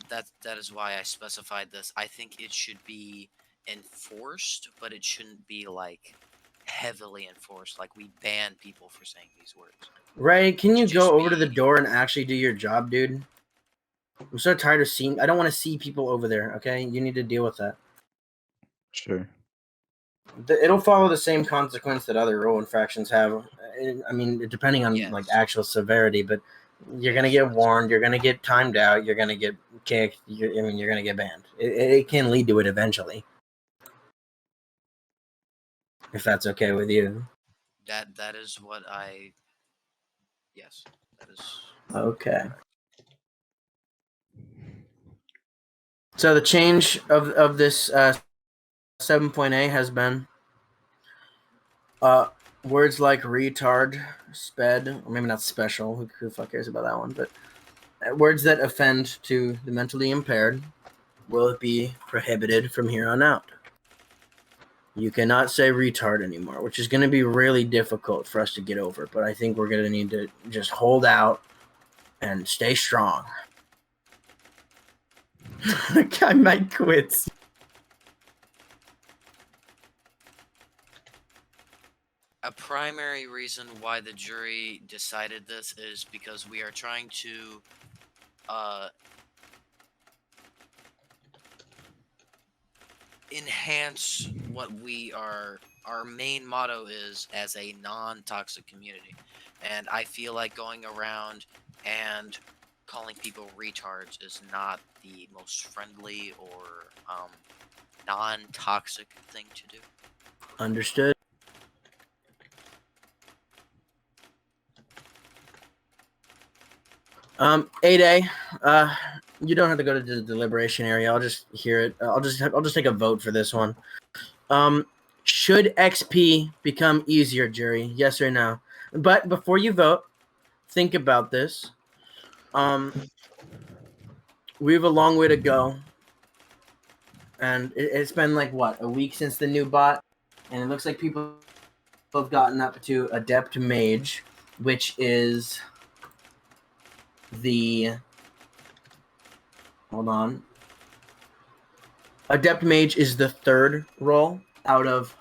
that is why I specified this. I think it should be enforced, but it shouldn't be like heavily enforced. Like we ban people for saying these words. Ray, can you go over to the door and actually do your job, dude? I'm so tired of seeing... I don't want to see people over there, okay? You need to deal with that. Sure. It'll follow the same consequence that other rule infractions have. I mean, depending on like actual severity, but you're gonna get warned. You're gonna get timed out. You're gonna get kicked. You're gonna get banned. It can lead to it eventually, if that's okay with you. That is what I. Yes, that is. Okay. So the change of this 7.A has been words like retard, sped, or maybe not special. Who the fuck cares about that one? But words that offend to the mentally impaired will be prohibited from here on out. You cannot say retard anymore, which is going to be really difficult for us to get over. But I think we're going to need to just hold out and stay strong. The guy might quit. A primary reason why the jury decided this is because we are trying to enhance what our main motto is as a non-toxic community. And I feel like going around and calling people retards is not the most friendly or non-toxic thing to do. Understood. A-Day, you don't have to go to the deliberation area. I'll just hear it. I'll just take a vote for this one. Should XP become easier, jury? Yes or no? But before you vote, think about this. We have a long way to go, and it's been like what, a week since the new bot, and it looks like people have gotten up to Adept Mage, which is the hold on. Adept Mage is the third role out of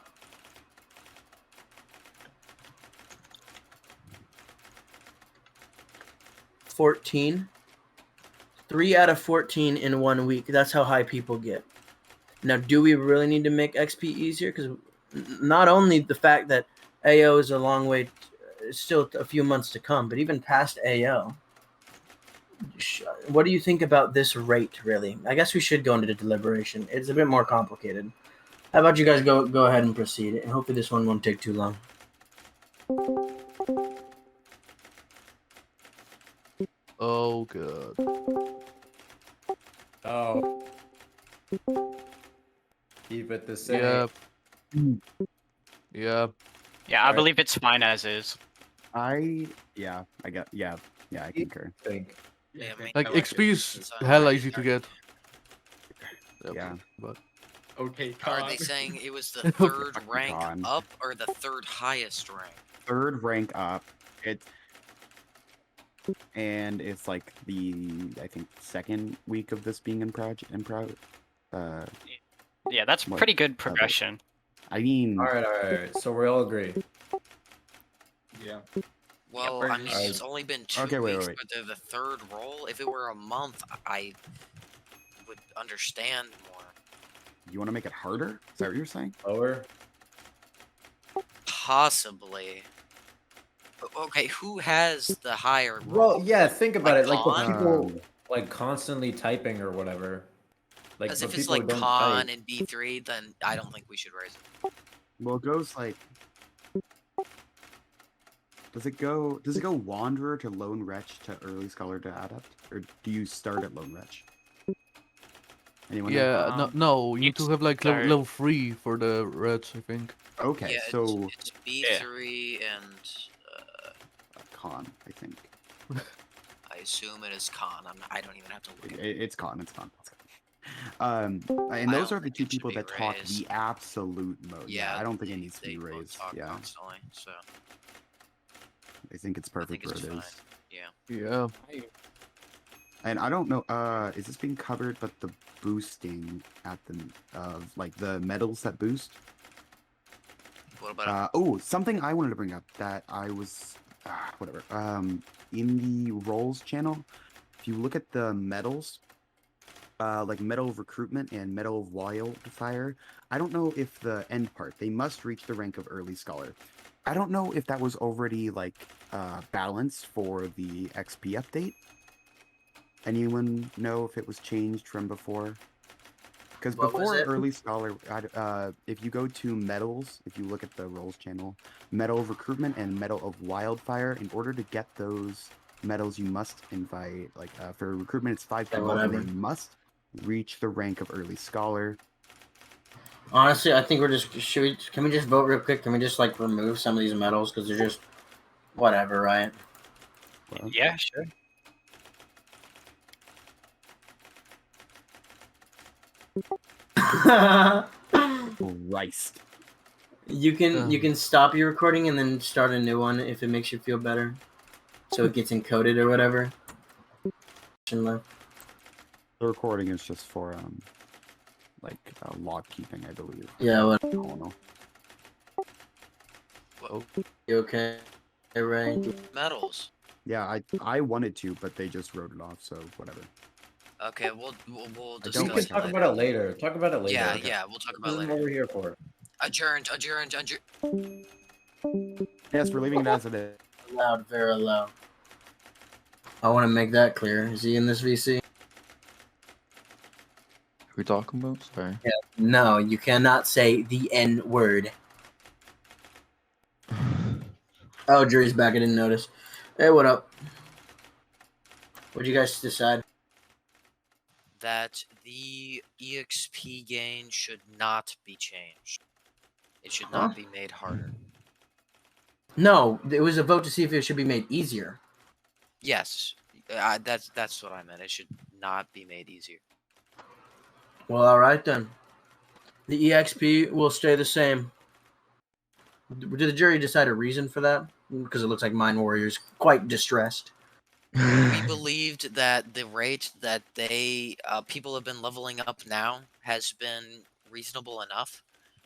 14. 3 out of 14 in 1 week. That's how high people get. Now, do we really need to make XP easier? Because not only the fact that AO is a long way, still a few months to come, but even past AO. What do you think about this rate, really? I guess we should go into the deliberation. It's a bit more complicated. How about you guys go ahead and proceed? And hopefully this one won't take too long. Oh, God. Oh. Keep it the same. Yeah. Yeah. Yeah, I believe it's fine as is. I concur. Yeah, I mean, Like, I like XP it. is hella easy to get. Yeah. But Okay, are Con. they saying it was the third rank Con. up or the third highest rank? Third rank up. And it's like I think second week of this being in project. Yeah, that's pretty good progression. I mean, All right. So we all agree. Yeah. Well, I mean, it's only been 2 Okay, wait. weeks, but they're the third role. If it were a month, I would understand more. You want to make it harder? Is that what you're saying? Lower? Possibly. Okay, who has the higher role? Well, yeah, think about it. Like the Khan? people like constantly typing or whatever. Like Because the if it's people who like don't Khan type. and B3, then I don't think we should raise it. Well, it goes like. Does it go Wanderer to Lone Wretch to Early Scholar to Adept? Or do you start at Lone Wretch? Anyone know? yeah, no, you need to have like start- level 3 for the reds, I think. Okay, Yeah, so it's B3 and Con, I think. I assume it is Khan. I don't even have to look at it. It's Con. And those are the two people that talk raised. the absolute most. Yeah, I don't think it needs to they be both raised. talk Yeah, constantly, so I think it's perfect it's where it fine. is. Yeah. Yeah. And I don't know. Is this being covered? But the boosting at the like the medals that boost. What about something I wanted to bring up that I was whatever. In the roles channel, if you look at the medals, like Medal of Recruitment and Medal of Wildfire, I don't know if the end part, they must reach the rank of Early Scholar. I don't know if that was already like balanced for the XP update. Anyone know if it was changed from before? Because before Early Scholar, if you go to medals, if you look at the roles channel, Medal of Recruitment and Medal of Wildfire, in order to get those medals, you must invite, like, for recruitment, it's 5 people, and they must reach the rank of Early Scholar. Honestly, I think can we just vote real quick? Can we just, like, remove some of these medals? Because they're just whatever, right? Yeah, sure. Christ. You can stop your recording and then start a new one if it makes you feel better. So it gets encoded or whatever. The recording is just for like log keeping, I believe. Yeah, what? I don't know. You okay, Ray? Medals. Yeah, I wanted to, but they just wrote it off, so whatever. Okay, we'll I discuss don't We can like talk how about it later. Talk about it later. Yeah, Okay. yeah, we'll talk This about it is later. what we're here for. Adjourned. Yes, we're leaving it as it is. Loud, very loud. I want to make that clear. Is he in this VC? Who we talking about? Sorry. Yeah. No, you cannot say the N word. Oh, jury's back. I didn't notice. Hey, what up? What'd you guys decide? That the EXP gain should not be changed. It should not be made harder. No, it was a vote to see if it should be made easier. Yes, that's what I meant. It should not be made easier. Well, all right then. The EXP will stay the same. Did the jury decide a reason for that? Because it looks like Mind Warrior's quite distressed. We believed that the rate that people have been leveling up now has been reasonable enough.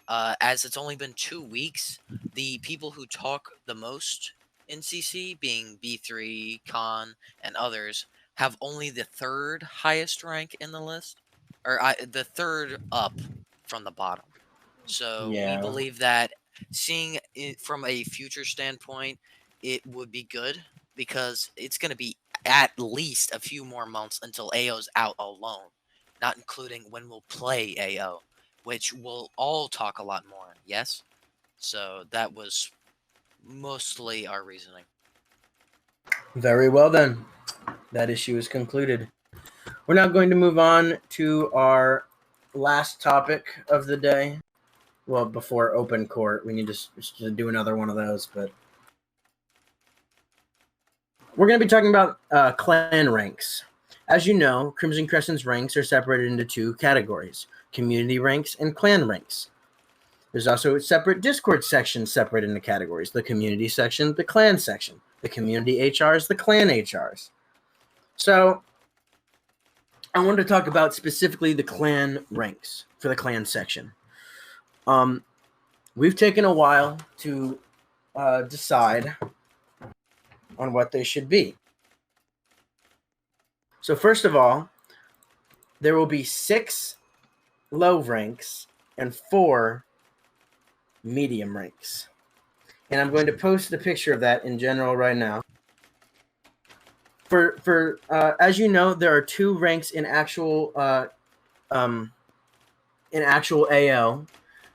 As it's only been 2 weeks, the people who talk the most in CC, being B3, Khan, and others, have only the 3rd highest rank in the list, or the 3rd up from the bottom. So we believe that seeing it from a future standpoint, it would be good because it's going to be at least a few more months until AO's out alone, not including when we'll play AO, which we'll all talk a lot more. Yes? So that was mostly our reasoning. Very well then. That issue is concluded. We're now going to move on to our last topic of the day. Well, before open court, we need to do another one of those, but we're going to be talking about clan ranks. As you know, Crimson Crescent's ranks are separated into 2 categories: community ranks and clan ranks. There's also a separate Discord section separated into categories: the community section, the clan section, the community HRs, the clan HRs. So I wanted to talk about specifically the clan ranks for the clan section. We've taken a while to decide on what they should be. So first of all, there will be 6 low ranks and 4 medium ranks. And I'm going to post a picture of that in general right now. For as you know, there are 2 ranks in actual AO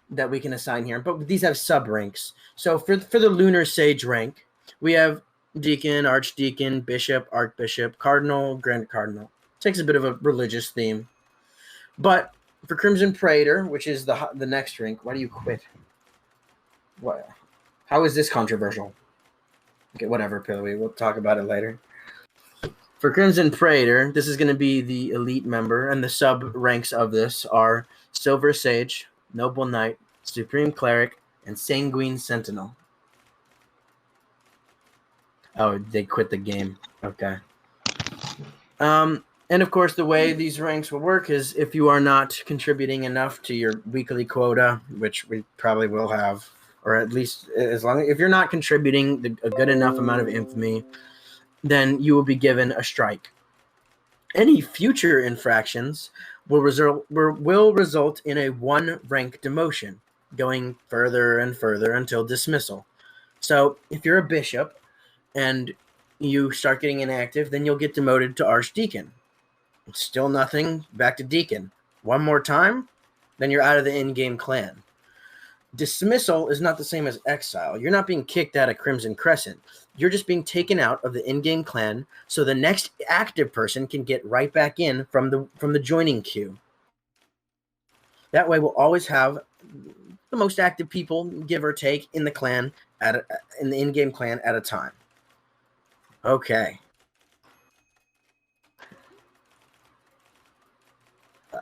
that we can assign here, but these have sub ranks. So for the Lunar Sage rank, we have Deacon, Archdeacon, Bishop, Archbishop, Cardinal, Grand Cardinal. Takes a bit of a religious theme. But for Crimson Praetor, which is the next rank, why do you quit? What? How is this controversial? Okay, whatever, Pillowy. We'll talk about it later. For Crimson Praetor, this is going to be the elite member, and the sub ranks of this are Silver Sage, Noble Knight, Supreme Cleric, and Sanguine Sentinel. Oh, they quit the game. Okay. And of course, the way these ranks will work is if you are not contributing enough to your weekly quota, which we probably will have, or at least if you're not contributing a good enough amount of infamy, then you will be given a strike. Any future infractions will result in a 1 rank demotion, going further and further until dismissal. So if you're a bishop and you start getting inactive, then you'll get demoted to Archdeacon. Still nothing, back to Deacon. 1 more time, then you're out of the in-game clan. Dismissal is not the same as exile. You're not being kicked out of Crimson Crescent. You're just being taken out of the in-game clan so the next active person can get right back in from the joining queue. That way we'll always have the most active people, give or take, in the clan in the in-game clan at a time. Okay.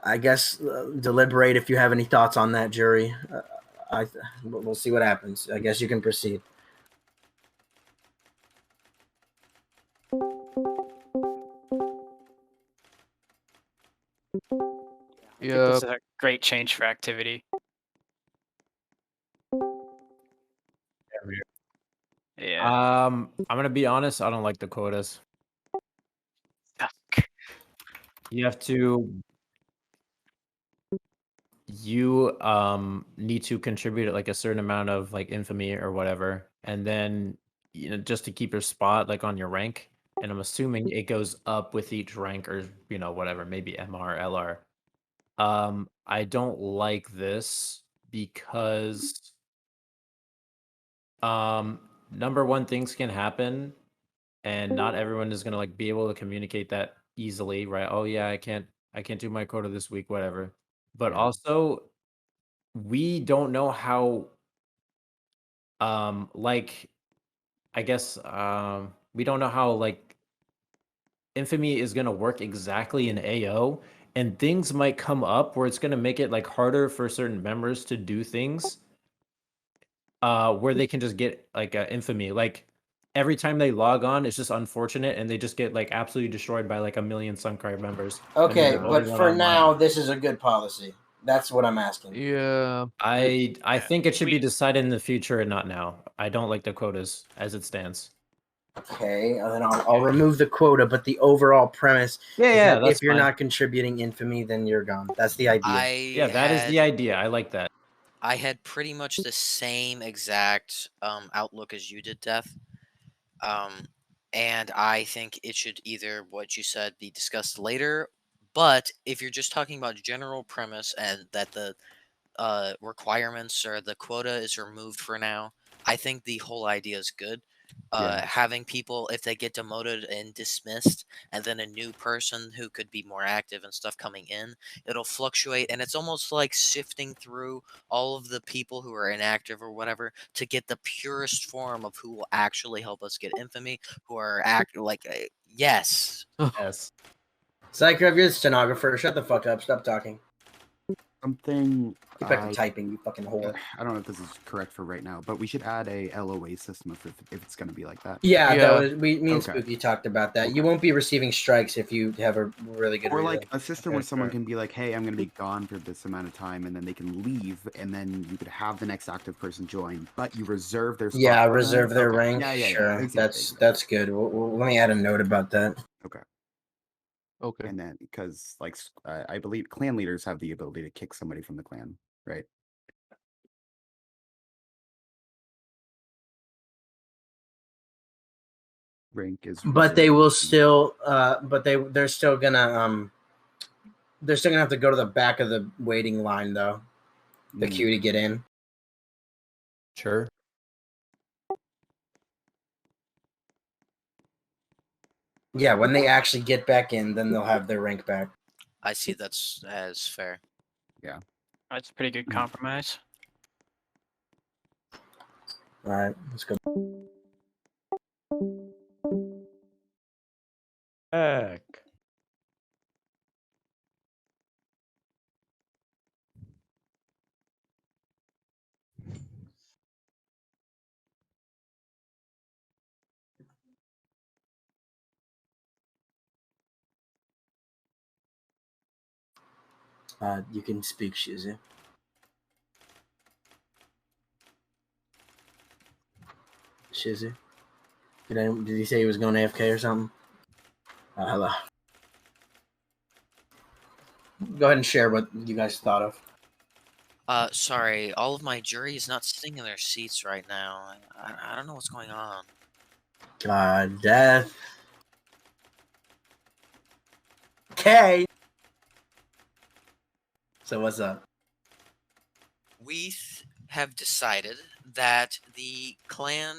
I guess deliberate if you have any thoughts on that, jury. We'll see what happens. I guess you can proceed. I think this is a great change for activity. I'm gonna be honest. I don't like the quotas. You have to. You need to contribute like a certain amount of like infamy or whatever, and then just to keep your spot like on your rank. And I'm assuming it goes up with each rank or whatever, maybe MR, LR. I don't like this because number one, things can happen and not everyone is gonna like be able to communicate that easily, right? Oh yeah, I can't do my quota this week, whatever. But also we don't know how like I guess we don't know how like infamy is gonna work exactly in AO, and things might come up where it's gonna make it like harder for certain members to do things where they can just get like infamy. Like every time they log on, it's just unfortunate, and they just get like absolutely destroyed by like a million Suncry members. and they're Okay, the only but one for online. now, this is a good policy. That's what I'm asking. Yeah. I think it should be decided in the future and not now. I don't like the quotas as it stands. Okay, and then I'll remove the quota, but the overall premise Yeah, is yeah, that that's if you're fine. not contributing infamy, then you're gone. That's the idea. Yeah, that is the idea. I like that. I had pretty much the same exact outlook as you did, Death. And I think it should either, what you said, be discussed later. But if you're just talking about general premise and that the requirements or the quota is removed for now, I think the whole idea is good. Having people, if they get demoted and dismissed, and then a new person who could be more active and stuff coming in, it'll fluctuate, and it's almost like sifting through all of the people who are inactive or whatever to get the purest form of who will actually help us get infamy, who are yes. Yes. Psycho, if you're the stenographer, shut the fuck up. Stop talking. Something Get back to typing, you fucking whore. I don't know if this is correct for right now, but we should add a LOA system if it's going to be like that. Yeah, that was me and Spooky talked about that. Okay. You won't be receiving strikes if you have a really good Or reason. like a system where someone can be like, hey, I'm going to be gone for this amount of time, and then they can leave, and then you could have the next active person join, but you reserve their spot. Yeah, for them. reserve their Okay. rank. Yeah, Sure, exactly. that's good. Let me add a note about that. Okay. Okay. And then, because like I believe clan leaders have the ability to kick somebody from the clan, right? Rank is. But they will still. But they're still gonna. They're still gonna have to go to the back of the waiting line though, the queue to get in. Sure. Yeah, when they actually get back in, then they'll have their rank back. I see that's as fair. Yeah. That's a pretty good compromise. All right, let's go. Heck. You can speak, Shizu. Shizu? Did he say he was going AFK or something? Hello. Go ahead and share what you guys thought of. Sorry, all of my jury is not sitting in their seats right now. I don't know what's going on. God, Death. Okay. So what's up? We have decided that the clan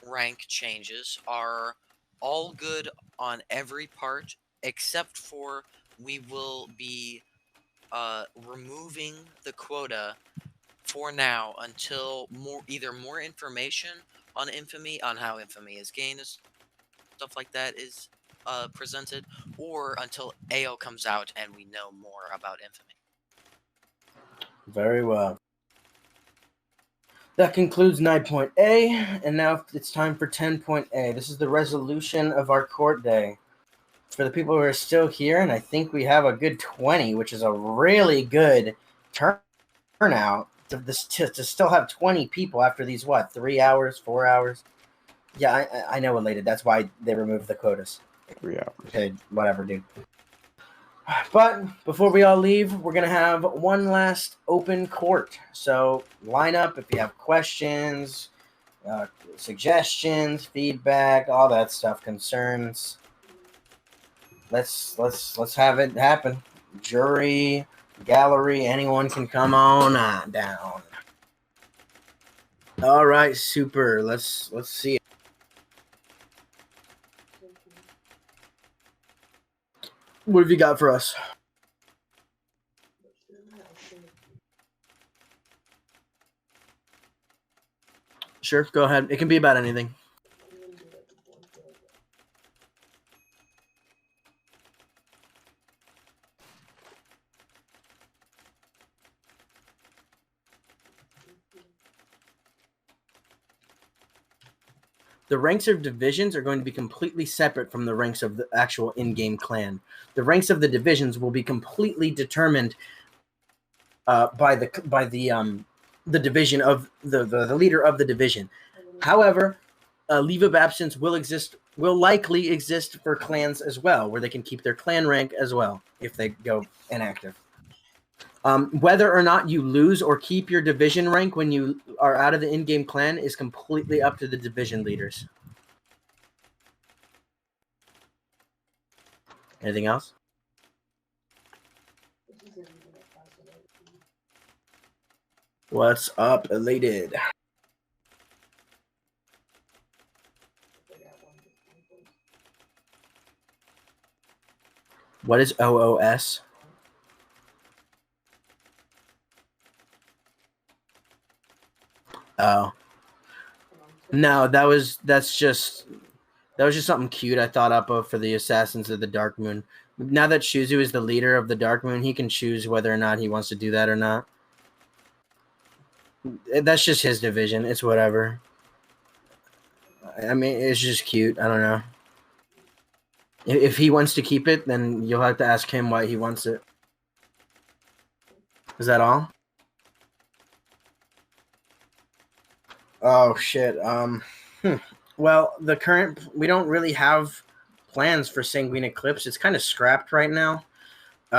rank changes are all good on every part, except for we will be removing the quota for now until either more information on infamy, on how infamy is gained, and stuff like that is presented, or until AO comes out and we know more about infamy. Very well. That concludes 9.A, and now it's time for 10.A. This is the resolution of our court day. For the people who are still here, and I think we have a good 20, which is a really good turnout to still have 20 people after these, 3 hours, 4 hours? Yeah, I know elated. That's why they removed the quotas. 3 hours. Okay, whatever, dude. But before we all leave, we're gonna have one last open court. So line up if you have questions, suggestions, feedback, all that stuff, concerns. Let's have it happen. Jury, gallery, anyone can come on down. All right, super. Let's see. What have you got for us? Sure, go ahead. It can be about anything. The ranks of divisions are going to be completely separate from the ranks of the actual in-game clan. The ranks of the divisions will be completely determined by the division of the leader of the division. However, a leave of absence will likely exist for clans as well, where they can keep their clan rank as well if they go inactive. Whether or not you lose or keep your division rank when you are out of the in-game clan is completely up to the division leaders. Anything else? What's up, elated? What is OOS? Oh. No, that's just something cute I thought up of for the Assassins of the Dark Moon. Now that Shuzu is the leader of the Dark Moon, he can choose whether or not he wants to do that or not. That's just his division. It's whatever. I mean, it's just cute. I don't know. If he wants to keep it, then you'll have to ask him why he wants it. Is that all? Oh shit. Well, we don't really have plans for Sanguine Eclipse. It's kind of scrapped right now.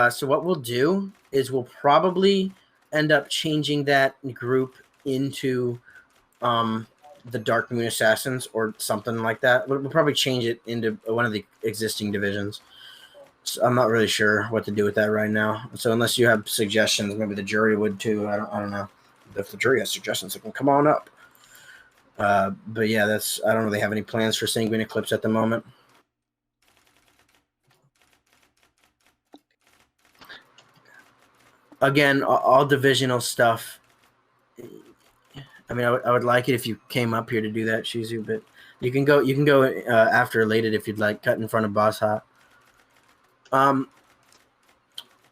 So what we'll do is we'll probably end up changing that group into the Dark Moon Assassins or something like that. We'll probably change it into one of the existing divisions. So I'm not really sure what to do with that right now. So unless you have suggestions, maybe the jury would too. I don't know. If the jury has suggestions, they can come on up. But yeah, I don't really have any plans for Sanguine Eclipse at the moment. Again, all divisional stuff. I mean, I would like it if you came up here to do that, Shizu, but you can go after elated if you'd like, cut in front of Boss Hot.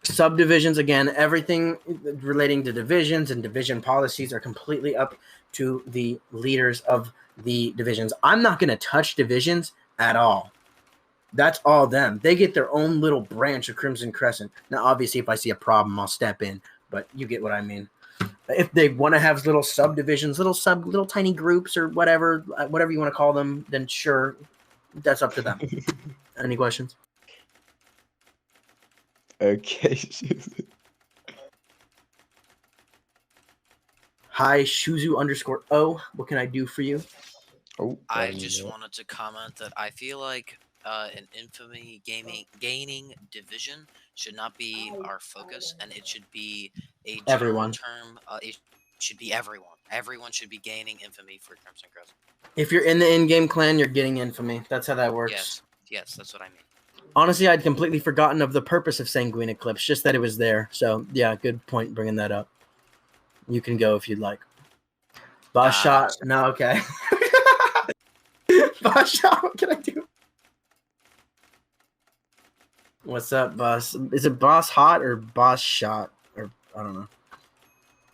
Subdivisions, again, everything relating to divisions and division policies are completely up to the leaders of the divisions. I'm not going to touch divisions at all. That's all them. They get their own little branch of Crimson Crescent. Now, obviously, if I see a problem, I'll step in, but you get what I mean. If they want to have little subdivisions, little tiny groups or whatever you want to call them, then sure, that's up to them. Any questions? Okay. Hi, Shuzu_O. What can I do for you? Oh, I just wanted to comment that I feel like an infamy gaining division should not be our focus, and it should be a general Everyone. term. It should be everyone. Everyone should be gaining infamy for Crimson Crescent. If you're in the in-game clan, you're getting infamy. That's how that works. Yes, that's what I mean. Honestly, I'd completely forgotten of the purpose of Sanguine Eclipse, just that it was there. So, yeah, good point bringing that up. You can go if you'd like. Boss shot. No, okay. Boss shot, what can I do? What's up, boss? Is it Boss Hot or Boss Shot? Or I don't know.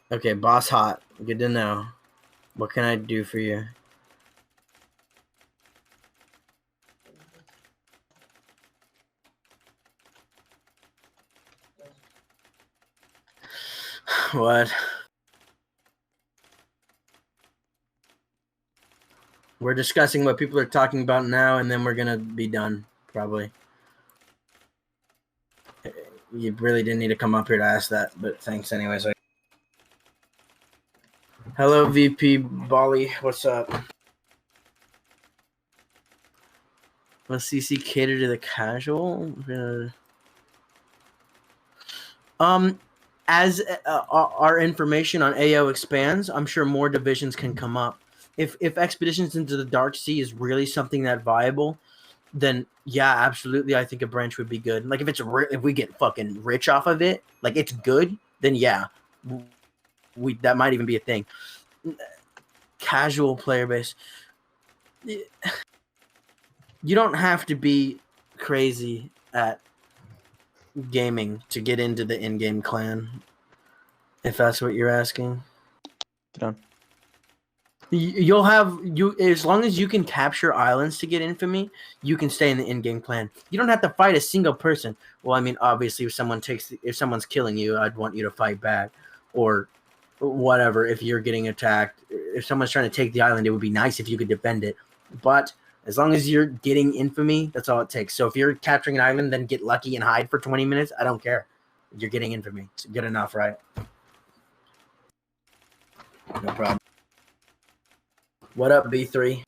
Okay, Boss Hot. Good to know. What can I do for you? What? We're discussing what people are talking about now, and then we're gonna be done probably. You really didn't need to come up here to ask that, but thanks anyways. Hello, VP Bali. What's up? Will CC cater to the casual? As our information on AO expands, I'm sure more divisions can come up. If Expeditions into the Dark Sea is really something that viable, then yeah, absolutely, I think a branch would be good. Like if we get fucking rich off of it, like it's good, then yeah, that might even be a thing. Casual player base. You don't have to be crazy at gaming to get into the in-game clan, if that's what you're asking. Done. You'll have as long as you can capture islands to get infamy, you can stay in the in-game clan. You don't have to fight a single person. Well, I mean, obviously, if someone's killing you, I'd want you to fight back, or whatever. If you're getting attacked, if someone's trying to take the island, it would be nice if you could defend it. But as long as you're getting infamy, that's all it takes. So if you're capturing an island, then get lucky and hide for 20 minutes. I don't care. You're getting infamy. It's good enough, right? No problem. What up, B3?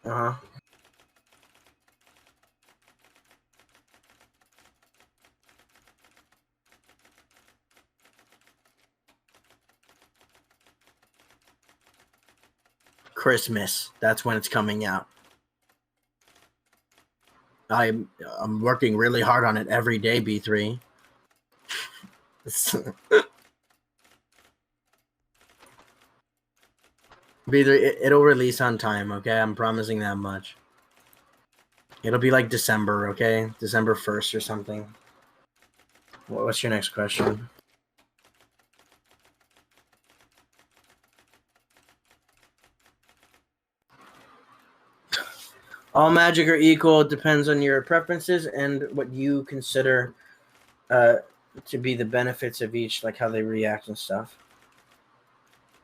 Uh-huh. Christmas. That's when it's coming out. I'm working really hard on it every day, B3. B3, it'll release on time, okay? I'm promising that much. It'll be like December, okay? December 1st or something. What's your next question? All magic are equal. It depends on your preferences and what you consider to be the benefits of each, like how they react and stuff.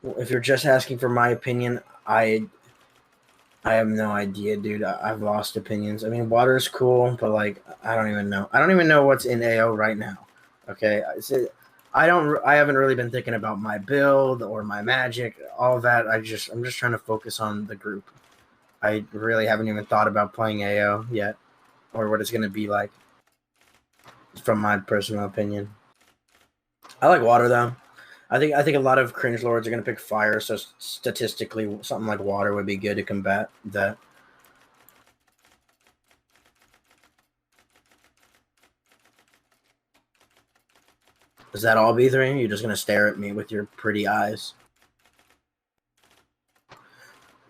If you're just asking for my opinion, I have no idea, dude. I've lost opinions. I mean, water's cool, but like, I don't even know. I don't even know what's in AO right now. Okay, I haven't really been thinking about my build or my magic, all of that. I'm just trying to focus on the group. I really haven't even thought about playing AO yet, or what it's going to be like. From my personal opinion, I like water though. I think a lot of cringe lords are going to pick fire, so statistically, something like water would be good to combat that. Is that all, B3? You're just going to stare at me with your pretty eyes?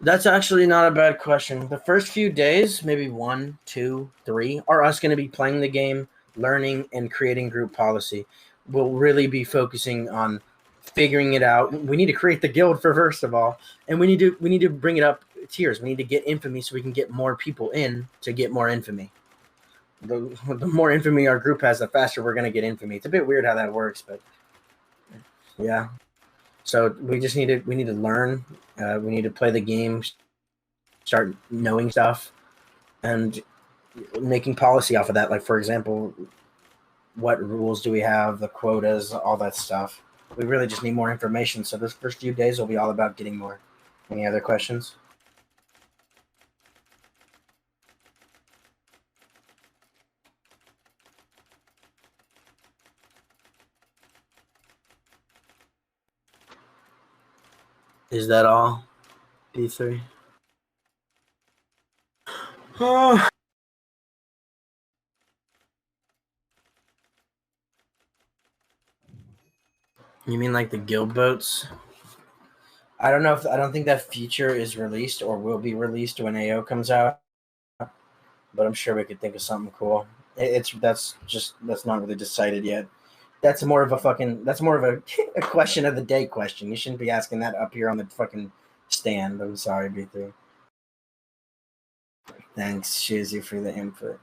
That's actually not a bad question. The first few days, maybe 1, 2, 3, are us going to be playing the game, learning, and creating group policy. We'll really be focusing on figuring it out. We need to create the guild first of all, and we need to bring it up tiers. We need to get infamy so we can get more people in to get more infamy. The more infamy our group has, the faster we're going to get infamy. It's a bit weird how that works, but yeah. So we need to learn. We need to play the game, start knowing stuff, and making policy off of that. Like, for example, what rules do we have, the quotas, all that stuff. We really just need more information. So those first few days will be all about getting more. Any other questions? Is that all? B3? Oh. You mean like the guild boats? I don't know I don't think that feature is released or will be released when AO comes out, but I'm sure we could think of something cool. That's not really decided yet. That's more of a a question of the day question. You shouldn't be asking that up here on the fucking stand. I'm sorry, B3. Thanks, Shizzy, for the input.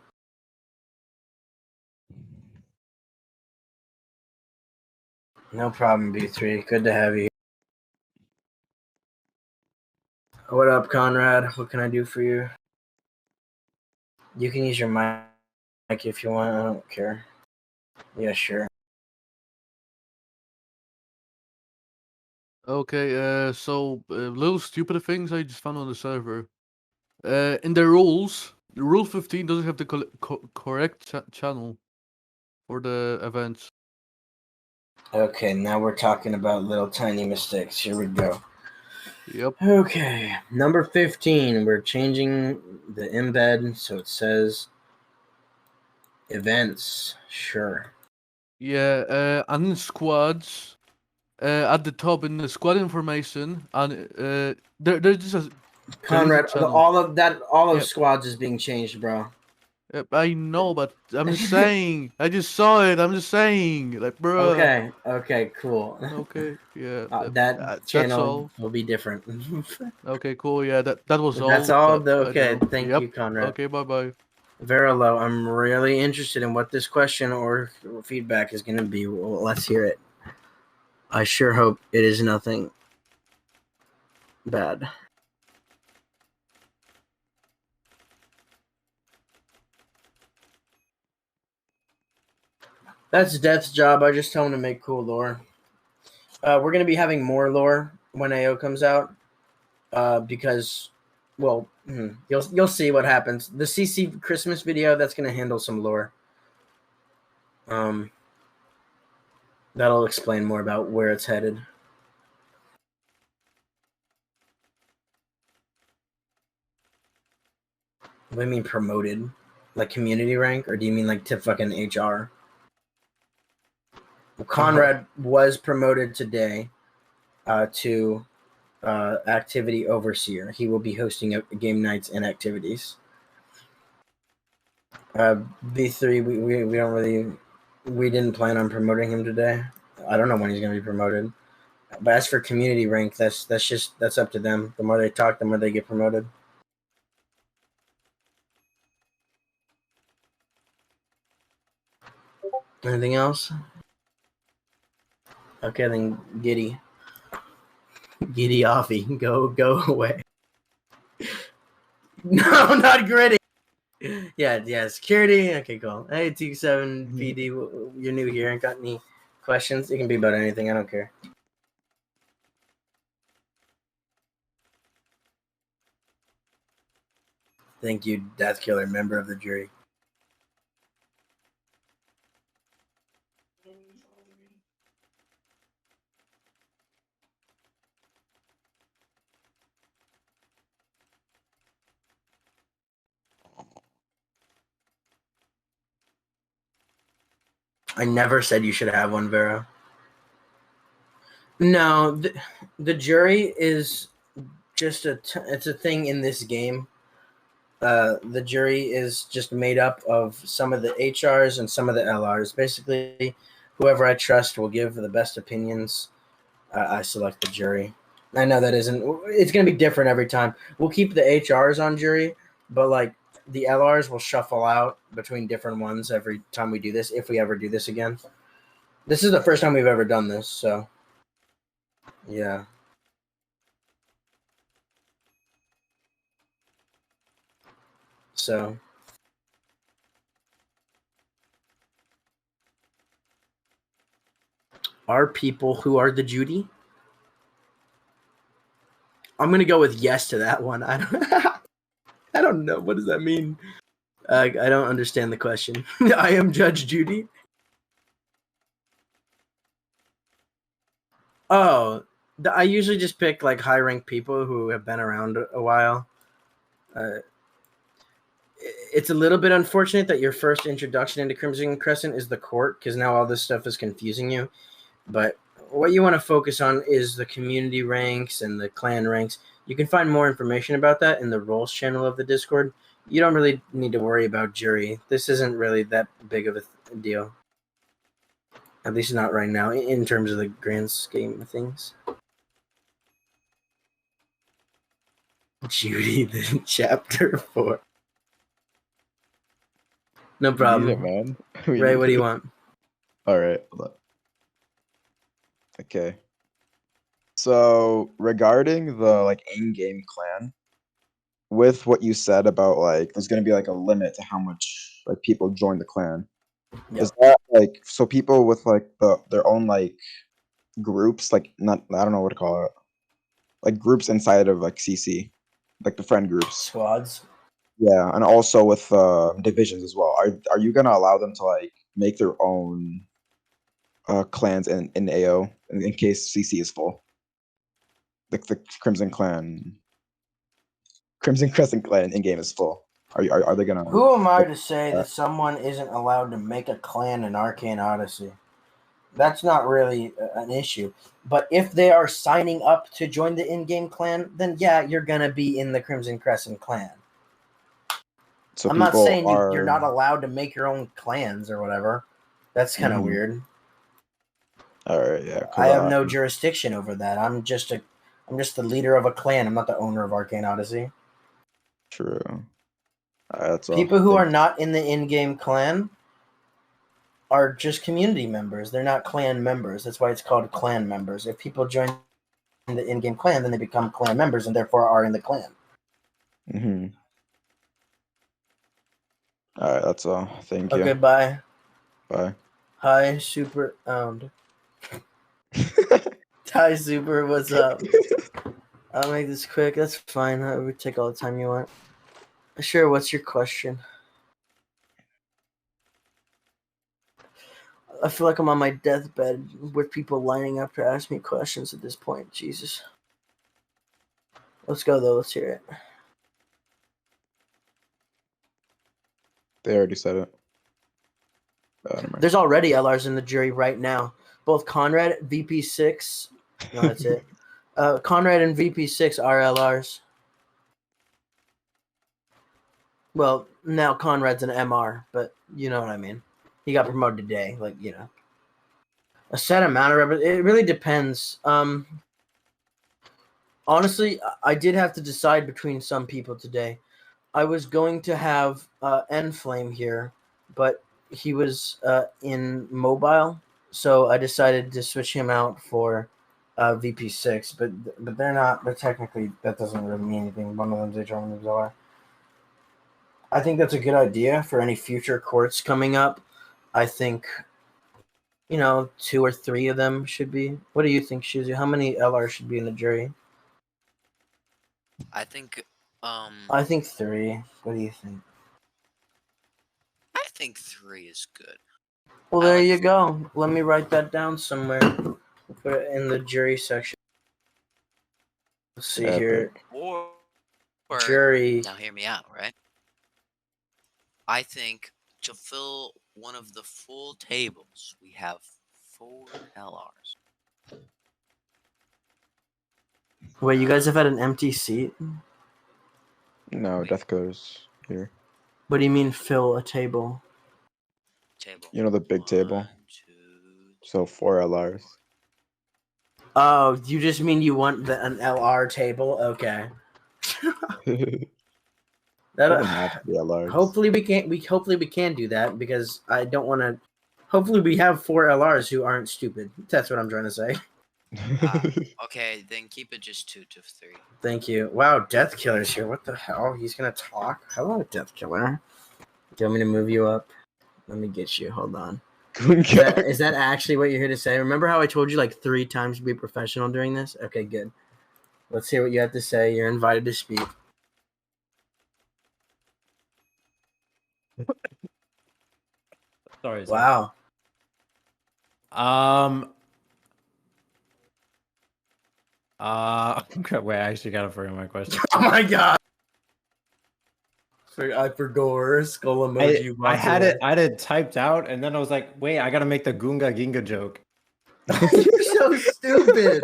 No problem, B3. Good to have you. What up, Conrad? What can I do for you? You can use your mic if you want. I don't care. Yeah, sure. Okay, so little stupid things I just found on the server. In the rules, rule 15 doesn't have the correct channel for the events. Okay, now we're talking about little tiny mistakes. Here we go. Yep. Okay, number 15. We're changing the embed so it says events. Sure. Yeah, and in squads, at the top in the squad information, and there's just a Conrad, channel. all of Yep. squads is being changed, bro. Yep, I know, but I'm just saying. I just saw it. I'm just saying, like, bro. Okay, cool. Okay, yeah. That That's channel all. will be different. Okay, cool. Yeah, that was all. That's all. that I Okay, know. thank Yep. you, Conrad. Okay, bye. Verilo, I'm really interested in what this question or feedback is going to be. Well, let's hear it. I sure hope it is nothing bad. That's Death's job. I just tell him to make cool lore. We're going to be having more lore when AO comes out because, well, you'll see what happens. The CC Christmas video, that's going to handle some lore. That'll explain more about where it's headed. What do you mean promoted? Like community rank? Or do you mean like to fucking HR? Conrad was promoted today to activity overseer. He will be hosting game nights and activities. B3, we don't really, we didn't plan on promoting him today. I don't know when he's going to be promoted. But as for community rank, that's up to them. The more they talk, the more they get promoted. Anything else? Okay, then giddy offy. Go away. No, not gritty. Yeah, security. Okay, cool. Hey, T7 PD, you're new here. Got any questions? It can be about anything. I don't care. Thank you, Death Killer, member of the jury. I never said you should have one, Vera. No, the jury is just it's a thing in this game. The jury is just made up of some of the HRs and some of the LRs. Basically, whoever I trust will give the best opinions. I select the jury. I know that isn't. It's going to be different every time. We'll keep the HRs on jury, but like the LRs will shuffle out between different ones every time we do this. If we ever do this again, this is the first time we've ever done this. So, yeah. So. Are people who are the Judy? I'm gonna go with yes to that one. I don't know. What does that mean? I don't understand the question. I am Judge Judy. Oh, I usually just pick like high ranked people who have been around a while. It's a little bit unfortunate that your first introduction into Crimson Crescent is the court, because now all this stuff is confusing you. But what you want to focus on is the community ranks and the clan ranks. You can find more information about that in the roles channel of the Discord. You don't really need to worry about jury. This isn't really that big of a deal. At least not right now, in terms of the grand scheme of things. Judy, the chapter 4. No problem. We need it, man. Ray, what do you want? All right, hold up. Okay. So regarding the like in-game clan, with what you said about like there's gonna be like a limit to how much like people join the clan. Yep. Is that like so people with like their own like groups, like not I don't know what to call it, like groups inside of like CC, like the friend groups. Squads. Yeah, and also with divisions as well. Are you gonna allow them to like make their own clans in AO in case CC is full? Like the Crimson Crescent clan in game is full. Are they gonna? Who am I to say that someone isn't allowed to make a clan in Arcane Odyssey? That's not really an issue. But if they are signing up to join the in-game clan, then yeah, you're gonna be in the Crimson Crescent clan. So I'm not saying are... you're not allowed to make your own clans or whatever. That's kind of weird. All right, yeah. I have no jurisdiction over that. I'm just the leader of a clan. I'm not the owner of Arcane Odyssey. True. That's all. People who are not in the in-game clan are just community members. They're not clan members. That's why it's called clan members. If people join the in-game clan, then they become clan members and therefore are in the clan. Mm-hmm. All right, that's all. Thank you. Okay, bye. Bye. Hi, Super. Hi, Super. What's up? I'll make this quick. That's fine. I would take all the time you want. Sure. What's your question? I feel like I'm on my deathbed with people lining up to ask me questions at this point. Jesus. Let's go, though. Let's hear it. They already said it. There's already LRs in the jury right now. Both Conrad, VP6. No, that's it. Conrad and VP6 are LRs. Well, now Conrad's an MR, but you know what I mean. He got promoted today, like, you know. A set amount of it really depends. Honestly, I did have to decide between some people today. I was going to have Enflame here, but he was in mobile, so I decided to switch him out for VP6. But they're not. But technically, that doesn't really mean anything. One of them's HR, one of them's LR. I think that's a good idea for any future courts coming up. I think, 2 or 3 of them should be. What do you think, Shuzu? How many LR should be in the jury? I think I think 3. What do you think? I think 3 is good. Well, there you go. Let me write that down somewhere. Put it in the jury section. Let's see here. Or Jury. Now hear me out, right? I think to fill one of the full tables, we have 4 LRs. Wait, you guys have had an empty seat? No, Deathkiller's here. What do you mean fill a table? You know the big table? So 4 LRs. Oh, you just mean you want an LR table? Okay. Doesn't have to be LRs. Hopefully we can do that because I don't want to. Hopefully we have 4 LRs who aren't stupid. That's what I'm trying to say. Okay, then keep it just 2 to 3. Thank you. Wow, Death Killer's here. What the hell? He's gonna talk. Hello, Death Killer. Do you want me to move you up? Let me get you. Hold on. Is that actually what you're here to say? Remember how I told you like 3 times to be professional during this? Okay, good. Let's hear what you have to say. You're invited to speak. Sorry. Wow. Wait, I actually gotta forget my question. Oh my god. I forgot skull emoji. I had it typed out, and then I was like, wait, I gotta make the Goonga Ginga joke. You're so stupid.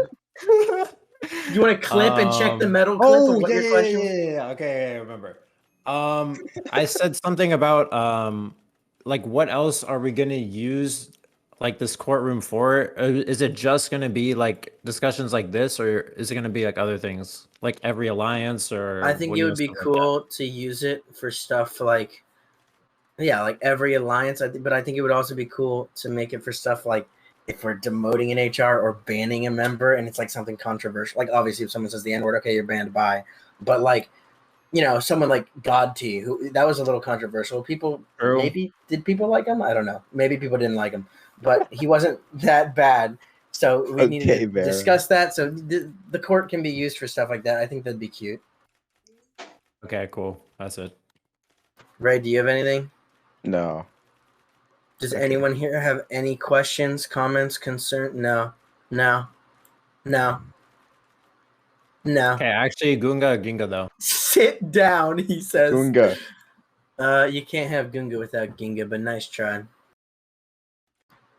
You want to clip and check the metal clip of what your question was? Yeah. Okay, I remember. I said something about like what else are we gonna use like this courtroom for? Is it just gonna be like discussions like this, or is it gonna be like other things, like every alliance? Or I think it would be cool to use it for stuff like, yeah, like every alliance. But I think it would also be cool to make it for stuff like if we're demoting an HR or banning a member, and it's like something controversial. Like obviously, if someone says the N word, okay, you're banned. Bye. But like, you know, someone like God T, who that was a little controversial. People maybe did people like him? I don't know. Maybe people didn't like him, but he wasn't that bad. So we needed to discuss that. So the court can be used for stuff like that. I think that'd be cute. Okay, cool. That's it. Ray, do you have anything? No. Does Okay. anyone here have any questions, comments, concern? No. No. No. No. Okay, actually, Gunga Ginga though. Sit down, he says. Gunga. You can't have Gunga without Ginga, but nice try.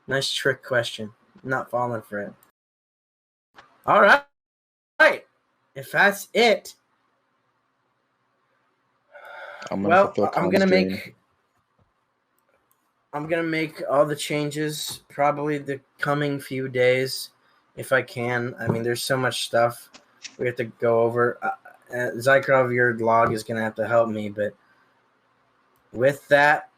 Nice trick question. Not falling for it. All right. If that's it, I'm gonna make all the changes probably the coming few days, if I can. I mean, there's so much stuff we have to go over. Zykov, your log is gonna have to help me, but with that,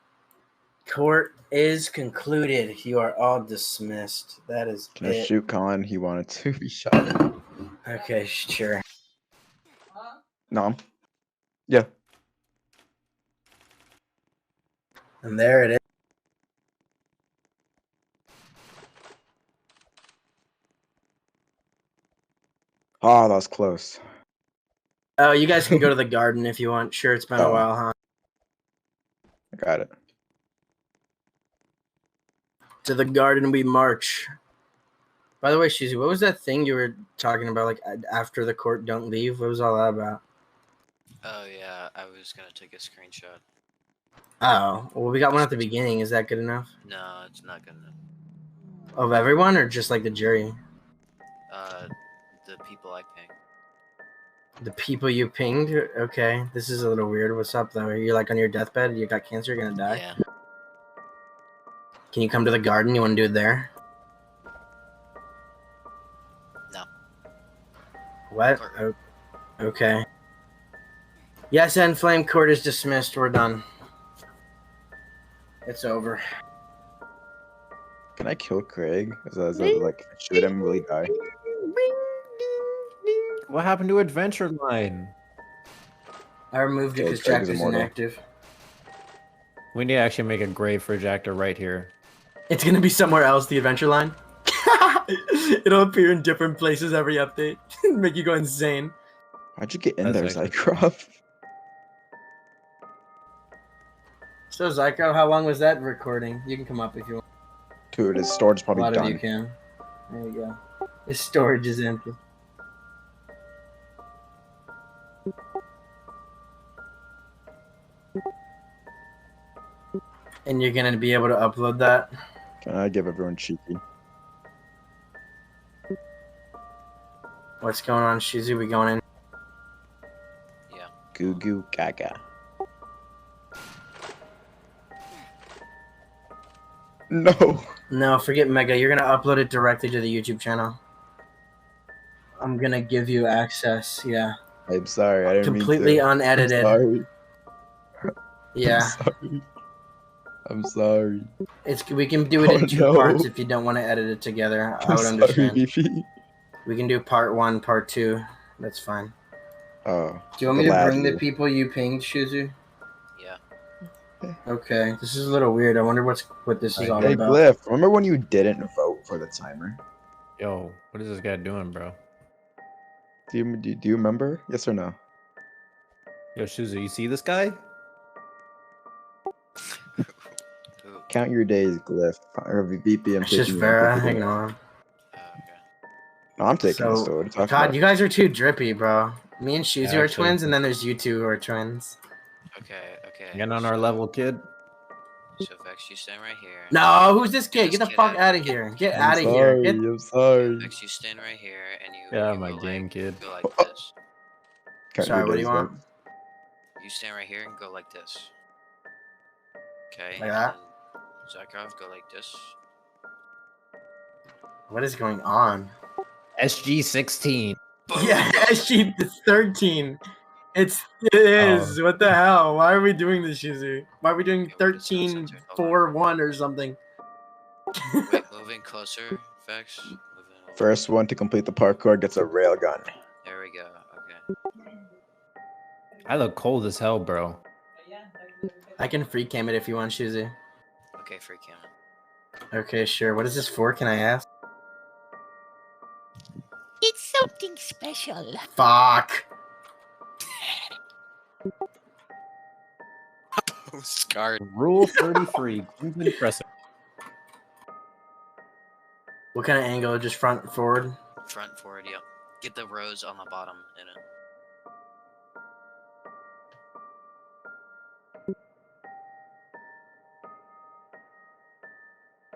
court is concluded. You are all dismissed. That is Can I it. shoot Colin? He wanted to be shot. Okay, sure. No. Yeah. And there it is. Oh, that was close. Oh, you guys can go to the garden if you want. Sure, it's been a while, huh? I got it. To the garden we march. By the way, Shizu, what was that thing you were talking about? Like after the court, don't leave. What was all that about? Oh yeah, I was gonna take a screenshot. Oh, well, we got one at the beginning. Is that good enough? No, it's not good enough. Of everyone, or just like the jury? The people I ping. The people you pinged? Okay, this is a little weird. What's up, though? Are you like on your deathbed? You got cancer? You're gonna die? Yeah. Can you come to the garden? You want to do it there? No. What? Okay. Yes, and Flame Court is dismissed. We're done. It's over. Can I kill Craig? Is that like shoot him? Will he die? What happened to Adventure Line? I removed it because Craig Jack is is immortal. inactive. We need to actually make a grave for Jack to right here. It's gonna be somewhere else, the adventure line. It'll appear in different places every update. Make you go insane. How'd you get in there, Zycroft? So, Zyko, how long was that recording? You can come up if you want. Dude, his storage is A probably lot done. of you can. There you go. His storage is empty. And you're gonna be able to upload that? Can I give everyone cheeky? What's going on, Shizu? We going in? Yeah. Goo goo gaga. No. No, forget Mega. You're gonna upload it directly to the YouTube channel. I'm gonna give you access. Yeah. I'm sorry. I didn't completely mean to. unedited. I'm sorry. Yeah. I'm sorry. We can do it in two no. parts if you don't want to edit it together. I would understand. VP. We can do part 1, part 2. That's fine. Oh. Do you want me to bring the people you pinged, Shizu? Yeah. Okay. This is a little weird. I wonder what this is all Hey, about. Glyph, remember when you didn't vote for the timer? Yo, what is this guy doing, bro? Do you remember? Yes or no? Yo, Shuzu, you see this guy? Count your days, Glyph. Or VP, I'm It's just taking you. Vera. Ignore him. No, I'm taking this though. What are you talking God, about? you guys are too drippy, bro. Me and Shizu are actually. twins, and then there's you two who are twins. Okay. Getting on our level, kid. So Vex, you stand right here. No, who's this kid? Get the fuck out of here. Get out of here. Get... I'm sorry. Vex, you stand right here, and you. Yeah, you my go game like, kid. Go like this. Count Sorry, your what do you days, want? Vex. You stand right here and go like this. Okay. Like that? Zakov, go like this. What is going on? SG16. Yeah, SG13. It is. What the hell? Why are we doing this, Shizu? Why are we doing 13-4-1 or something? Wait, move Moving closer, Vex. First one to complete the parkour gets a railgun. There we go. Okay. I look cold as hell, bro. I can free cam it if you want, Shuzi. Okay, free cam. Okay, sure. What is this for? Can I ask? It's something special. Fuck. Scarred. Rule 33, Crimson Crescent. What kind of angle? Just front, forward? Front forward, yep. Get the rows on the bottom in it.